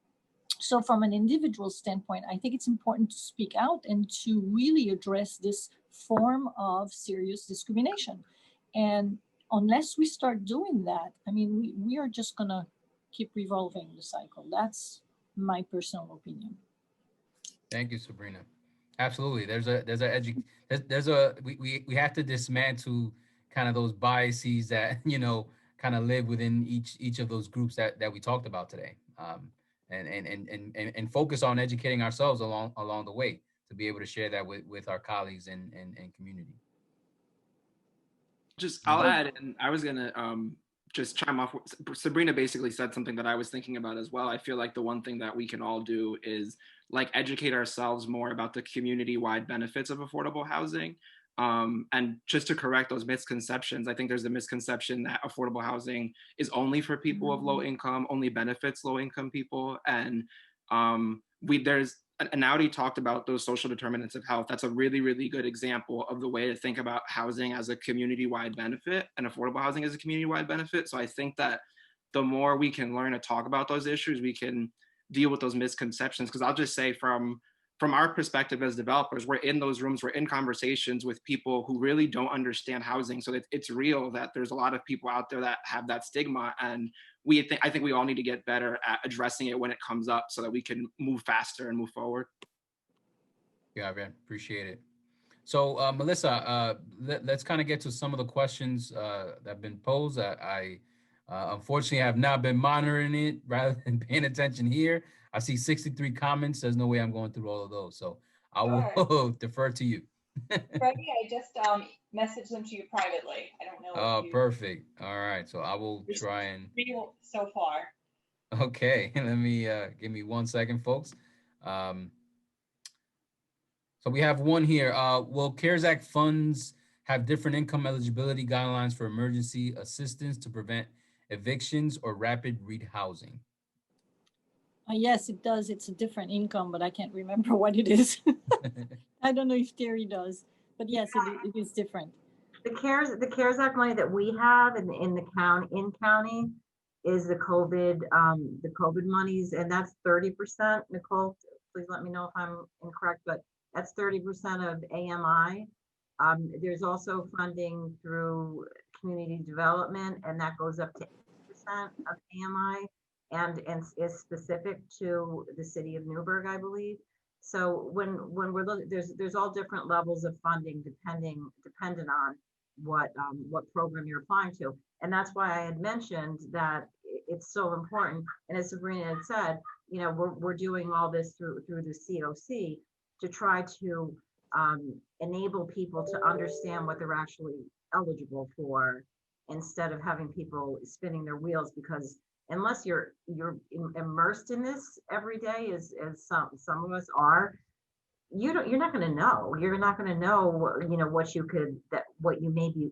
So from an individual standpoint, I think it's important to speak out and to really address this form of serious discrimination. And unless we start doing that, I mean, we are just gonna keep revolving the cycle. That's my personal opinion. Thank you, Sabrina. Absolutely. We have to dismantle kind of those biases that, you know, kind of live within each of those groups that we talked about today. And focus on educating ourselves along the way to be able to share that with our colleagues and community. I'll add, and I was gonna just chime off. Sabrina basically said something that I was thinking about as well. I feel like the one thing that we can all do is like educate ourselves more about the community-wide benefits of affordable housing. And just to correct those misconceptions, I think there's a misconception that affordable housing is only for people of low income, only benefits low income people. And Inaudy talked about those social determinants of health. That's a really, really good example of the way to think about housing as a community-wide benefit and affordable housing as a community-wide benefit. So I think that the more we can learn to talk about those issues, we can deal with those misconceptions. Because I'll just say from our perspective as developers, we're in those rooms, we're in conversations with people who really don't understand housing. So it's real that there's a lot of people out there that have that stigma. And I think we all need to get better at addressing it when it comes up so that we can move faster and move forward. Yeah, man, appreciate it. So Melissa, let's kind of get to some of the questions that have been posed. I unfortunately have not been monitoring it rather than paying attention here. I see 63 comments. There's no way I'm going through all of those. So I will defer to you. Freddie, I just messaged them to you privately. I don't know. Oh, perfect. All right. So I will try and. So far. Okay. Let me give me 1 second, folks. So we have one here. Will CARES Act funds have different income eligibility guidelines for emergency assistance to prevent evictions or rapid rehousing? Yes, it does. It's a different income, but I can't remember what it is. I don't know if Terry does, but yes, it is different. The CARES Act money that we have in the county is the COVID monies, and that's 30%. Nicole, please let me know if I'm incorrect, but that's 30% of AMI. There's also funding through community development, and that goes up to 8% of AMI. And is specific to the city of Newburgh, I believe. So when we're looking, there's all different levels of funding dependent on what program you're applying to, and that's why I had mentioned that it's so important. And as Sabrina had said, you know, we're doing all this through the COC to try to enable people to understand what they're actually eligible for, instead of having people spinning their wheels, because unless you're immersed in this every day, as some of us are, you're not going to know. You're not going to know, you know, what you may be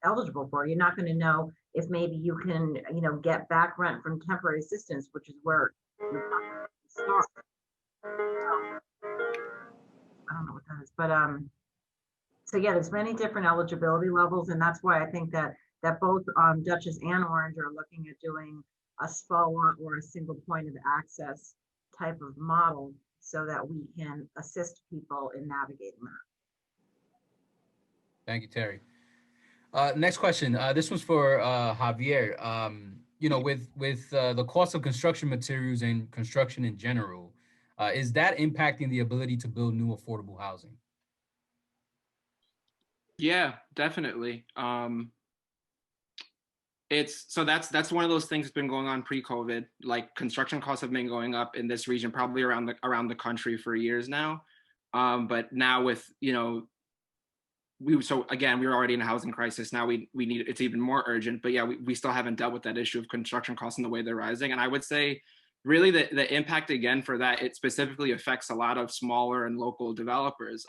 eligible for. You're not going to know if maybe you can, you know, get back rent from temporary assistance, which is where you're start. I don't know what that is, but so yeah, there's many different eligibility levels, and that's why I think that both Dutchess and Orange are looking at doing a SPOA or a single point of access type of model so that we can assist people in navigating that. Thank you, Terry. Next question. This was for Javier. You know, with the cost of construction materials and construction in general, is that impacting the ability to build new affordable housing? Yeah, definitely. That's one of those things that's been going on pre-COVID. Like construction costs have been going up in this region, probably around the country for years now. But now with, you know, we were already in a housing crisis. Now we need, it's even more urgent. But yeah, we still haven't dealt with that issue of construction costs and the way they're rising. And I would say really the impact again for that, it specifically affects a lot of smaller and local developers.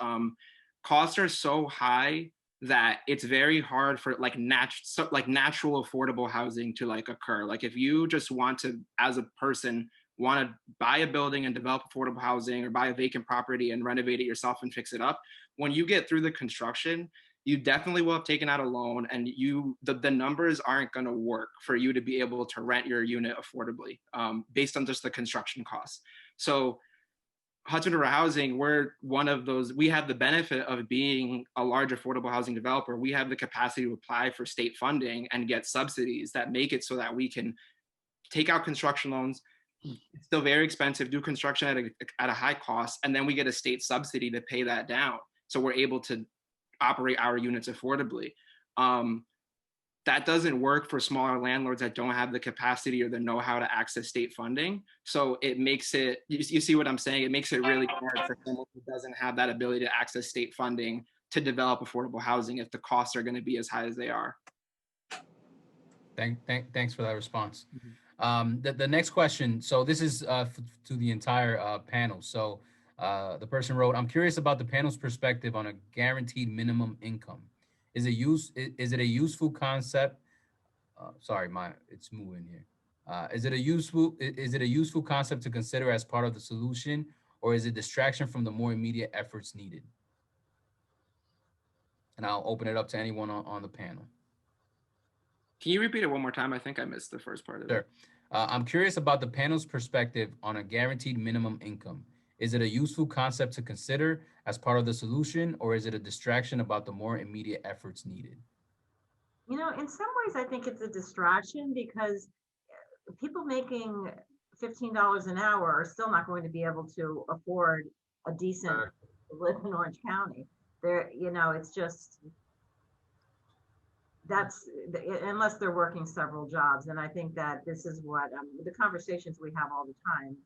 Costs are so high that it's very hard for like natural affordable housing to like occur. Like if you just want to, as a person, want to buy a building and develop affordable housing, or buy a vacant property and renovate it yourself and fix it up, when you get through the construction, you definitely will have taken out a loan, and the numbers aren't going to work for you to be able to rent your unit affordably, based on just the construction costs. So Hudson River Housing, we're one of those. We have the benefit of being a large affordable housing developer. We have the capacity to apply for state funding and get subsidies that make it so that we can take out construction loans. It's still very expensive, do construction at a high cost, and then we get a state subsidy to pay that down. So we're able to operate our units affordably. That doesn't work for smaller landlords that don't have the capacity or the know-how to access state funding. So it makes it, you see what I'm saying? It makes it really hard for someone who doesn't have that ability to access state funding to develop affordable housing if the costs are going to be as high as they are. Thanks for that response. The next question, so this is to the entire panel. So the person wrote, I'm curious about the panel's perspective on a guaranteed minimum income. Is it a useful concept? Sorry, it's moving here. Is it a useful concept to consider as part of the solution, or is it distraction from the more immediate efforts needed? And I'll open it up to anyone on the panel. Can you repeat it one more time? I think I missed the first part of it. Sure. I'm curious about the panel's perspective on a guaranteed minimum income. Is it a useful concept to consider as part of the solution, or is it a distraction about the more immediate efforts needed? You know, in some ways, I think it's a distraction, because people making $15 an hour are still not going to be able to afford a decent live in Orange County. There, you know, it's just, unless they're working several jobs. And I think that this is what the conversations we have all the time,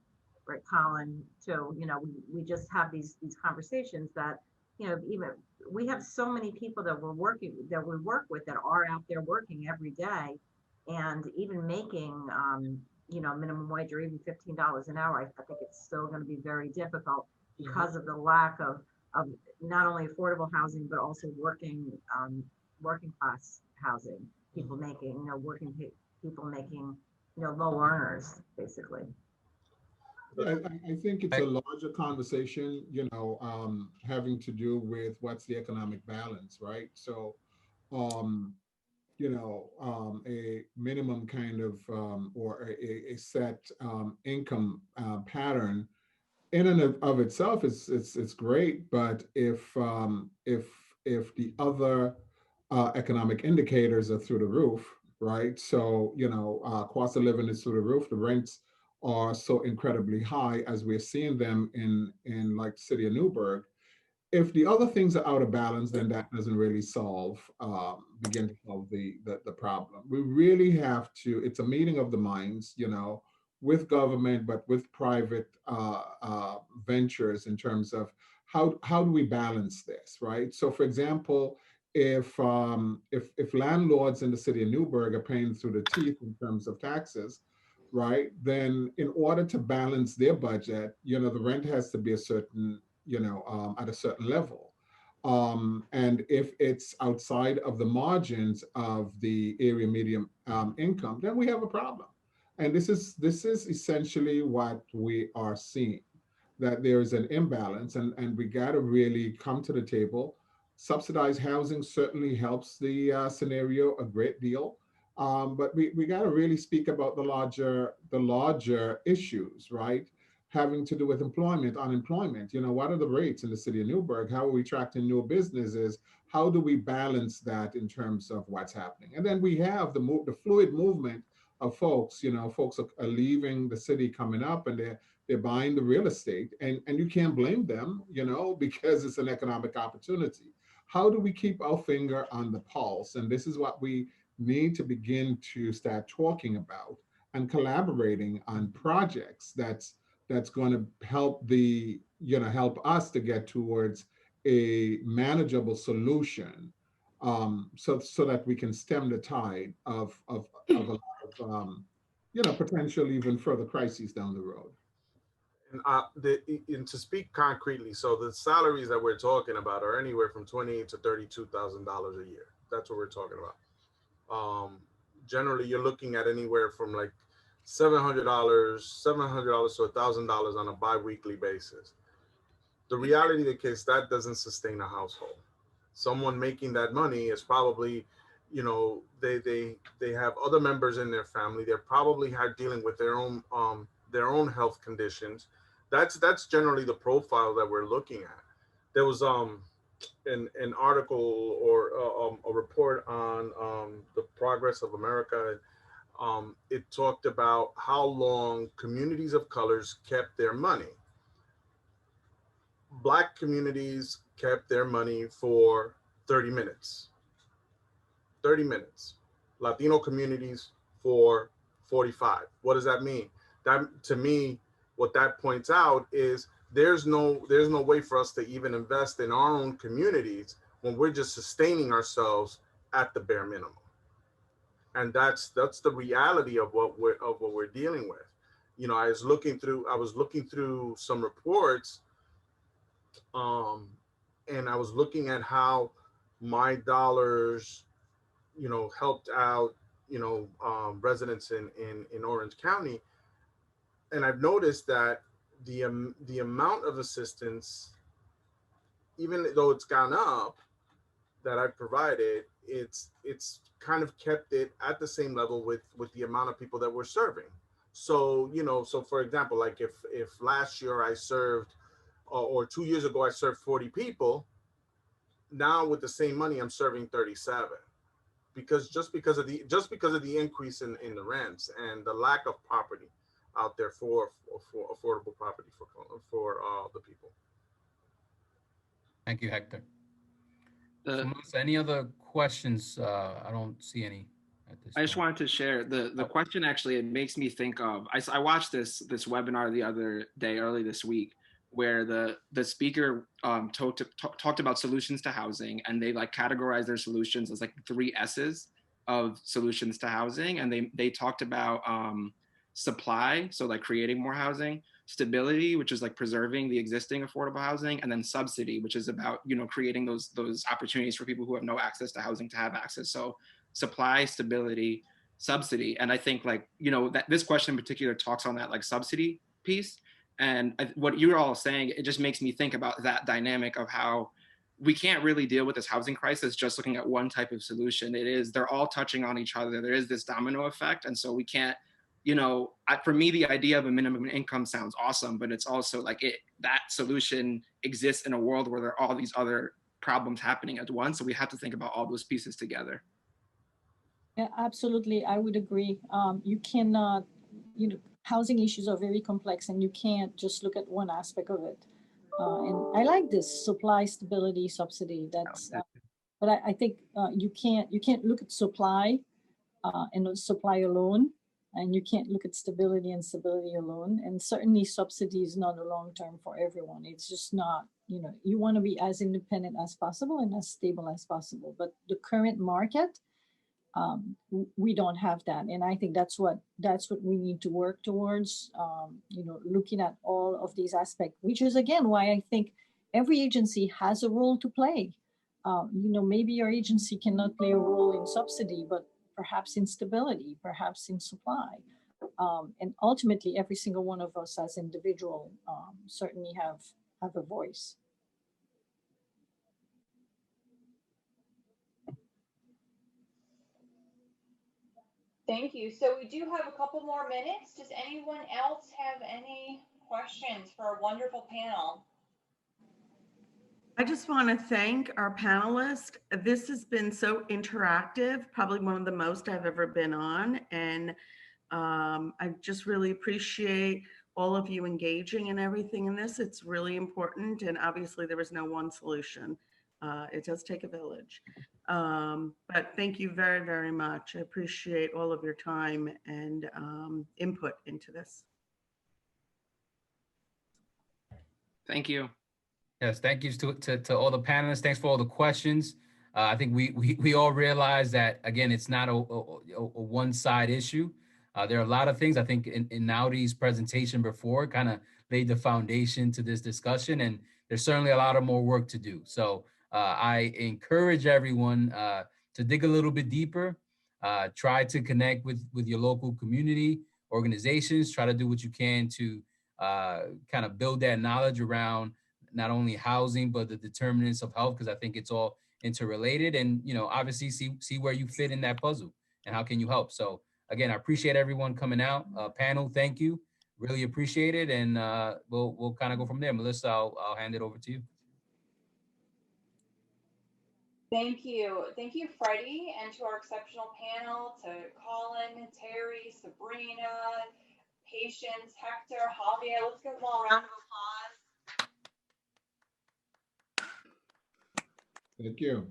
right, Colin, too, you know, we just have these conversations that, you know, even we have so many people that we work with that are out there working every day, and even making, you know, minimum wage or even $15 an hour. I think it's still going to be very difficult because of the lack of not only affordable housing, but also working class housing, people making, you know, people making, you know, low earners, basically. I think it's a larger conversation, you know, having to do with what's the economic balance, right? So, you know, a minimum kind of or a set income pattern in and of itself it's great, but if the other economic indicators are through the roof, right? So, you know, cost of living is through the roof. The rents are so incredibly high, as we're seeing them in like the city of Newburgh. If the other things are out of balance, then that doesn't really begin to solve the problem. We really have to, it's a meeting of the minds, you know, with government, but with private ventures in terms of how do we balance this, right? So for example, if landlords in the city of Newburgh are paying through the teeth in terms of taxes, right, then in order to balance their budget, you know, the rent has to be a certain, you know, at a certain level. And if it's outside of the margins of the area median income, then we have a problem. And this is essentially what we are seeing, that there is an imbalance, and we got to really come to the table. Subsidized housing certainly helps the scenario a great deal. But we got to really speak about the larger issues, right? Having to do with employment, unemployment. You know, what are the rates in the city of Newburgh? How are we attracting new businesses? How do we balance that in terms of what's happening? And then we have the fluid movement of folks. You know, folks are leaving the city, coming up, and they're buying the real estate, and you can't blame them, you know, because it's an economic opportunity. How do we keep our finger on the pulse? And this is what we need to begin to start talking about and collaborating on projects that's going to help help us to get towards a manageable solution, so that we can stem the tide of a lot of potential even further crises down the road. And to speak concretely, so the salaries that we're talking about are anywhere from $28,000 to $32,000 a year. That's what we're talking about. Generally, you're looking at anywhere from like $700 to $1,000 on a bi-weekly basis. The reality of the case, that doesn't sustain a household. Someone making that money is probably, they have other members in their family. They're probably dealing with their own health conditions. That's generally the profile that we're looking at. There was an article or a report on the progress of America. It talked about how long communities of colors kept their money. Black communities kept their money for 30 minutes. 30 minutes. Latino communities for 45. What does that mean? That, to me, what that points out is there's no way for us to even invest in our own communities when we're just sustaining ourselves at the bare minimum. And that's the reality of what we're dealing with. I was looking through some reports, and I was looking at how my dollars, helped out, residents in Orange County. And I've noticed that the amount of assistance, even though it's gone up, that I've provided, it's kind of kept it at the same level with the amount of people that we're serving. So, so for example, like if last year I served, or 2 years ago I served 40 people, now with the same money I'm serving 37, because because of the increase in the rents and the lack of property out there for affordable property for the people. Thank you, Hector. So Melissa, any other questions? I don't see any at this I just wanted to share the question. Actually, it makes me think of, I watched this webinar the other day, early this week, where the speaker talked about solutions to housing, and they like categorized their solutions as like 3 S's of solutions to housing. And they talked about supply, so like creating more housing; stability, which is like preserving the existing affordable housing; and then subsidy, which is about creating those opportunities for people who have no access to housing to have access. So supply, stability, subsidy. And I think like that this question in particular talks on that like subsidy piece. And what you're all saying, it just makes me think about that dynamic of how we can't really deal with this housing crisis just looking at one type of solution. They're all touching on each other. There is this domino effect. And so we can't, for me, the idea of a minimum income sounds awesome, but it's also like that solution exists in a world where there are all these other problems happening at once. So we have to think about all those pieces together. Yeah, absolutely. I would agree. You cannot, housing issues are very complex, and you can't just look at one aspect of it. And I like this supply, stability, subsidy. That's, but I think you can't look at supply and supply alone, and you can't look at stability and stability alone. And certainly, subsidy is not a long term for everyone. It's just not. You want to be as independent as possible and as stable as possible. But the current market, we don't have that, and I think that's what we need to work towards. Looking at all of these aspects, which is again why I think every agency has a role to play. Maybe your agency cannot play a role in subsidy, but perhaps in stability, perhaps in supply, and ultimately every single one of us as individual certainly have a voice. Thank you. So we do have a couple more minutes. Does anyone else have any questions for our wonderful panel? I just want to thank our panelists. This has been so interactive, probably one of the most I've ever been on. And I just really appreciate all of you engaging in everything in this. It's really important. And obviously there was no one solution. It does take a village. But thank you very, very much. I appreciate all of your time and input into this. Thank you. Yes, thank you to all the panelists. Thanks for all the questions. I think we all realize that, again, it's not a one-side issue. There are a lot of things. I think in Inaudy's presentation before kind of laid the foundation to this discussion, and there's certainly a lot of more work to do. So I encourage everyone to dig a little bit deeper, try to connect with your local community organizations, try to do what you can to kind of build that knowledge around not only housing, but the determinants of health, because I think it's all interrelated, and, you know, obviously see where you fit in that puzzle and how can you help. So again, I appreciate everyone coming out. Panel, thank you. Really appreciate it. And we'll kind of go from there. Melissa, I'll hand it over to you. Thank you. Thank you, Freddie, and to our exceptional panel, to Colin, Terry, Sabrina, Patience, Hector, Javier. Let's give them all a round of applause. Thank you.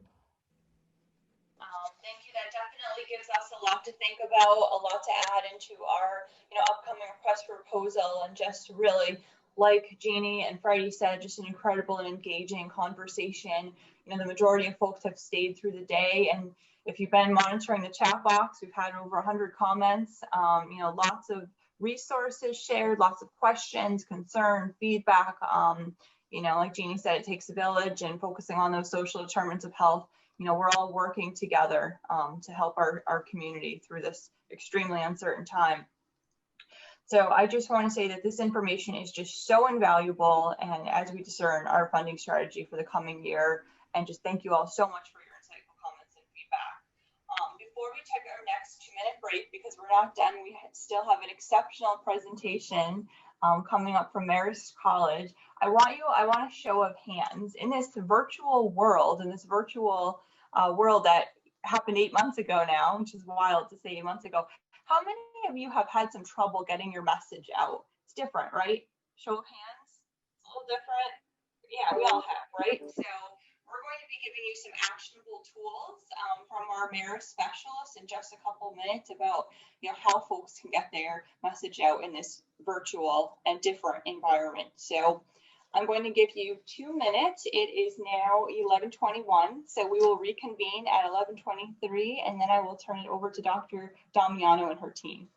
Thank you. That definitely gives us a lot to think about, a lot to add into our, upcoming request for proposal, and just really, like Jeannie and Freddie said, just an incredible and engaging conversation. The majority of folks have stayed through the day, and if you've been monitoring the chat box, we've had over 100 comments, lots of resources shared, lots of questions, concern, feedback. Like Jeannie said, it takes a village, and focusing on those social determinants of health. We're all working together to help our community through this extremely uncertain time. So I just want to say that this information is just so invaluable, and as we discern our funding strategy for the coming year, and just thank you all so much for your insightful comments and feedback. Before we take our next 2-minute break, because we're not done, we still have an exceptional presentation coming up from Marist College. I want a show of hands in this virtual world, world that happened 8 months ago now, which is wild to say 8 months ago. How many of you have had some trouble getting your message out? It's different, right? Show of hands, it's a little different. Yeah, we all have, right? So we're going to be giving you some actionable tools from our Marist specialists in just a couple minutes about how folks can get their message out in this virtual and different environment. So I'm going to give you 2 minutes. It is now 11:21, so we will reconvene at 11:23, and then I will turn it over to Dr. Damiano and her team.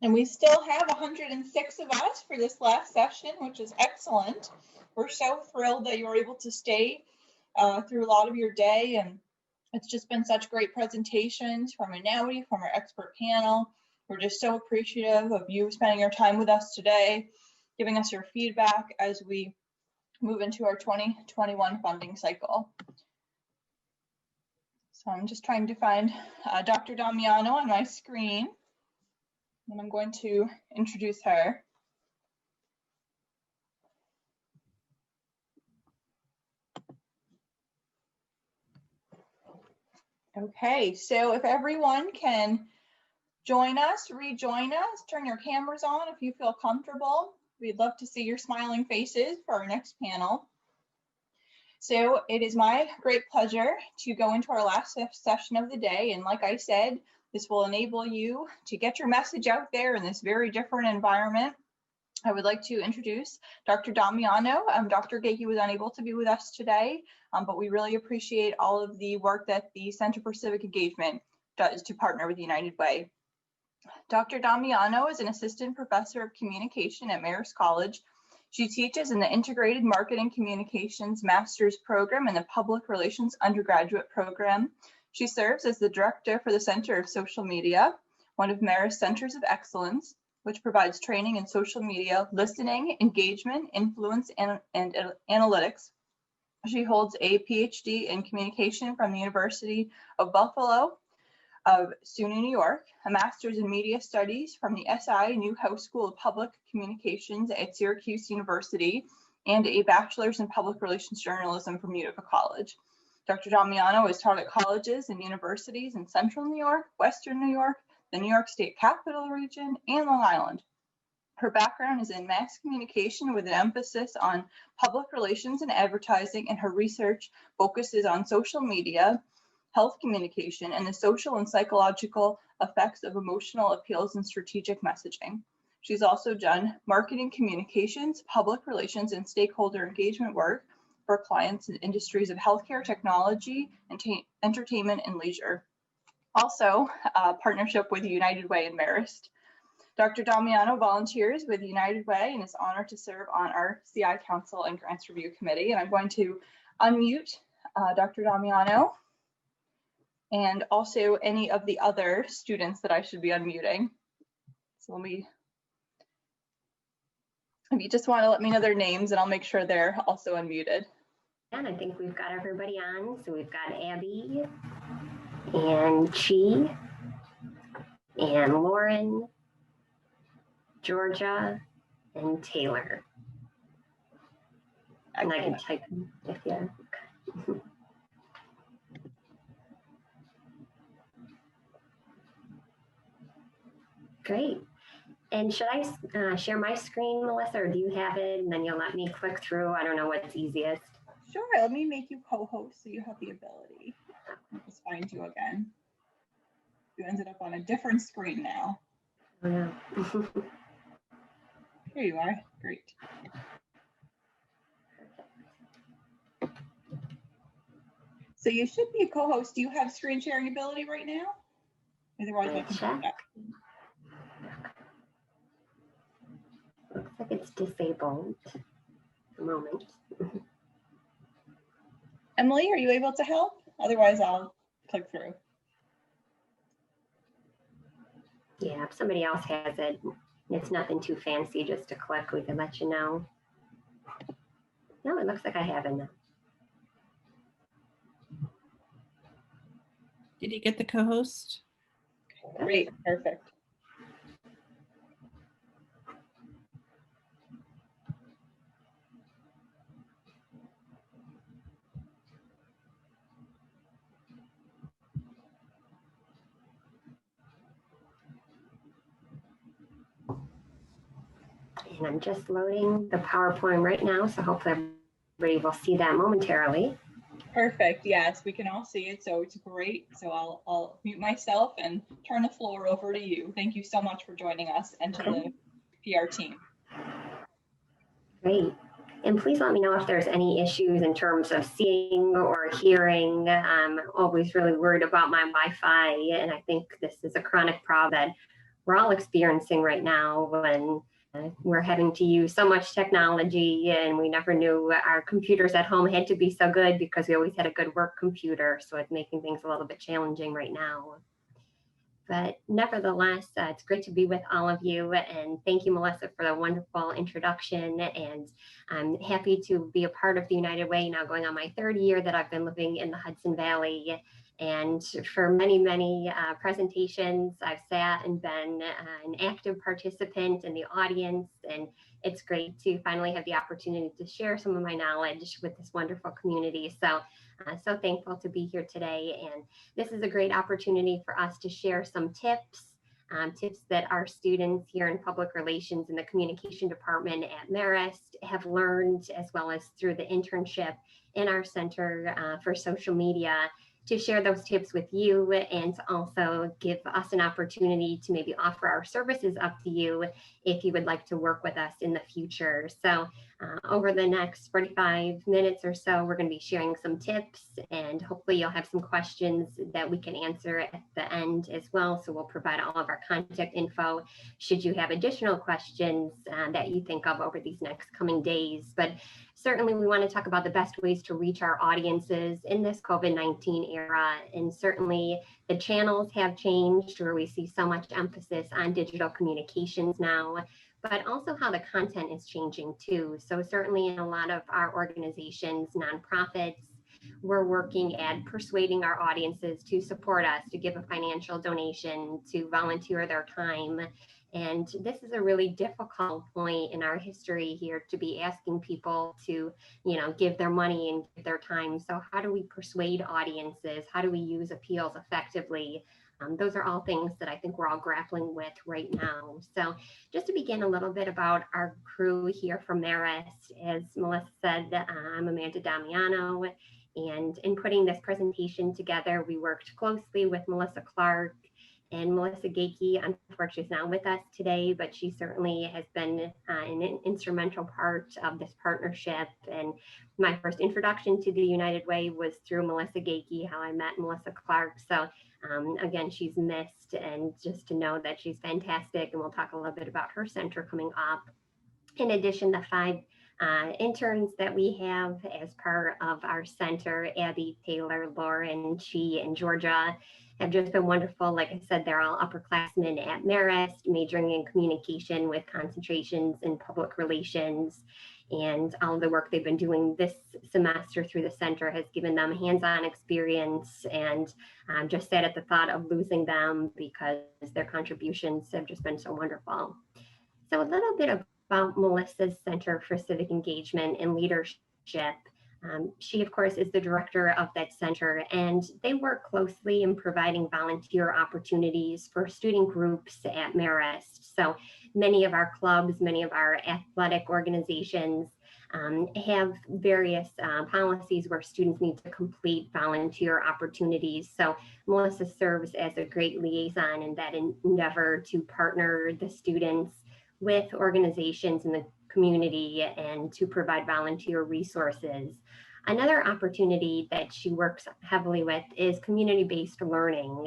And we still have 106 of us for this last session, which is excellent. We're so thrilled that you were able to stay through a lot of your day, and it's just been such great presentations from Inaudy, from our expert panel. We're just so appreciative of you spending your time with us today, giving us your feedback as we move into our 2021 funding cycle. So I'm just trying to find Dr. Damiano on my screen, and I'm going to introduce her. Okay, so if everyone can join us, rejoin us, turn your cameras on if you feel comfortable. We'd love to see your smiling faces for our next panel. So it is my great pleasure to go into our last session of the day. And like I said, this will enable you to get your message out there in this very different environment. I would like to introduce Dr. Damiano. Dr. Gahey was unable to be with us today, but we really appreciate all of the work that the Center for Civic Engagement does to partner with United Way. Dr. Damiano is an assistant professor of communication at Marist College. She teaches in the Integrated Marketing Communications Master's Program and the Public Relations Undergraduate Program. She serves as the director for the Center of Social Media, one of Marist Centers of Excellence, which provides training in social media, listening, engagement, influence, and analytics. She holds a PhD in communication from the University of Buffalo of SUNY, New York, a master's in media studies from the SI Newhouse School of Public Communications at Syracuse University, and a bachelor's in public relations journalism from Utica College. Dr. Damiano has taught at colleges and universities in Central New York, Western New York, the New York State Capital Region, and Long Island. Her background is in mass communication with an emphasis on public relations and advertising, and her research focuses on social media, health communication, and the social and psychological effects of emotional appeals and strategic messaging. She's also done marketing communications, public relations, and stakeholder engagement work for clients in industries of healthcare, technology, entertainment, and leisure. Also, partnership with United Way and Marist. Dr. Damiano volunteers with United Way and is honored to serve on our CI Council and Grants Review Committee. And I'm going to unmute Dr. Damiano and also any of the other students that I should be unmuting. So if you just want to let me know their names, and I'll make sure they're also unmuted. And I think we've got everybody on. So we've got Abby and Chi and Lauren, Georgia, and Taylor. And I can type them if you. Great. And should I share my screen, Melissa, or do you have it? And then you'll let me click through. I don't know what's easiest. Sure, let me make you co-host so you have the ability. I'll just find you again. You ended up on a different screen now. Oh, yeah. Here you are, great. So you should be a co-host. Do you have screen sharing ability right now? Otherwise, I can check. Looks like it's disabled at the moment. Emily, are you able to help? Otherwise, I'll click through. Yeah, if somebody else has it, it's nothing too fancy, just to click, we can let you know. No, it looks like I have it now. Did you get the co-host? Great, perfect. And I'm just loading the PowerPoint right now, so hopefully everybody will see that momentarily. Perfect. Yes, we can all see it, so it's great. So I'll mute myself and turn the floor over to you. Thank you so much for joining us and to the PR team. Great. And please let me know if there's any issues in terms of seeing or hearing. I'm always really worried about my Wi-Fi, and I think this is a chronic problem that we're all experiencing right now when we're having to use so much technology, and we never knew our computers at home had to be so good because we always had a good work computer. So it's making things a little bit challenging right now. But nevertheless, it's great to be with all of you. And thank you, Melissa, for the wonderful introduction. And I'm happy to be a part of the United Way now, going on my 3rd year that I've been living in the Hudson Valley. And for many, many presentations, I've sat and been an active participant in the audience. And it's great to finally have the opportunity to share some of my knowledge with this wonderful community. So thankful to be here today. And this is a great opportunity for us to share some tips, tips that our students here in public relations in the communication department at Marist have learned, as well as through the internship in our Center for Social Media, to share those tips with you and to also give us an opportunity to maybe offer our services up to you if you would like to work with us in the future. So over the next 45 minutes or so, we're going to be sharing some tips, and hopefully you'll have some questions that we can answer at the end as well. So we'll provide all of our contact info should you have additional questions that you think of over these next coming days. But certainly we want to talk about the best ways to reach our audiences in this COVID-19 era. And certainly the channels have changed, where we see so much emphasis on digital communications now, but also how the content is changing too. So certainly in a lot of our organizations, nonprofits, we're working at persuading our audiences to support us, to give a financial donation, to volunteer their time. And this is a really difficult point in our history here, to be asking people to, give their money and give their time. So how do we persuade audiences? How do we use appeals effectively? Those are all things that I think we're all grappling with right now. So just to begin a little bit about our crew here from Marist, as Melissa said, I'm Amanda Damiano. And in putting this presentation together, we worked closely with Melissa Clark and Melissa Gakey. Unfortunately, she's not with us today, but she certainly has been an instrumental part of this partnership. And my first introduction to the United Way was through Melissa Gakey, how I met Melissa Clark. So again, she's missed, and just to know that she's fantastic. And we'll talk a little bit about her center coming up. In addition, the 5 interns that we have as part of our center, Abby, Taylor, Lauren, Chi, and Georgia, have just been wonderful. Like I said, they're all upperclassmen at Marist, majoring in communication with concentrations in public relations. And all of the work they've been doing this semester through the center has given them hands-on experience, and I'm just sad at the thought of losing them because their contributions have just been so wonderful. So a little bit about Melissa's Center for Civic Engagement and Leadership. She, of course, is the director of that center, and they work closely in providing volunteer opportunities for student groups at Marist. So many of our clubs, many of our athletic organizations have various policies where students need to complete volunteer opportunities. So Melissa serves as a great liaison in that endeavor to partner the students with organizations in the community and to provide volunteer resources. Another opportunity that she works heavily with is community-based learning.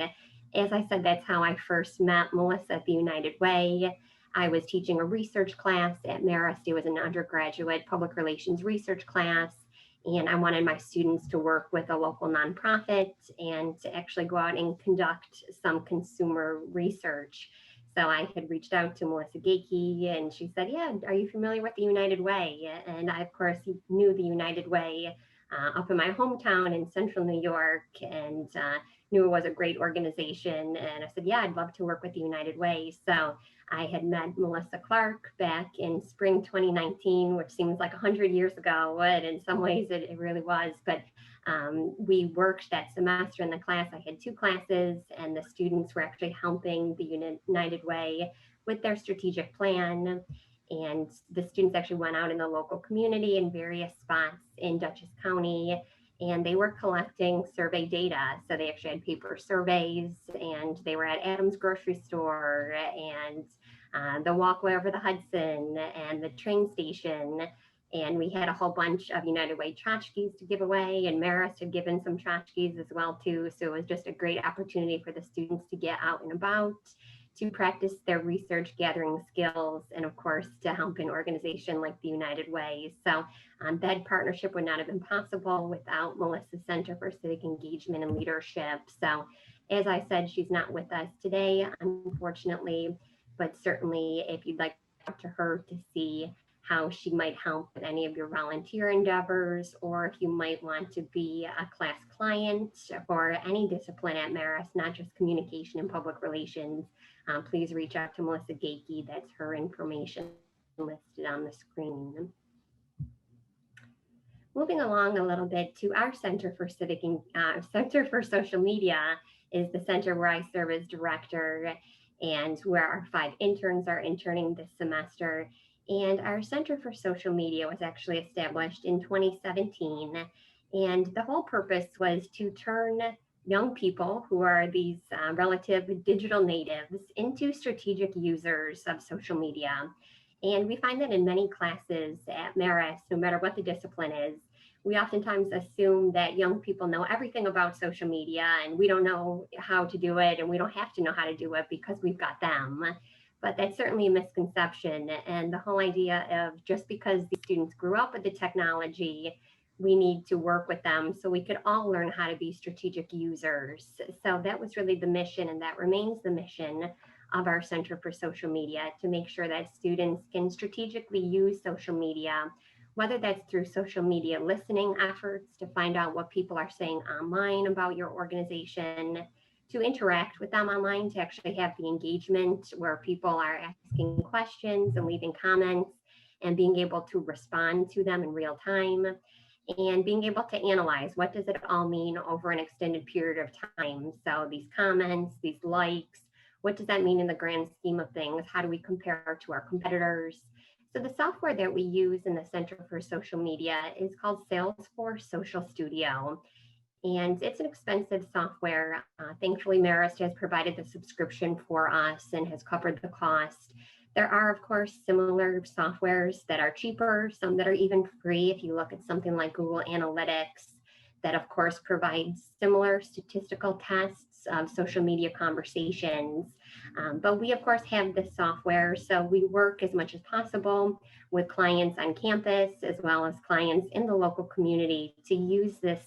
As I said, that's how I first met Melissa at the United Way. I was teaching a research class at Marist. It was an undergraduate public relations research class, and I wanted my students to work with a local nonprofit and to actually go out and conduct some consumer research. So I had reached out to Melissa Gakey, and she said, yeah, are you familiar with the United Way? And I, of course, knew the United Way up in my hometown in central New York, and knew it was a great organization. And I said, yeah, I'd love to work with the United Way. So I had met Melissa Clark back in spring 2019, which seems like 100 years ago, and in some ways it really was. But we worked that semester in the class. I had 2 classes, and the students were actually helping the United Way with their strategic plan. And the students actually went out in the local community in various spots in Dutchess County, and they were collecting survey data. So they actually had paper surveys, and they were at Adam's grocery store and the walkway over the Hudson and the train station. And we had a whole bunch of United Way tchotchkes to give away, and Marist had given some tchotchkes as well too. So it was just a great opportunity for the students to get out and about, to practice their research gathering skills, and of course, to help an organization like the United Way. So that partnership would not have been possible without Melissa's Center for Civic Engagement and Leadership. So as I said, she's not with us today, unfortunately, but certainly if you'd like to talk to her to see how she might help with any of your volunteer endeavors, or if you might want to be a class client for any discipline at Marist, not just communication and public relations, please reach out to Melissa Gakey. That's her information listed on the screen. Moving along a little bit to our Center for Center for Social Media is the center where I serve as director and where our 5 interns are interning this semester. And our Center for Social Media was actually established in 2017. And the whole purpose was to turn young people who are these relative digital natives into strategic users of social media. And we find that in many classes at Marist, no matter what the discipline is, we oftentimes assume that young people know everything about social media and we don't know how to do it and we don't have to know how to do it because we've got them. But that's certainly a misconception. And the whole idea of just because these students grew up with the technology, we need to work with them so we could all learn how to be strategic users. So that was really the mission, and that remains the mission of our Center for Social Media, to make sure that students can strategically use social media, whether that's through social media listening efforts to find out what people are saying online about your organization, to interact with them online, to actually have the engagement where people are asking questions and leaving comments and being able to respond to them in real time, and being able to analyze what does it all mean over an extended period of time. So these comments, these likes, what does that mean in the grand scheme of things? How do we compare to our competitors? So the software that we use in the Center for Social Media is called Salesforce Social Studio. And it's an expensive software. Thankfully, Marist has provided the subscription for us and has covered the cost. There are, of course, similar softwares that are cheaper, some that are even free. If you look at something like Google Analytics, that of course provides similar statistical tests of social media conversations. But we of course have this software, so we work as much as possible with clients on campus as well as clients in the local community to use this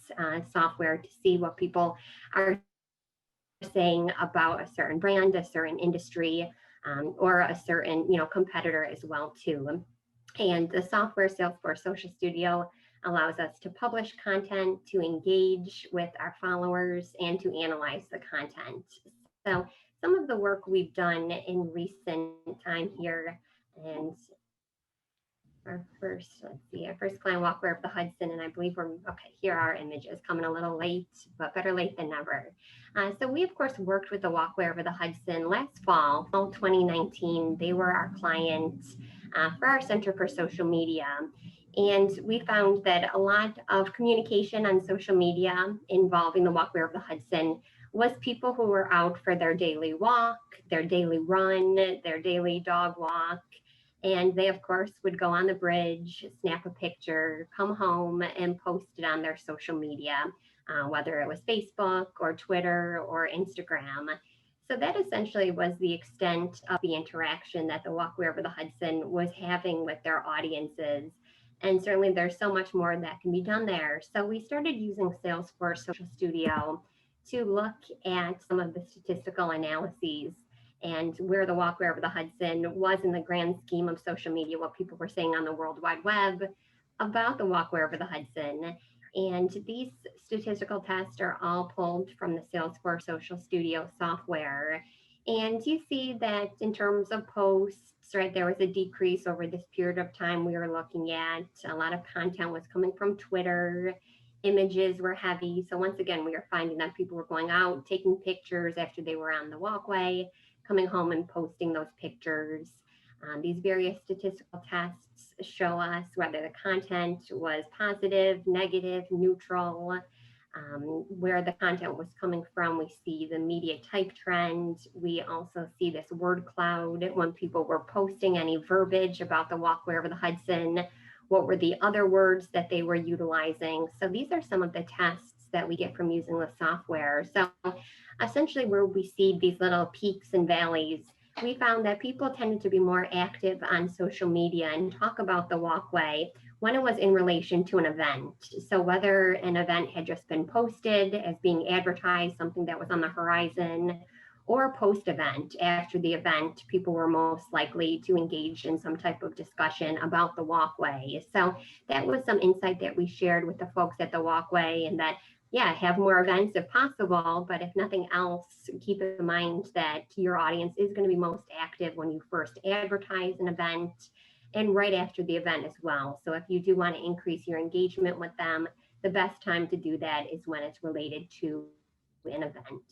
software to see what people are saying about a certain brand, a certain industry, or a certain competitor as well too. And the software Salesforce Social Studio allows us to publish content, to engage with our followers, and to analyze the content. So some of the work we've done in recent time here, and our first client walkway of the Hudson, and I believe here are our images coming a little late, but better late than never. So we of course worked with the walkway over the Hudson last fall, 2019. They were our client for our Center for Social Media. And we found that a lot of communication on social media involving the walkway over the Hudson was people who were out for their daily walk, their daily run, their daily dog walk. And they, of course, would go on the bridge, snap a picture, come home and post it on their social media, whether it was Facebook or Twitter or Instagram. So that essentially was the extent of the interaction that the walkway over the Hudson was having with their audiences. And certainly there's so much more that can be done there. So we started using Salesforce Social Studio to look at some of the statistical analyses and where the walkway over the Hudson was in the grand scheme of social media, what people were saying on the World Wide Web about the walkway over the Hudson. And these statistical tests are all pulled from the Salesforce Social Studio software. And you see that in terms of posts, right, there was a decrease over this period of time we were looking at. A lot of content was coming from Twitter. Images were heavy. So once again, we are finding that people were going out, taking pictures after they were on the walkway, coming home and posting those pictures. These various statistical tests show us whether the content was positive, negative, neutral, where the content was coming from. We see the media type trend. We also see this word cloud when people were posting any verbiage about the walkway over the Hudson. What were the other words that they were utilizing? So these are some of the tests that we get from using the software. So essentially where we see these little peaks and valleys we found that people tended to be more active on social media and talk about the walkway when it was in relation to an event. So whether an event had just been posted as being advertised, something that was on the horizon, or post-event, after the event, people were most likely to engage in some type of discussion about the walkway. So that was some insight that we shared with the folks at the walkway, and that, yeah, have more events if possible, but if nothing else, keep in mind that your audience is going to be most active when you first advertise an event and right after the event as well. So if you do want to increase your engagement with them, the best time to do that is when it's related to an event.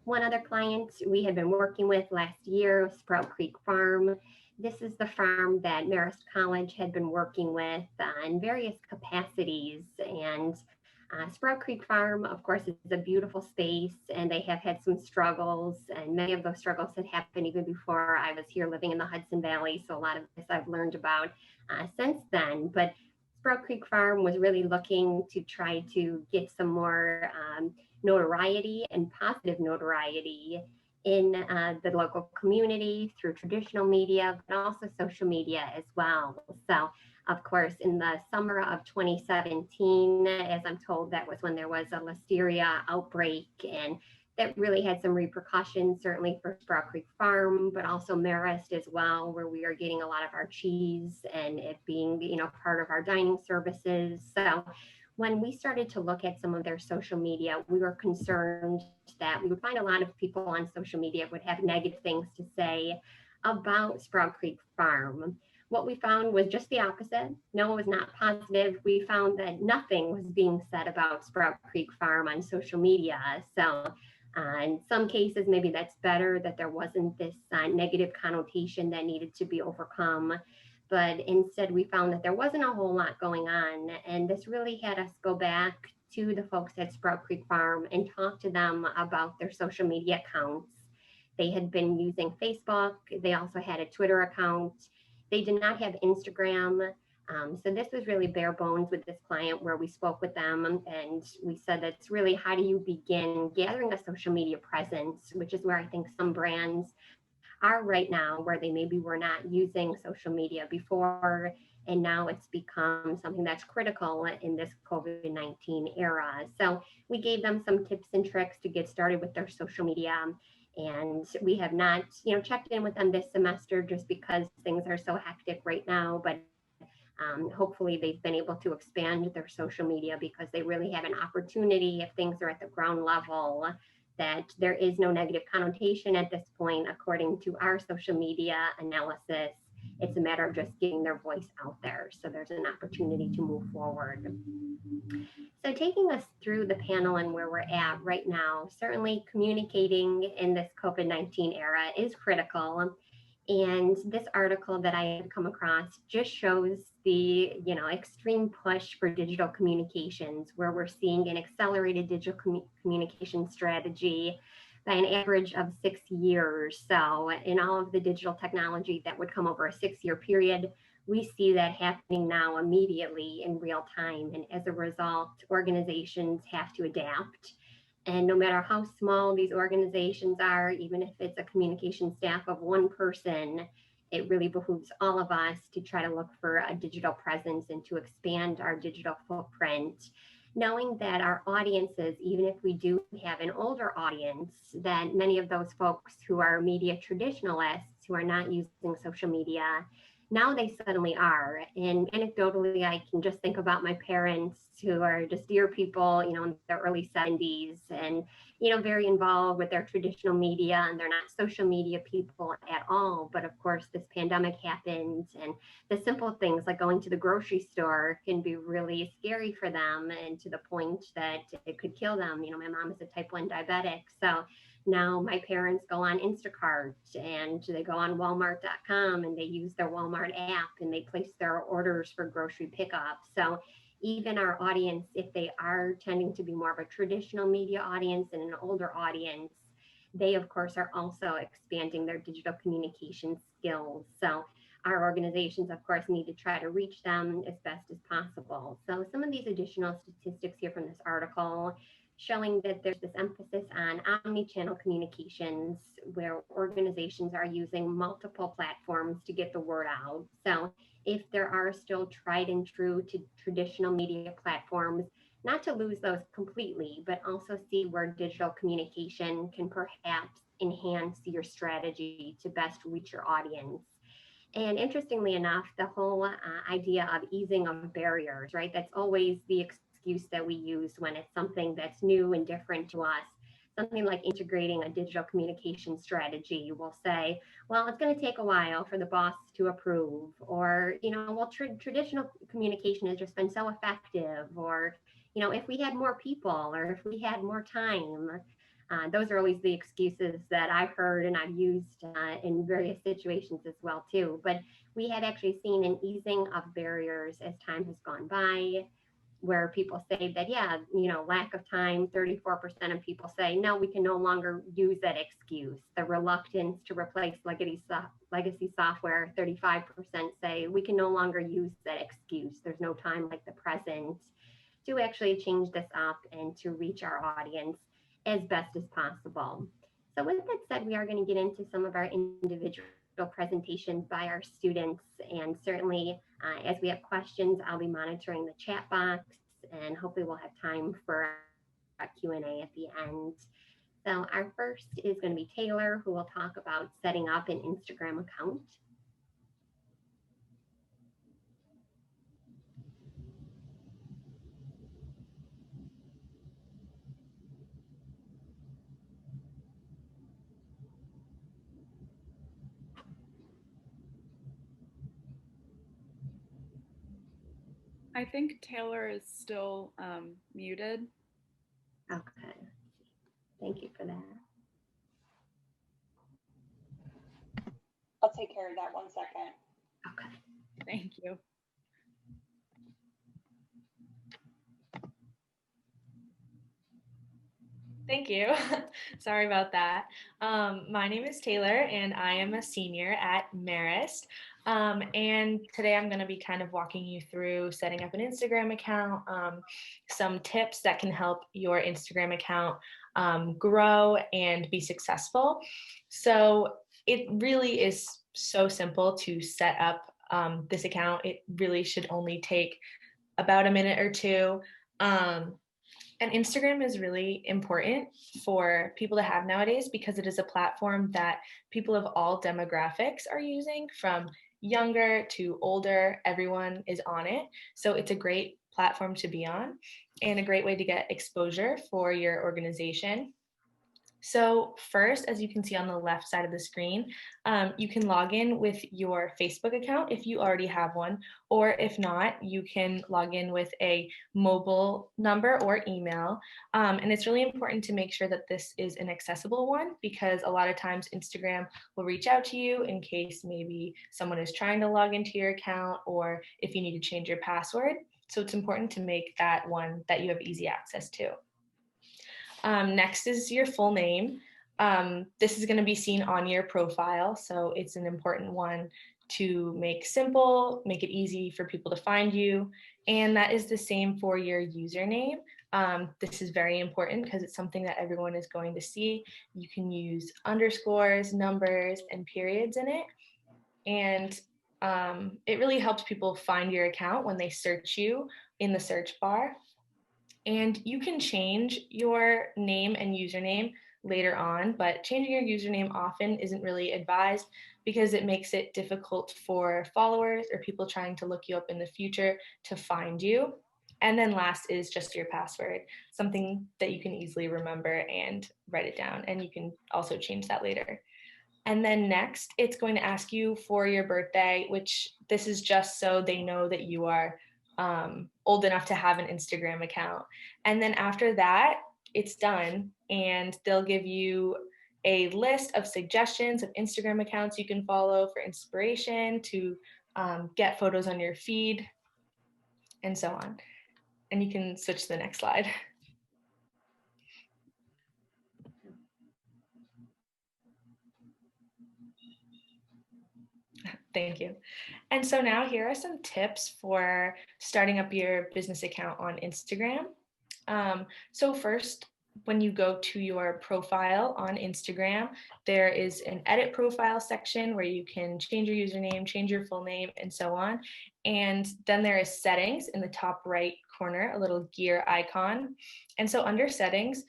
One other client we had been working with last year, Sprout Creek Farm. This is the farm that Marist College had been working with in various capacities. And Sprout Creek Farm, of course, is a beautiful space, and they have had some struggles, and many of those struggles had happened even before I was here living in the Hudson Valley. So a lot of this I've learned about since then. But Sprout Creek Farm was really looking to try to get some more notoriety and positive notoriety in the local community through traditional media, but also social media as well. So, of course, in the summer of 2017, as I'm told, that was when there was a listeria outbreak, and that really had some repercussions, certainly for Sprout Creek Farm, but also Marist as well, where we are getting a lot of our cheese and it being, you know, part of our dining services. So when we started to look at some of their social media, we were concerned that we would find a lot of people on social media would have negative things to say about Sprout Creek Farm. What we found was just the opposite. No, it was not positive. We found that nothing was being said about Sprout Creek Farm on social media. So in some cases, maybe that's better that there wasn't this negative connotation that needed to be overcome. But instead, we found that there wasn't a whole lot going on. And this really had us go back to the folks at Sprout Creek Farm and talk to them about their social media accounts. They had been using Facebook. They also had a Twitter account. They did not have Instagram. So this was really bare bones with this client, where we spoke with them and we said that's really, how do you begin gathering a social media presence, which is where I think some brands are right now, where they maybe were not using social media before, and now it's become something that's critical in this COVID-19 era. So we gave them some tips and tricks to get started with their social media. And we have not, checked in with them this semester just because things are so hectic right now, but hopefully they've been able to expand their social media, because they really have an opportunity, if things are at the ground level, that there is no negative connotation at this point, according to our social media analysis. It's a matter of just getting their voice out there. So there's an opportunity to move forward. So taking us through the panel and where we're at right now, certainly communicating in this COVID-19 era is critical. And this article that I have come across just shows the, extreme push for digital communications, where we're seeing an accelerated digital communication strategy by an average of 6 years. So in all of the digital technology that would come over a 6-year period, we see that happening now immediately in real time. And as a result, organizations have to adapt. And no matter how small these organizations are, even if it's a communication staff of one person, it really behooves all of us to try to look for a digital presence and to expand our digital footprint, knowing that our audiences, even if we do have an older audience, that many of those folks who are media traditionalists, who are not using social media, now they suddenly are. And anecdotally, I can just think about my parents, who are just dear people, in their early 70s, and, very involved with their traditional media, and they're not social media people at all. But of course, this pandemic happened, and the simple things like going to the grocery store can be really scary for them, and to the point that it could kill them. My mom is a type 1 diabetic. So now my parents go on Instacart, and they go on Walmart.com, and they use their Walmart app, and they place their orders for grocery pickup. So even our audience, if they are tending to be more of a traditional media audience and an older audience, they of course are also expanding their digital communication skills. So our organizations, of course, need to try to reach them as best as possible. So some of these additional statistics here from this article showing that there's this emphasis on omni-channel communications where organizations are using multiple platforms to get the word out. So if there are still tried and true to traditional media platforms, not to lose those completely, but also see where digital communication can perhaps enhance your strategy to best reach your audience. And interestingly enough, the whole idea of easing of barriers, right? That's always the excuse that we use when it's something that's new and different to us. Something like integrating a digital communication strategy. We'll say, well, it's going to take a while for the boss to approve, or, well, traditional communication has just been so effective, or, if we had more people, or if we had more time. Those are always the excuses that I've heard and I've used in various situations as well too. But we had actually seen an easing of barriers as time has gone by, where people say that, yeah, lack of time, 34% of people say, no, we can no longer use that excuse. The reluctance to replace legacy software, 35% say we can no longer use that excuse. There's no time like the present to actually change this up and to reach our audience as best as possible. So with that said, we are going to get into some of our individual presentations by our students, and certainly as we have questions, I'll be monitoring the chat box, and hopefully we'll have time for a Q&A at the end. So our first is going to be Taylor, who will talk about setting up an Instagram account. I think Taylor is still muted. Okay, thank you for that. I'll take care of that 1 second. Okay. Thank you. Thank you. Sorry about that. My name is Taylor and I am a senior at Marist. And today I'm going to be kind of walking you through setting up an Instagram account, some tips that can help your Instagram account grow and be successful. So it really is so simple to set up this account. It really should only take about a minute or two. And Instagram is really important for people to have nowadays because it is a platform that people of all demographics are using, from younger to older. Everyone is on it. So it's a great platform to be on and a great way to get exposure for your organization. So first, as you can see on the left side of the screen, you can log in with your Facebook account if you already have one, or if not, you can log in with a mobile number or email. And it's really important to make sure that this is an accessible one, because a lot of times Instagram will reach out to you in case maybe someone is trying to log into your account, or if you need to change your password. So it's important to make that one that you have easy access to. Next is your full name. This is going to be seen on your profile, so it's an important one to make simple, make it easy for people to find you. And that is the same for your username. This is very important because it's something that everyone is going to see. You can use underscores, numbers, and periods in it. And it really helps people find your account when they search you in the search bar. And you can change your name and username later on, but changing your username often isn't really advised because it makes it difficult for followers or people trying to look you up in the future to find you. And then last is just your password, something that you can easily remember and write it down. And you can also change that later. And then next, it's going to ask you for your birthday, which this is just so they know that you are old enough to have an Instagram account. And then after that, it's done, and they'll give you a list of suggestions of Instagram accounts you can follow for inspiration, to get photos on your feed, and so on. And you can switch to the next slide. Thank you. And so now here are some tips for starting up your business account on Instagram. So first, when you go to your profile on Instagram, there is an edit profile section where you can change your username, change your full name, and so on. And then there is settings in the top right corner, a little gear icon. And so under settings,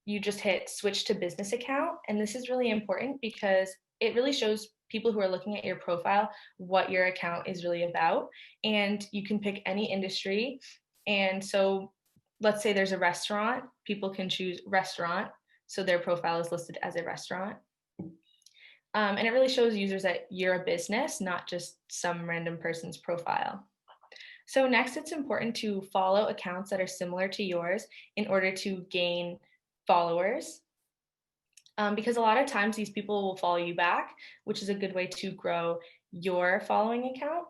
you just hit switch to business account. And this is really important because it really shows people who are looking at your profile what your account is really about. And you can pick any industry. And so let's say there's a restaurant, people can choose restaurant. So their profile is listed as a restaurant. And it really shows users that you're a business, not just some random person's profile. So next, it's important to follow accounts that are similar to yours in order to gain followers. Because a lot of times these people will follow you back, which is a good way to grow your following account.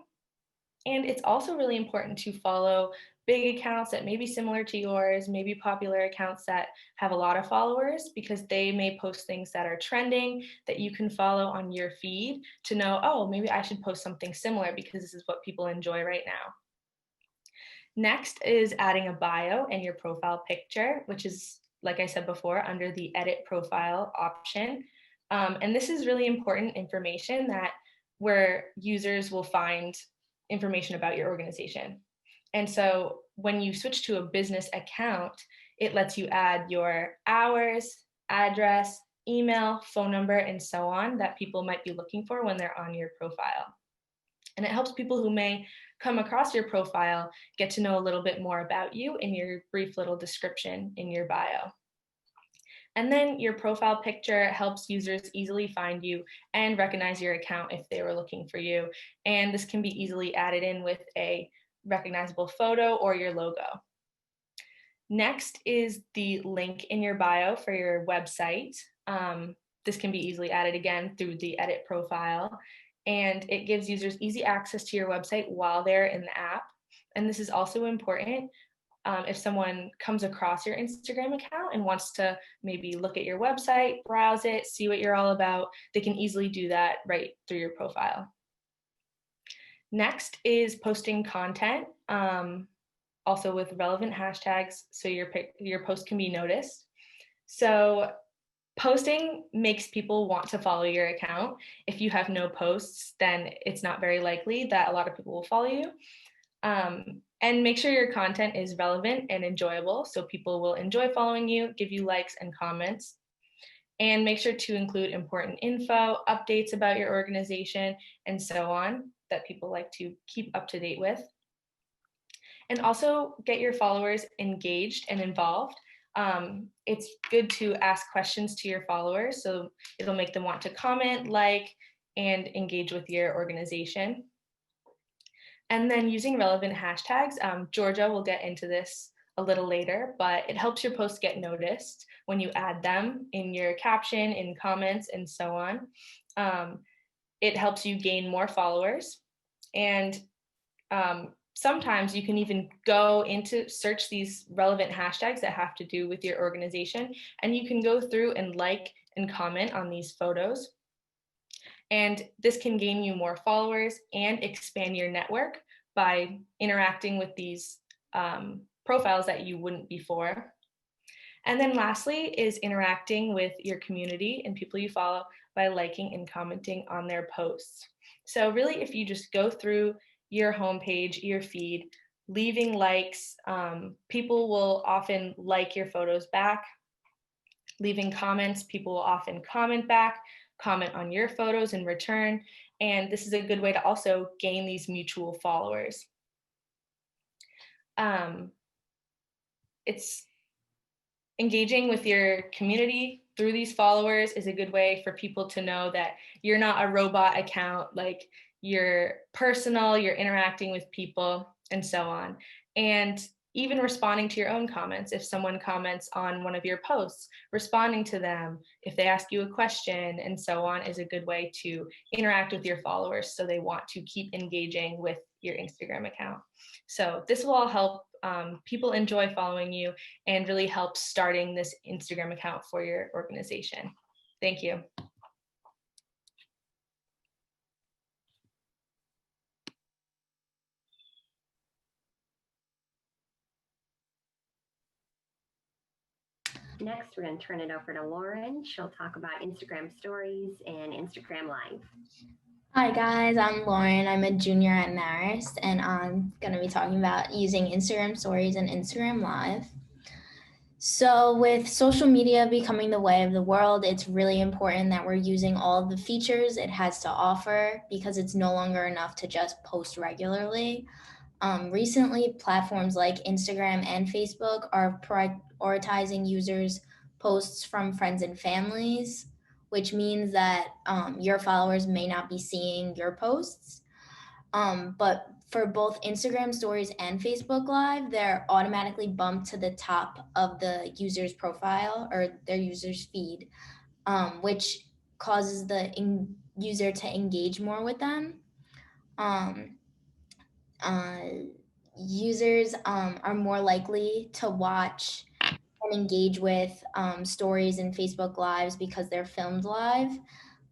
And it's also really important to follow big accounts that may be similar to yours, maybe popular accounts that have a lot of followers, because they may post things that are trending that you can follow on your feed to know, oh, maybe I should post something similar because this is what people enjoy right now. Next is adding a bio and your profile picture, which is, like I said before, under the edit profile option. And this is really important information that where users will find information about your organization. And so when you switch to a business account, it lets you add your hours, address, email, phone number, and so on that people might be looking for when they're on your profile. And it helps people who may come across your profile get to know a little bit more about you in your brief little description in your bio. And then your profile picture helps users easily find you and recognize your account if they were looking for you. And this can be easily added in with a recognizable photo or your logo. Next is the link in your bio for your website. This can be easily added again through the edit profile. And it gives users easy access to your website while they're in the app. And this is also important if someone comes across your Instagram account and wants to maybe look at your website, browse it, see what you're all about, they can easily do that right through your profile. Next is posting content, also with relevant hashtags, so your post can be noticed. So posting makes people want to follow your account. If you have no posts, then it's not very likely that a lot of people will follow you. And make sure your content is relevant and enjoyable so people will enjoy following you, give you likes and comments. And make sure to include important info, updates about your organization, and so on that people like to keep up to date with. And also get your followers engaged and involved. It's good to ask questions to your followers, so it'll make them want to comment, like, and engage with your organization. And then using relevant hashtags, Georgia will get into this a little later, but it helps your posts get noticed when you add them in your caption, in comments, and so on. It helps you gain more followers. And sometimes you can even go into search these relevant hashtags that have to do with your organization, and you can go through and like and comment on these photos. And this can gain you more followers and expand your network by interacting with these profiles that you wouldn't before. And then lastly is interacting with your community and people you follow by liking and commenting on their posts. So really, if you just go through your homepage, your feed, leaving likes, people will often like your photos back. Leaving comments, people will often comment back, comment on your photos in return. And this is a good way to also gain these mutual followers. It's engaging with your community through these followers is a good way for people to know that you're not a robot account, like you're personal, you're interacting with people, and so on. And even responding to your own comments. If someone comments on one of your posts, responding to them, if they ask you a question, and so on, is a good way to interact with your followers so they want to keep engaging with your Instagram account. So this will all help people enjoy following you and really help starting this Instagram account for your organization. Thank you. Next, we're going to turn it over to Lauren. She'll talk about Instagram stories and Instagram Live. Hi guys, I'm Lauren. I'm a junior at Marist, and I'm going to be talking about using Instagram stories and Instagram Live. So with social media becoming the way of the world, it's really important that we're using all of the features it has to offer, because it's no longer enough to just post regularly. Recently, platforms like Instagram and Facebook are prioritizing users' posts from friends and families, which means that your followers may not be seeing your posts. But for both Instagram stories and Facebook Live, they're automatically bumped to the top of the user's profile or their user's feed, which causes the user to engage more with them. Users are more likely to watch and engage with stories and Facebook Lives because they're filmed live.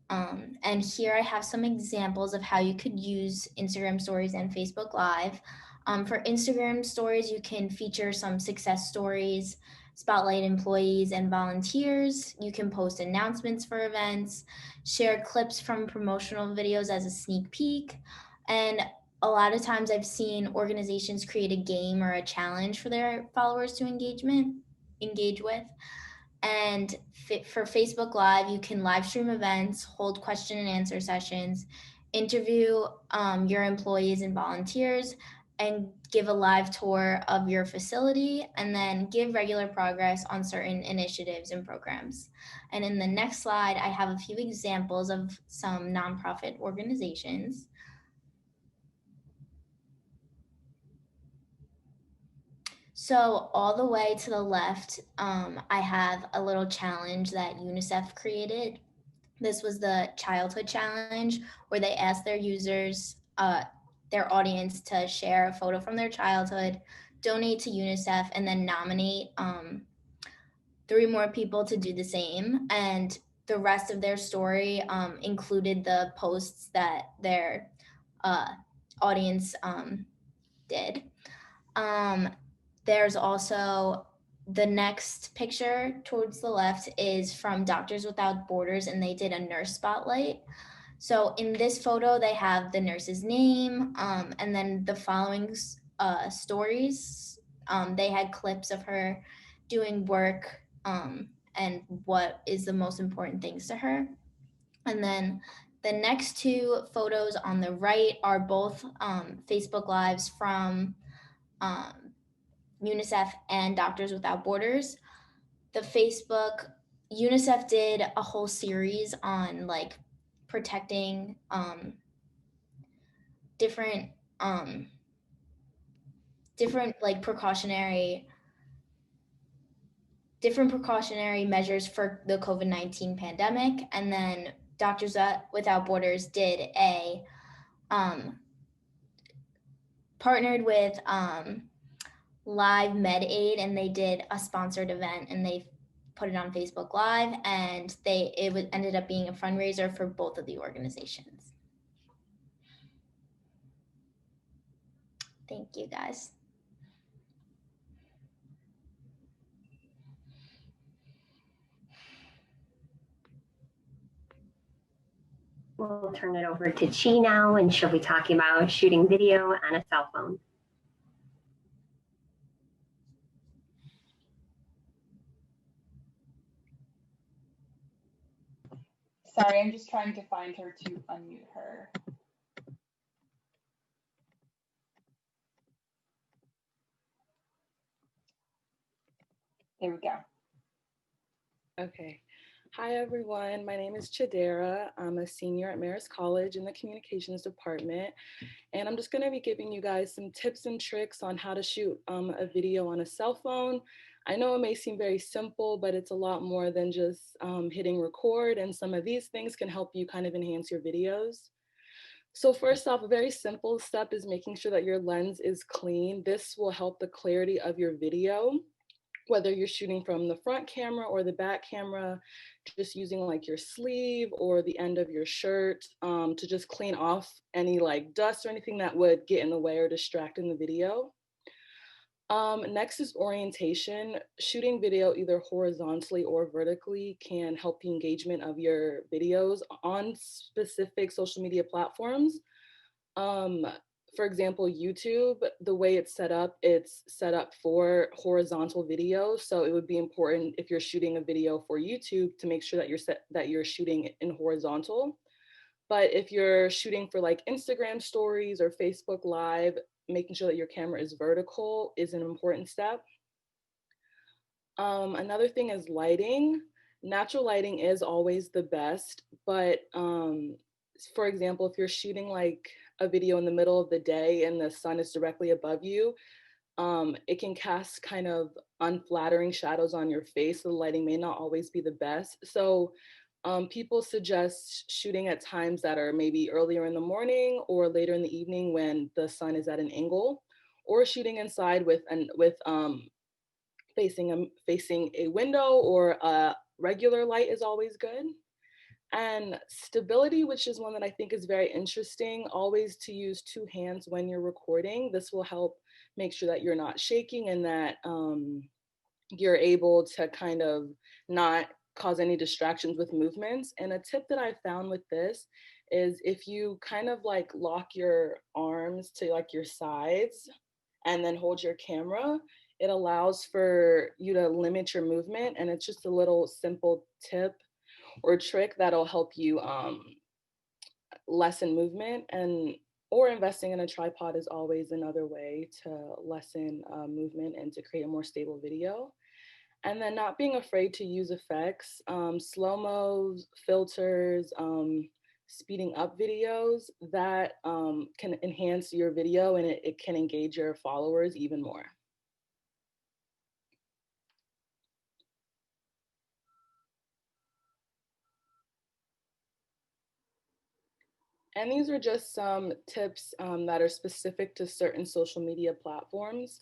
And here I have some examples of how you could use Instagram stories and Facebook Live. For Instagram stories, you can feature some success stories, spotlight employees and volunteers. You can post announcements for events, share clips from promotional videos as a sneak peek. And a lot of times I've seen organizations create a game or a challenge for their followers to engage with. And for Facebook Live, you can live stream events, hold question and answer sessions, interview your employees and volunteers, and give a live tour of your facility, and then give regular progress on certain initiatives and programs. And in the next slide, I have a few examples of some nonprofit organizations. So all the way to the left, I have a little challenge that UNICEF created. This was the Childhood Challenge, where they asked their users, their audience, to share a photo from their childhood, donate to UNICEF, and then nominate 3 more people to do the same. And the rest of their story included the posts that their audience did. There's also the next picture towards the left is from Doctors Without Borders, and they did a nurse spotlight. So in this photo, they have the nurse's name, and then the following stories. They had clips of her doing work and what is the most important things to her. And then the next 2 photos on the right are both Facebook Lives from UNICEF and Doctors Without Borders. UNICEF did a whole series on like protecting different like precautionary measures for the COVID-19 pandemic. And then Doctors Without Borders did a partnered with Live MedAid, and they did a sponsored event, and they put it on Facebook Live, and it ended up being a fundraiser for both of the organizations. Thank you, guys. We'll turn it over to Chi now, and she'll be talking about shooting video on a cell phone. Sorry, I'm just trying to find her to unmute her. There we go. Okay. Hi, everyone. My name is Chidera. I'm a senior at Marist College in the communications department. And I'm just going to be giving you guys some tips and tricks on how to shoot a video on a cell phone. I know it may seem very simple, but it's a lot more than just hitting record. And some of these things can help you kind of enhance your videos. So first off, a very simple step is making sure that your lens is clean. This will help the clarity of your video, whether you're shooting from the front camera or the back camera, just using like your sleeve or the end of your shirt to just clean off any like dust or anything that would get in the way or distract in the video. Next is orientation. Shooting video either horizontally or vertically can help the engagement of your videos on specific social media platforms. For example, YouTube, the way it's set up for horizontal video. So it would be important if you're shooting a video for YouTube to make sure that you're shooting in horizontal. But if you're shooting for like Instagram stories or Facebook Live, making sure that your camera is vertical is an important step. Another thing is lighting. Natural lighting is always the best, but for example, if you're shooting like a video in the middle of the day and the sun is directly above you, it can cast kind of unflattering shadows on your face. So the lighting may not always be the best. So people suggest shooting at times that are maybe earlier in the morning or later in the evening when the sun is at an angle, or shooting inside with facing a window, or a regular light is always good. And stability, which is one that I think is very interesting, always to use 2 hands when you're recording. This will help make sure that you're not shaking and that you're able to kind of not cause any distractions with movements. And a tip that I found with this is if you kind of like lock your arms to like your sides and then hold your camera, it allows for you to limit your movement. And it's just a little simple tip or trick that'll help you lessen movement. Or investing in a tripod is always another way to lessen movement and to create a more stable video. And then not being afraid to use effects, slow-mos, filters, speeding up videos that can enhance your video, and it can engage your followers even more. And these are just some tips that are specific to certain social media platforms.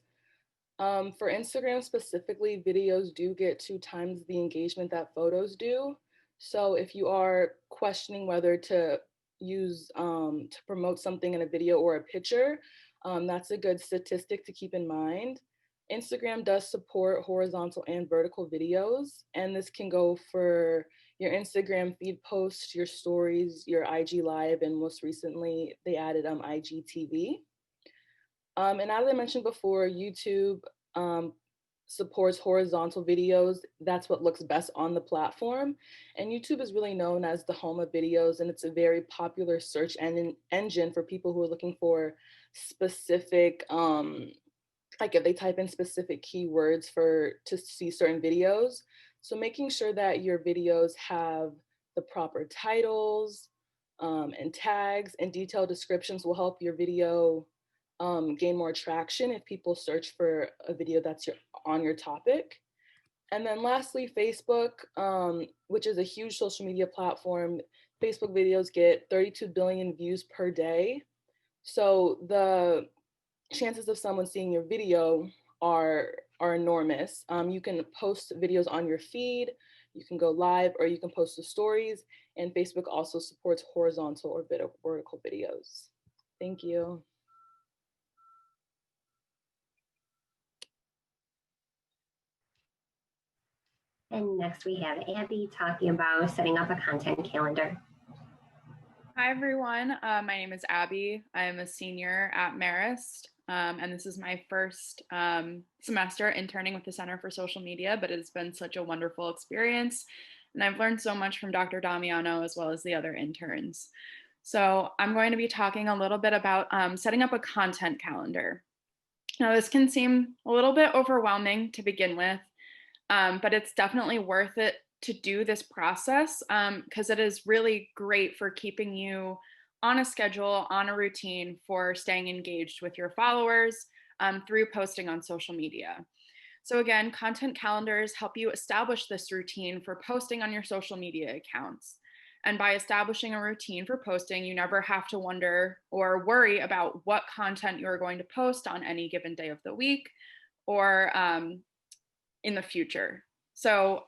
For Instagram specifically, videos do get 2 times the engagement that photos do. So if you are questioning whether to use to promote something in a video or a picture, that's a good statistic to keep in mind. Instagram does support horizontal and vertical videos, and this can go for your Instagram feed posts, your stories, your IG Live, and most recently they added IGTV. And as I mentioned before, YouTube supports horizontal videos. That's what looks best on the platform. And YouTube is really known as the home of videos, and it's a very popular search engine for people who are looking for specific, like if they type in specific keywords to see certain videos. So making sure that your videos have the proper titles and tags and detailed descriptions will help your video gain more traction if people search for a video that's on your topic. And then lastly, Facebook, which is a huge social media platform. Facebook videos get 32 billion views per day. So the chances of someone seeing your video are enormous. You can post videos on your feed, you can go live, or you can post the stories. And Facebook also supports horizontal or vertical videos. Thank you. And next we have Abby talking about setting up a content calendar. Hi, everyone. My name is Abby. I am a senior at Marist, and this is my first semester interning with the Center for Social Media, but it's been such a wonderful experience, and I've learned so much from Dr. Damiano as well as the other interns. So I'm going to be talking a little bit about setting up a content calendar. Now, this can seem a little bit overwhelming to begin with, but it's definitely worth it to do this process because it is really great for keeping you on a schedule, on a routine for staying engaged with your followers through posting on social media. So again, content calendars help you establish this routine for posting on your social media accounts. And by establishing a routine for posting, you never have to wonder or worry about what content you're going to post on any given day of the week or in the future. So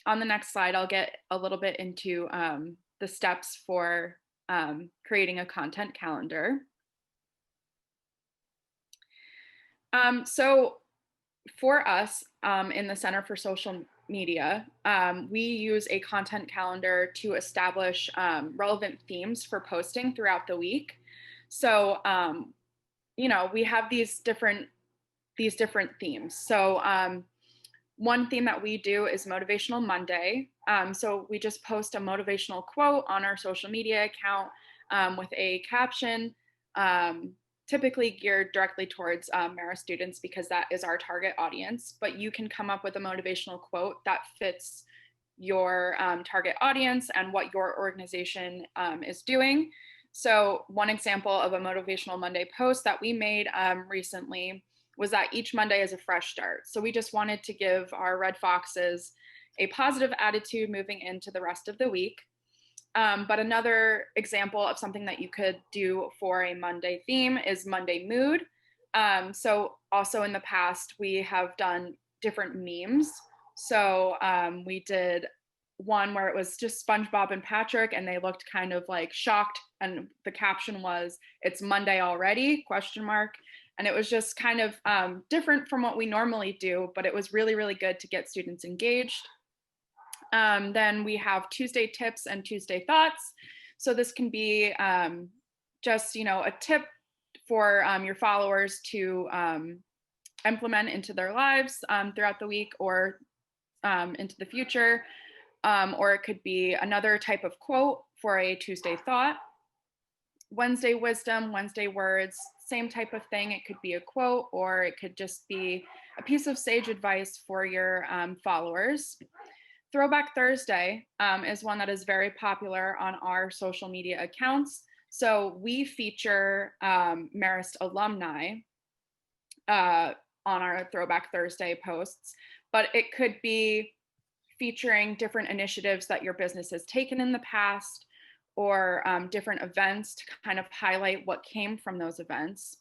on the next slide, I'll get a little bit into the steps for creating a content calendar. So for us in the Center for Social Media, we use a content calendar to establish relevant themes for posting throughout the week. So, you know, we have these different themes. So one theme that we do is Motivational Monday. So we just post a motivational quote on our social media account with a caption, typically geared directly towards Marist students because that is our target audience. But you can come up with a motivational quote that fits your target audience and what your organization is doing. So one example of a Motivational Monday post that we made recently was that each Monday is a fresh start. So we just wanted to give our Red Foxes a positive attitude moving into the rest of the week. But another example of something that you could do for a Monday theme is Monday Mood. So also in the past, we have done different memes. So we did one where it was just SpongeBob and Patrick and they looked kind of like shocked. And the caption was, "It's Monday already?" ? And it was just kind of different from what we normally do, but it was really, really good to get students engaged. Then we have Tuesday tips and Tuesday thoughts. So this can be just, you know, a tip for your followers to implement into their lives throughout the week or into the future. Or it could be another type of quote for a Tuesday thought. Wednesday wisdom, Wednesday words, same type of thing. It could be a quote or it could just be a piece of sage advice for your followers. Throwback Thursday is one that is very popular on our social media accounts. So we feature Marist alumni on our Throwback Thursday posts, but it could be featuring different initiatives that your business has taken in the past or different events to kind of highlight what came from those events.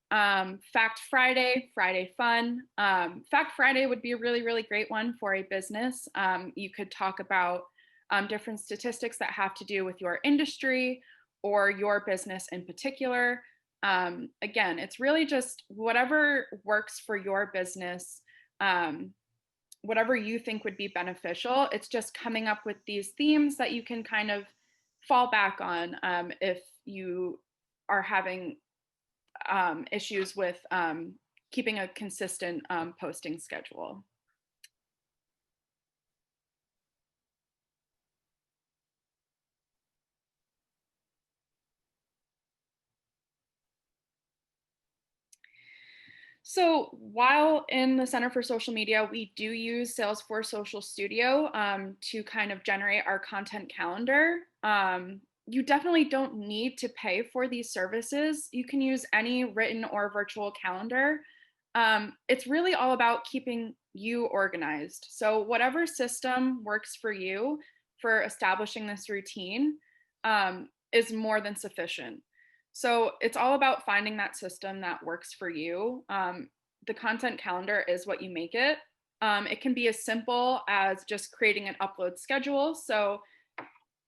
Fact Friday, Friday fun. Fact Friday would be a really, really great one for a business. You could talk about different statistics that have to do with your industry or your business in particular. Again, it's really just whatever works for your business, whatever you think would be beneficial. It's just coming up with these themes that you can kind of fall back on if you are having issues with keeping a consistent posting schedule. So while in the Center for Social Media, we do use Salesforce Social Studio to kind of generate our content calendar. You definitely don't need to pay for these services. You can use any written or virtual calendar. It's really all about keeping you organized. So whatever system works for you for establishing this routine is more than sufficient. So it's all about finding that system that works for you. The content calendar is what you make it. It can be as simple as just creating an upload schedule. So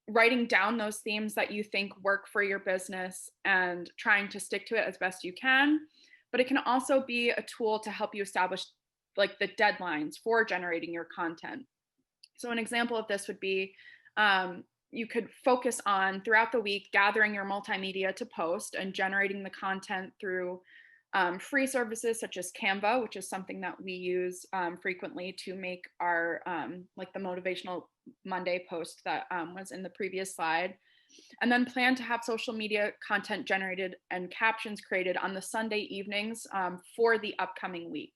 writing down those themes that you think work for your business and trying to stick to it as best you can. But it can also be a tool to help you establish like the deadlines for generating your content. So an example of this would be you could focus on throughout the week gathering your multimedia to post and generating the content through free services such as Canva, which is something that we use frequently to make our like the Motivational Monday post that was in the previous slide. And then plan to have social media content generated and captions created on the Sunday evenings for the upcoming week.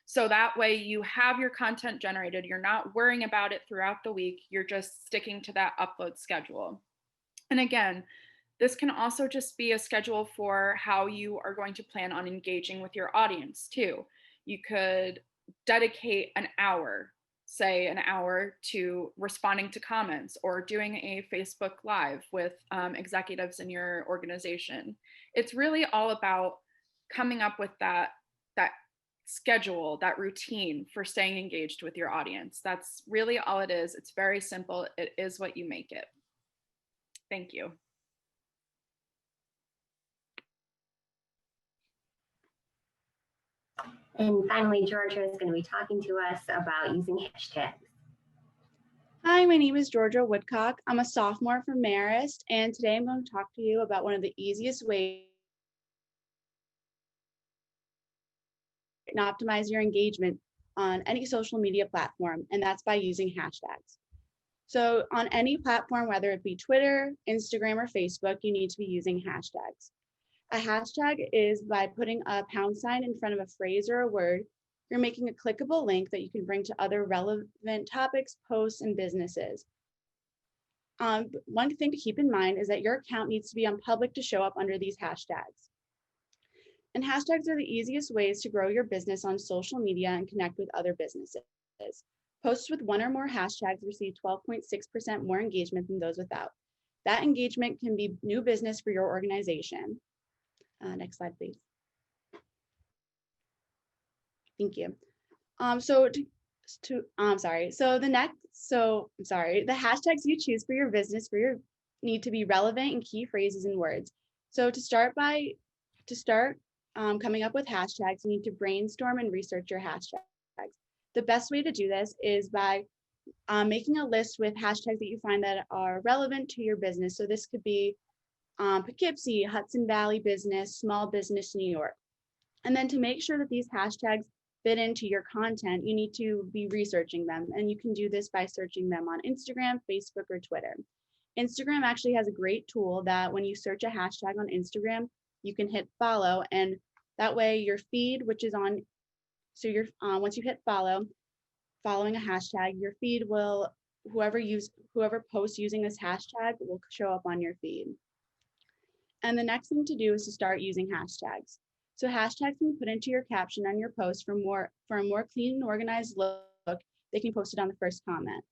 So that way you have your content generated, you're not worrying about it throughout the week, you're just sticking to that upload schedule. And again, this can also just be a schedule for how you are going to plan on engaging with your audience too. You could dedicate an hour, say an hour to responding to comments or doing a Facebook Live with executives in your organization. It's really all about coming up with that schedule, that routine for staying engaged with your audience. That's really all it is. It's very simple. It is what you make it. Thank you. And finally, Georgia is going to be talking to us about using hashtags. Hi, my name is Georgia Woodcock. I'm a sophomore from Marist, and today I'm going to talk to you about one of the easiest ways to optimize your engagement on any social media platform, and that's by using hashtags. So on any platform, whether it be Twitter, Instagram, or Facebook, you need to be using hashtags. A hashtag is by putting a pound sign in front of a phrase or a word. You're making a clickable link that you can bring to other relevant topics, posts, and businesses. One thing to keep in mind is that your account needs to be on public to show up under these hashtags. And hashtags are the easiest ways to grow your business on social media and connect with other businesses. Posts with one or more hashtags receive 12.6% more engagement than those without. That engagement can be new business for your organization. Next slide, please. Thank you. The hashtags you choose for your business need to be relevant in key phrases and words. So to start coming up with hashtags, you need to brainstorm and research your hashtags. The best way to do this is by making a list with hashtags that you find that are relevant to your business. So this could be Poughkeepsie, Hudson Valley business, small business, New York. And then to make sure that these hashtags fit into your content, you need to be researching them. And you can do this by searching them on Instagram, Facebook, or Twitter. Instagram actually has a great tool that when you search a hashtag on Instagram, you can hit follow, and that way your feed, which is on, so your once you hit following a hashtag, your feed will, whoever posts using this hashtag will show up on your feed. And the next thing to do is to start using hashtags. So hashtags can be put into your caption on your post for a more clean and organized look. They can post it on the first comment.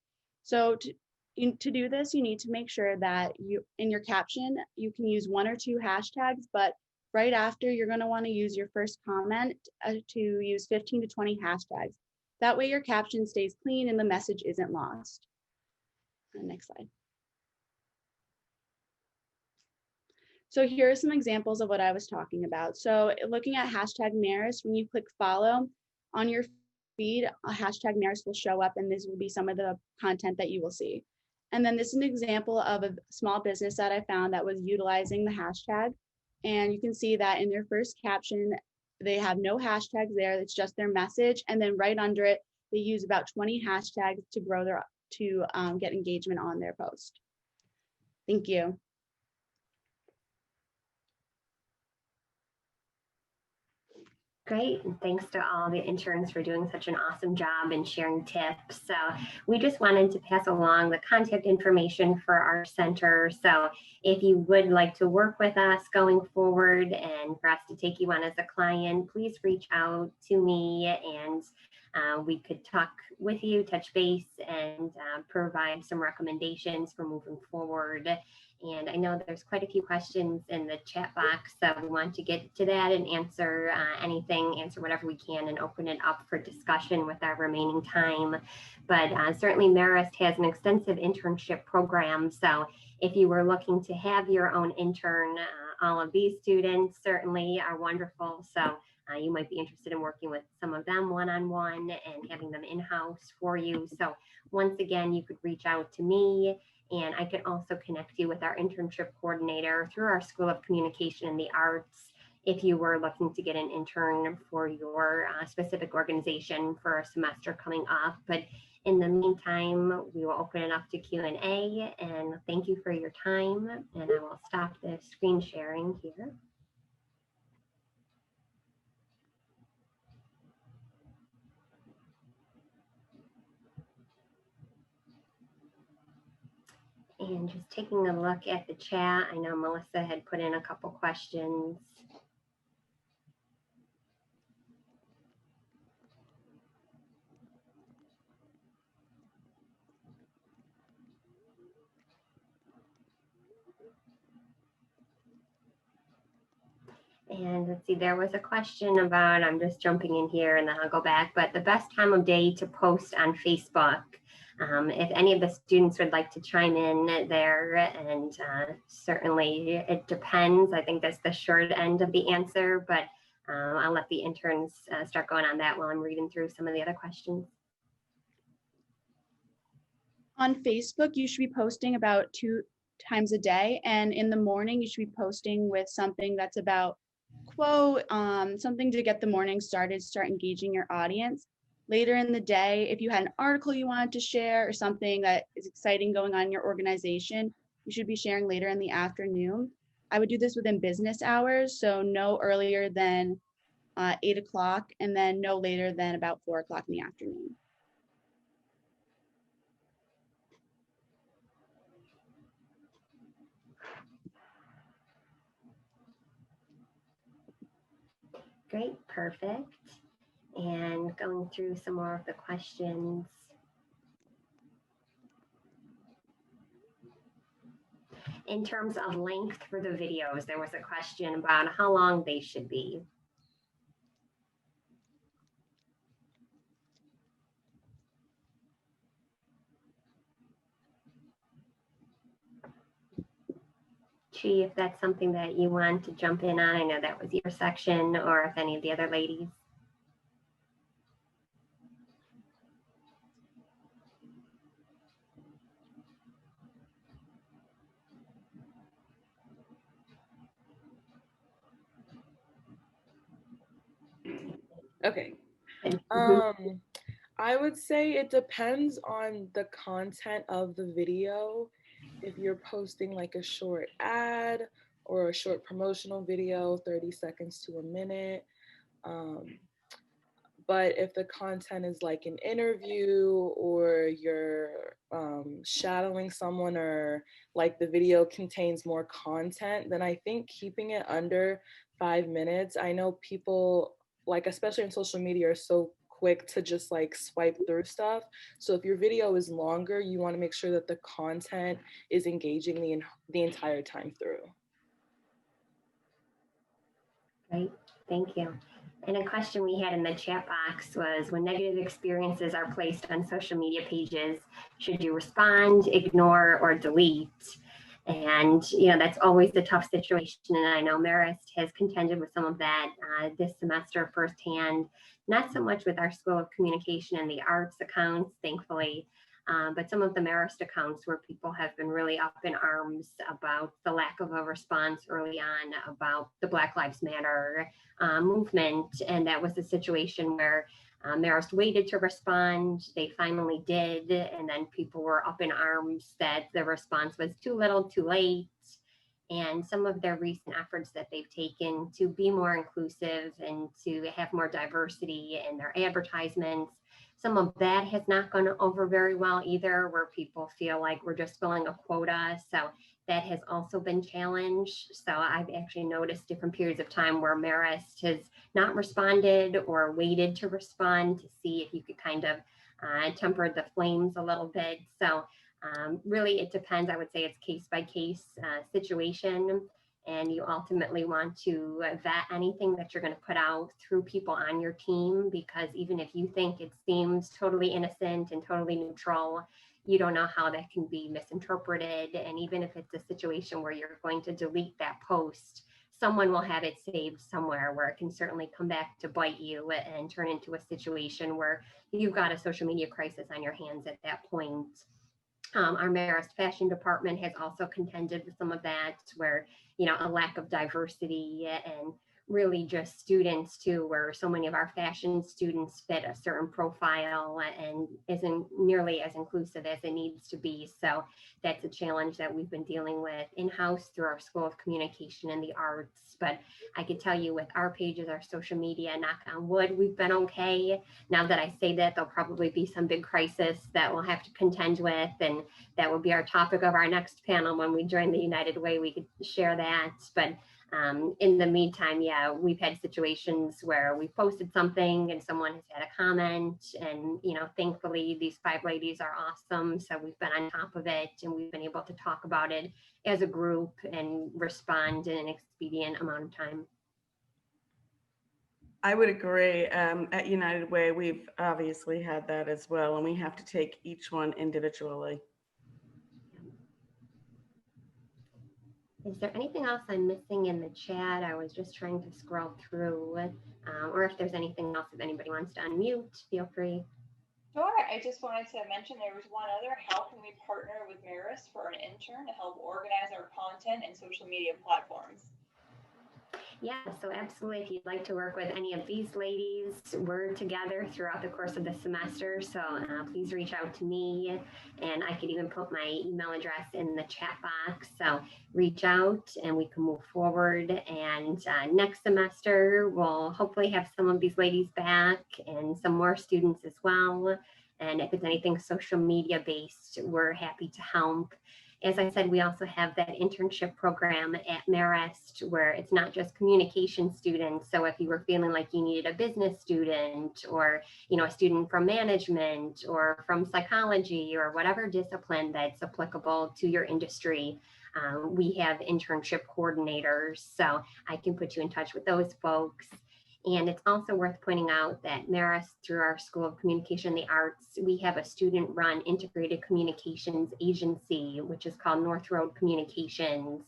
So to do this, you need to make sure that in your caption, you can use one or two hashtags, but right after, you're going to want to use your first comment to use 15 to 20 hashtags. That way your caption stays clean and the message isn't lost. Next slide. So here are some examples of what I was talking about. So looking at hashtag Marist, when you click follow on your feed, a hashtag Marist will show up, and this will be some of the content that you will see. And then this is an example of a small business that I found that was utilizing the hashtag. And you can see that in their first caption, they have no hashtags there. It's just their message. And then right under it, they use about 20 hashtags to get engagement on their post. Thank you. Great, and thanks to all the interns for doing such an awesome job and sharing tips. So we just wanted to pass along the contact information for our center. So if you would like to work with us going forward and for us to take you on as a client, please reach out to me and we could talk with you, touch base, and provide some recommendations for moving forward. And I know there's quite a few questions in the chat box, so we want to get to that and answer answer whatever we can and open it up for discussion with our remaining time. But certainly Marist has an extensive internship program. So if you were looking to have your own intern, all of these students certainly are wonderful. So you might be interested in working with some of them one-on-one and having them in-house for you. So once again, you could reach out to me, and I could also connect you with our internship coordinator through our School of Communication and the Arts if you were looking to get an intern for your specific organization for a semester coming up. But in the meantime, we will open it up to Q&A, and thank you for your time. And I will stop the screen sharing here. And just taking a look at the chat, I know Melissa had put in a couple questions. And let's see, there was a question about, I'm just jumping in here and then I'll go back, but the best time of day to post on Facebook. If any of the students would like to chime in there, and certainly it depends. I think that's the short end of the answer, but I'll let the interns start going on that while I'm reading through some of the other questions. On Facebook, you should be posting about 2 times a day. And in the morning, you should be posting with something that's about quote, something to get the morning started, start engaging your audience. Later in the day, if you had an article you wanted to share or something that is exciting going on in your organization, you should be sharing later in the afternoon. I would do this within business hours, so no earlier than 8 o'clock and then no later than about 4 o'clock in the afternoon. Great, perfect. And going through some more of the questions. In terms of length for the videos, there was a question about how long they should be. Chi, if that's something that you want to jump in on, I know that was your section, or if any of the other ladies. Okay. I would say it depends on the content of the video. If you're posting like a short ad or a short promotional video, 30 seconds to a minute. But if the content is like an interview or you're shadowing someone, or like the video contains more content, then I think keeping it under 5 minutes. I know people, like especially on social media, are so quick to just like swipe through stuff. So if your video is longer, you want to make sure that the content is engaging the entire time through. Great, thank you. And a question we had in the chat box was, when negative experiences are placed on social media pages, should you respond, ignore, or delete? And, you know, that's always a tough situation. And I know Marist has contended with some of that this semester firsthand, not so much with our School of Communication and the Arts accounts, thankfully, but some of the Marist accounts where people have been really up in arms about the lack of a response early on about the Black Lives Matter movement. And that was a situation where Marist waited to respond. They finally did. And then people were up in arms that the response was too little, too late. And some of their recent efforts that they've taken to be more inclusive and to have more diversity in their advertisements, some of that has not gone over very well either, where people feel like we're just filling a quota. So that has also been challenged. So I've actually noticed different periods of time where Marist has not responded or waited to respond to see if you could kind of temper the flames a little bit. So really, it depends. I would say it's case by case situation. And you ultimately want to vet anything that you're going to put out through people on your team, because even if you think it seems totally innocent and totally neutral, you don't know how that can be misinterpreted. And even if it's a situation where you're going to delete that post, someone will have it saved somewhere where it can certainly come back to bite you and turn into a situation where you've got a social media crisis on your hands at that point. Our Marist fashion department has also contended with some of that, where, you know, a lack of diversity and really just students too, where so many of our fashion students fit a certain profile and isn't nearly as inclusive as it needs to be. So that's a challenge that we've been dealing with in-house through our School of Communication and the Arts. But I could tell you with our pages, our social media, knock on wood, we've been okay. Now that I say that, there'll probably be some big crisis that we'll have to contend with, and that will be our topic of our next panel when we join the United Way. We could share that. But in the meantime, yeah, we've had situations where we posted something and someone has had a comment, and, you know, thankfully these 5 ladies are awesome. So we've been on top of it, and we've been able to talk about it as a group and respond in an expedient amount of time. I would agree. At United Way, we've obviously had that as well, and we have to take each one individually. Is there anything else I'm missing in the chat? I was just trying to scroll through, or if there's anything else, if anybody wants to unmute, feel free. Sure. I just wanted to mention there was one other. How can we partner with Marist for an intern to help organize our content and social media platforms? Yeah, so absolutely. If you'd like to work with any of these ladies, we're together throughout the course of the semester. So please reach out to me, and I could even put my email address in the chat box. So reach out and we can move forward. And next semester, we'll hopefully have some of these ladies back and some more students as well. And if it's anything social media based, we're happy to help. As I said, we also have that internship program at Marist where it's not just communication students. So if you were feeling like you needed a business student or, a student from management or from psychology or whatever discipline that's applicable to your industry, we have internship coordinators. So I can put you in touch with those folks. And it's also worth pointing out that Marist, through our School of Communication and the Arts, we have a student-run integrated communications agency, which is called North Road Communications.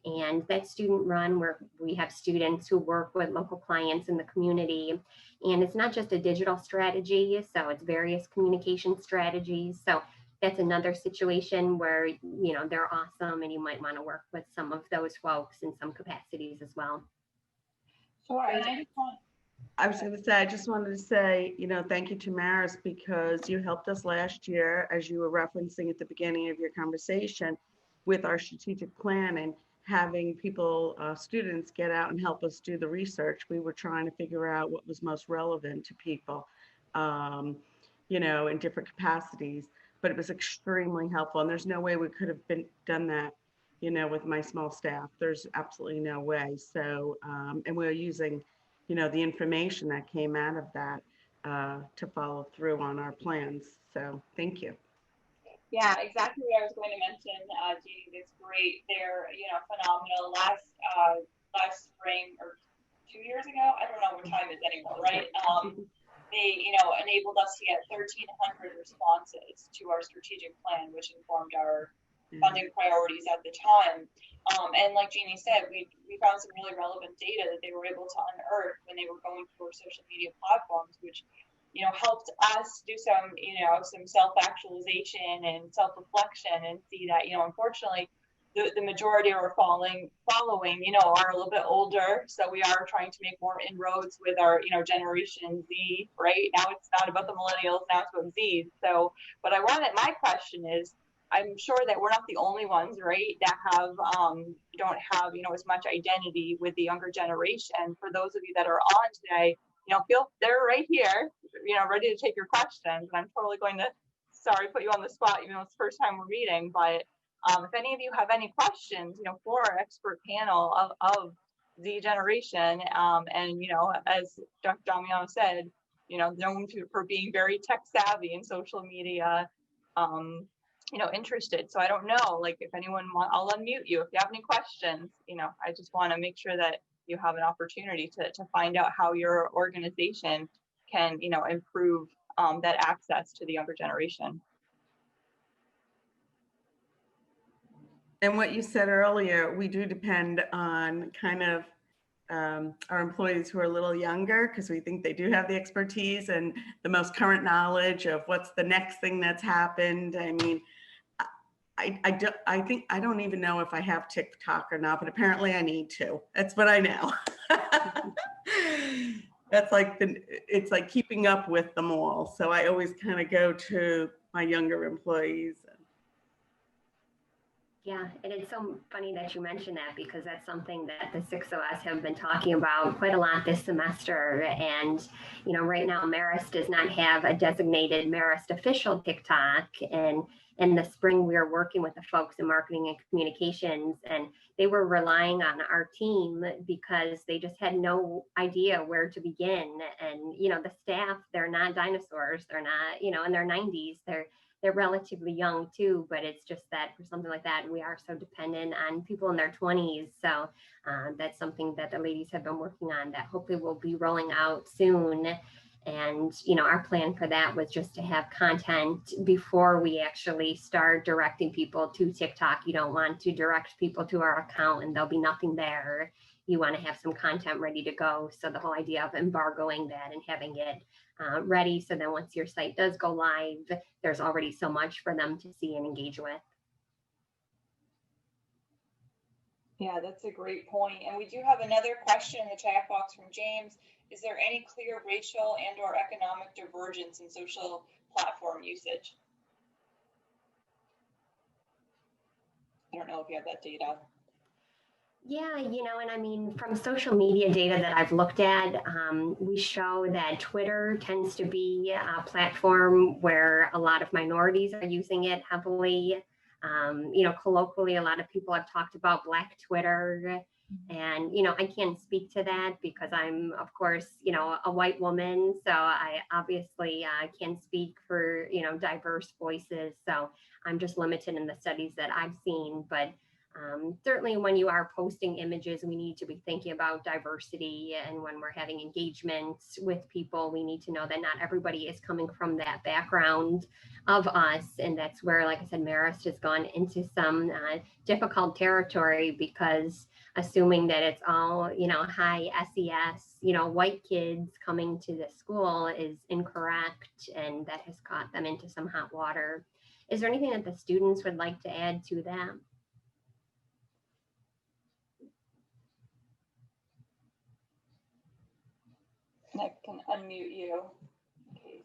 And that student-run, where we have students who work with local clients in the community. And it's not just a digital strategy, so it's various communication strategies. So that's another situation where, they're awesome and you might want to work with some of those folks in some capacities as well. Sure. And I was going to say, I just wanted to say, thank you to Maris because you helped us last year, as you were referencing at the beginning of your conversation, with our strategic plan and having people, students get out and help us do the research. We were trying to figure out what was most relevant to people, in different capacities, but it was extremely helpful. And there's no way we could have done that, with my small staff. There's absolutely no way. So, and we're using, the information that came out of that to follow through on our plans. So thank you. Yeah, exactly what I was going to mention, Jeannie. That's great. They're, phenomenal. Last spring or 2 years ago, I don't know what time it is anymore, right? They, enabled us to get 1,300 responses to our strategic plan, which informed our funding priorities at the time. And like Jeannie said, we found some really relevant data that they were able to unearth when they were going through our social media platforms, which, helped us do some, some self-actualization and self-reflection and see that, unfortunately, the majority are following, are a little bit older. So we are trying to make more inroads with our, Generation Z, right? Now it's not about the millennials, now it's about Z. So, but my question is, I'm sure that we're not the only ones, right, that don't have, as much identity with the younger generation. For those of you that are on today, they're right here, ready to take your questions. And I'm totally going to, put you on the spot, even though it's the first time we're meeting. But if any of you have any questions, for our expert panel of Z generation, and, as Dr. Damiano said, known for being very tech savvy and social media, interested. So I don't know, if anyone I'll unmute you if you have any questions. I just want to make sure that you have an opportunity to find out how your organization can, improve that access to the younger generation. And what you said earlier, we do depend on kind of our employees who are a little younger because we think they do have the expertise and the most current knowledge of what's the next thing that's happened. I mean, I don't even know if I have TikTok or not, but apparently I need to. That's what I know. That's it's like keeping up with them all. So I always kind of go to my younger employees. Yeah, and it's so funny that you mentioned that because that's something that the six of us have been talking about quite a lot this semester. And, right now Marist does not have a designated Marist official TikTok. And in the spring, we were working with the folks in marketing and communications, and they were relying on our team because they just had no idea where to begin. And, the staff, they're not dinosaurs. They're not, in their 90s. They're relatively young too, but it's just that for something like that, we are so dependent on people in their 20s. So that's something that the ladies have been working on that hopefully will be rolling out soon. And, our plan for that was just to have content before we actually start directing people to TikTok. You don't want to direct people to our account and there'll be nothing there. You want to have some content ready to go. So the whole idea of embargoing that and having it ready, so then once your site does go live, there's already so much for them to see and engage with. Yeah, that's a great point. And we do have another question in the chat box from James. Is there any clear racial and or economic divergence in social platform usage? I don't know if you have that data. Yeah, and I mean, from social media data that I've looked at, we show that Twitter tends to be a platform where a lot of minorities are using it heavily. Colloquially, a lot of people have talked about Black Twitter. And, I can't speak to that because I'm, of course, a white woman. So I obviously can't speak for, diverse voices. So I'm just limited in the studies that I've seen. But certainly when you are posting images, we need to be thinking about diversity. And when we're having engagements with people, we need to know that not everybody is coming from that background of us. And that's where, like I said, Marist has gone into some difficult territory, because assuming that it's all, high SES, white kids coming to the school is incorrect. And that has caught them into some hot water. Is there anything that the students would like to add to that? I can unmute you. Okay.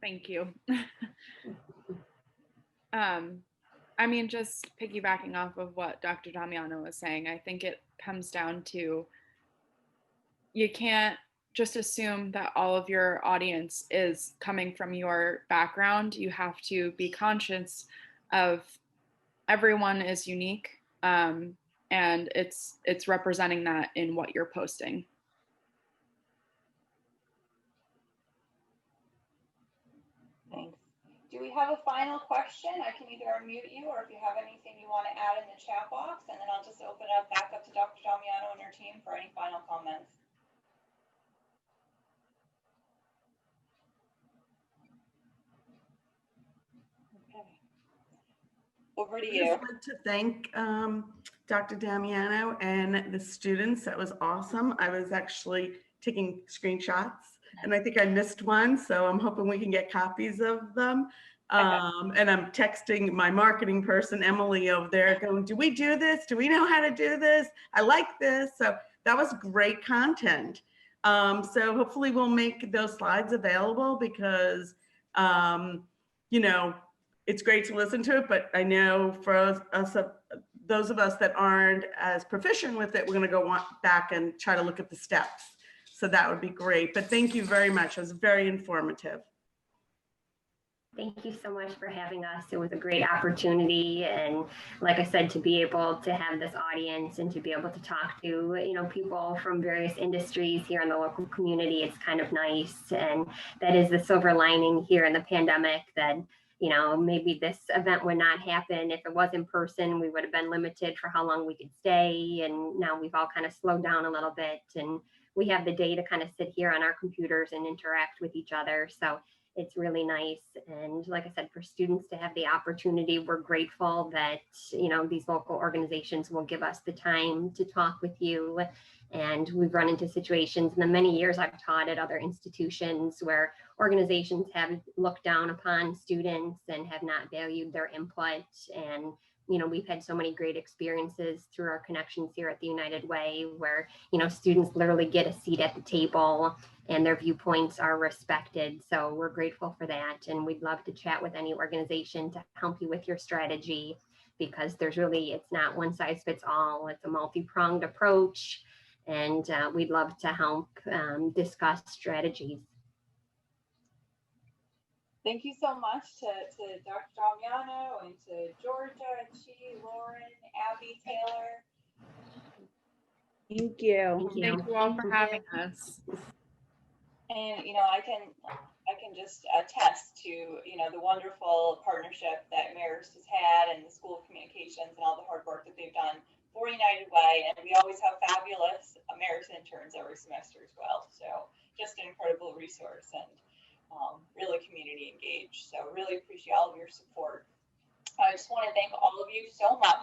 Thank you. I mean, just piggybacking off of what Dr. Damiano was saying, I think it comes down to, you can't just assume that all of your audience is coming from your background. You have to be conscious of everyone is unique, and it's representing that in what you're posting. Thanks. Do we have a final question? I can either unmute you, or if you have anything you want to add in the chat box, and then I'll just open it up back up to Dr. Damiano and her team for any final comments. Okay. Over to you. I'd just like to thank Dr. Damiano and the students. That was awesome. I was actually taking screenshots and I think I missed one, so I'm hoping we can get copies of them. And I'm texting my marketing person, Emily, over there going, do we do this? Do we know how to do this? I like this. So that was great content. So hopefully we'll make those slides available, because, it's great to listen to it, but I know for us, those of us that aren't as proficient with it, we're going to go back and try to look at the steps. So that would be great. But thank you very much. It was very informative. Thank you so much for having us. It was a great opportunity. And like I said, to be able to have this audience and to be able to talk to, people from various industries here in the local community, it's kind of nice. And that is the silver lining here in the pandemic, that maybe this event would not happen if it was in person. We would have been limited for how long we could stay. And now we've all kind of slowed down a little bit, and we have the day to kind of sit here on our computers and interact with each other. So it's really nice. And like I said, for students to have the opportunity, we're grateful that, these local organizations will give us the time to talk with you. And we've run into situations in the many years I've taught at other institutions where organizations have looked down upon students and have not valued their input. And we've had so many great experiences through our connections here at the United Way, where, students literally get a seat at the table and their viewpoints are respected. So we're grateful for that. And we'd love to chat with any organization to help you with your strategy, because it's not one size fits all. It's a multi-pronged approach. And we'd love to help discuss strategies. Thank you so much to Dr. Damiano and to Georgia, Chi, Lauren, Abby, Taylor. Thank you. Thank you all for having us. And I can just attest to the wonderful partnership that Marist has had, and the School of Communications, and all the hard work that they've done for United Way. And we always have fabulous American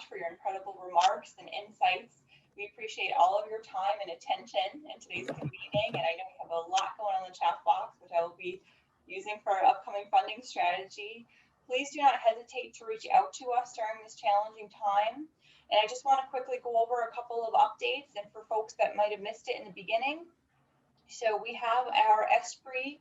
for your incredible remarks and insights. We appreciate all of your time and attention in today's meeting, and I know we have a lot going on in the chat box, which I will be using for our upcoming funding strategy. Please do not hesitate to reach out to us during this challenging time. And I just want to quickly go over a couple of updates, and for folks that might have missed it in the beginning. So we have our ESPRI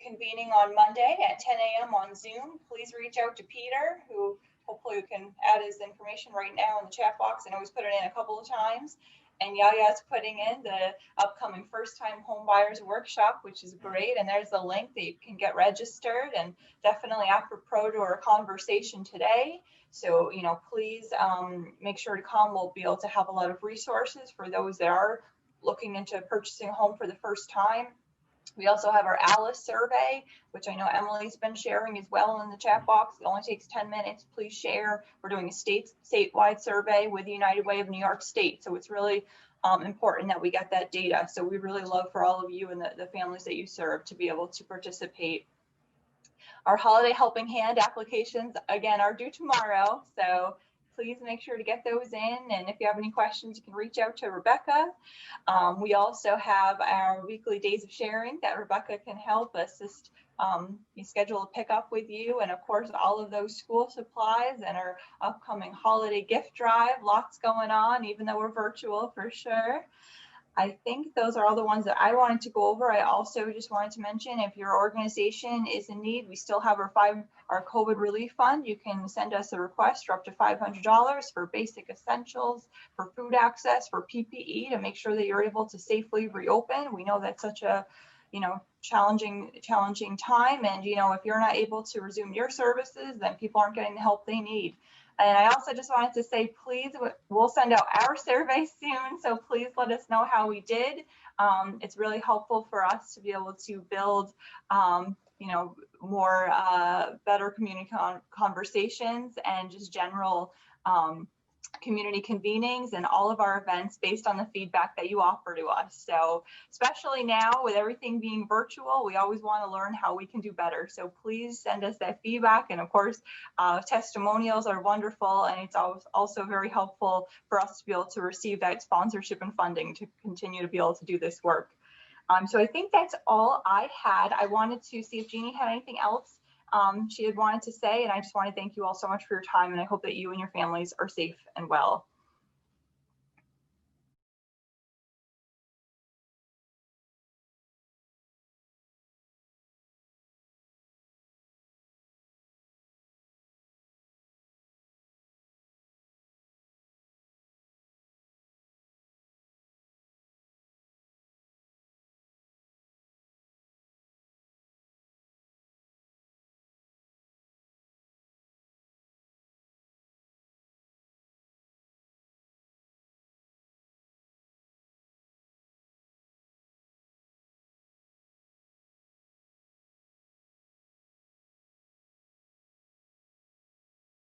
convening on Monday at 10 a.m. on Zoom. Please reach out to Peter, who hopefully we can add his information right now in the chat box. I know he's put it in a couple of times. And Yaya's putting in the upcoming first-time home buyers workshop, which is great. And there's the link that you can get registered, and definitely apropos to our conversation today. So, you know, please make sure to come. We'll be able to have a lot of resources for those that are looking into purchasing a home for the first time. We also have our ALICE survey, which I know Emily's been sharing as well in the chat box. It only takes 10 minutes. Please share. We're doing a statewide survey with the United Way of New York State. So it's really important that we get that data. So we really love for all of you and the families that you serve to be able to participate. Our Holiday Helping Hand applications, again, are due tomorrow. So please make sure to get those in. And if you have any questions, you can reach out to Rebecca. We also have our weekly days of sharing that Rebecca can help assist you schedule a pickup with you. And of course, all of those school supplies and our upcoming holiday gift drive, lots going on, even though we're virtual for sure. I think those are all the ones that I wanted to go over. I also just wanted to mention, if your organization is in need, we still have our COVID relief fund. You can send us a request for up to $500 for basic essentials, for food access, for PPE, to make sure that you're able to safely reopen. We know that's such a, you know, challenging time. And, you know, if you're not able to resume your services, then people aren't getting the help they need. And I also just wanted to say, please, we'll send out our survey soon. So please let us know how we did. It's really helpful for us to be able to build, you know, more better community conversations and just general community convenings and all of our events based on the feedback that you offer to us. So especially now with everything being virtual, we always want to learn how we can do better. So please send us that feedback. And of course, testimonials are wonderful. And it's also very helpful for us to be able to receive that sponsorship and funding to continue to be able to do this work. So I think that's all I had. I wanted to see if Jeannie had anything else she had wanted to say, and I just want to thank you all so much for your time, and I hope that you and your families are safe and well.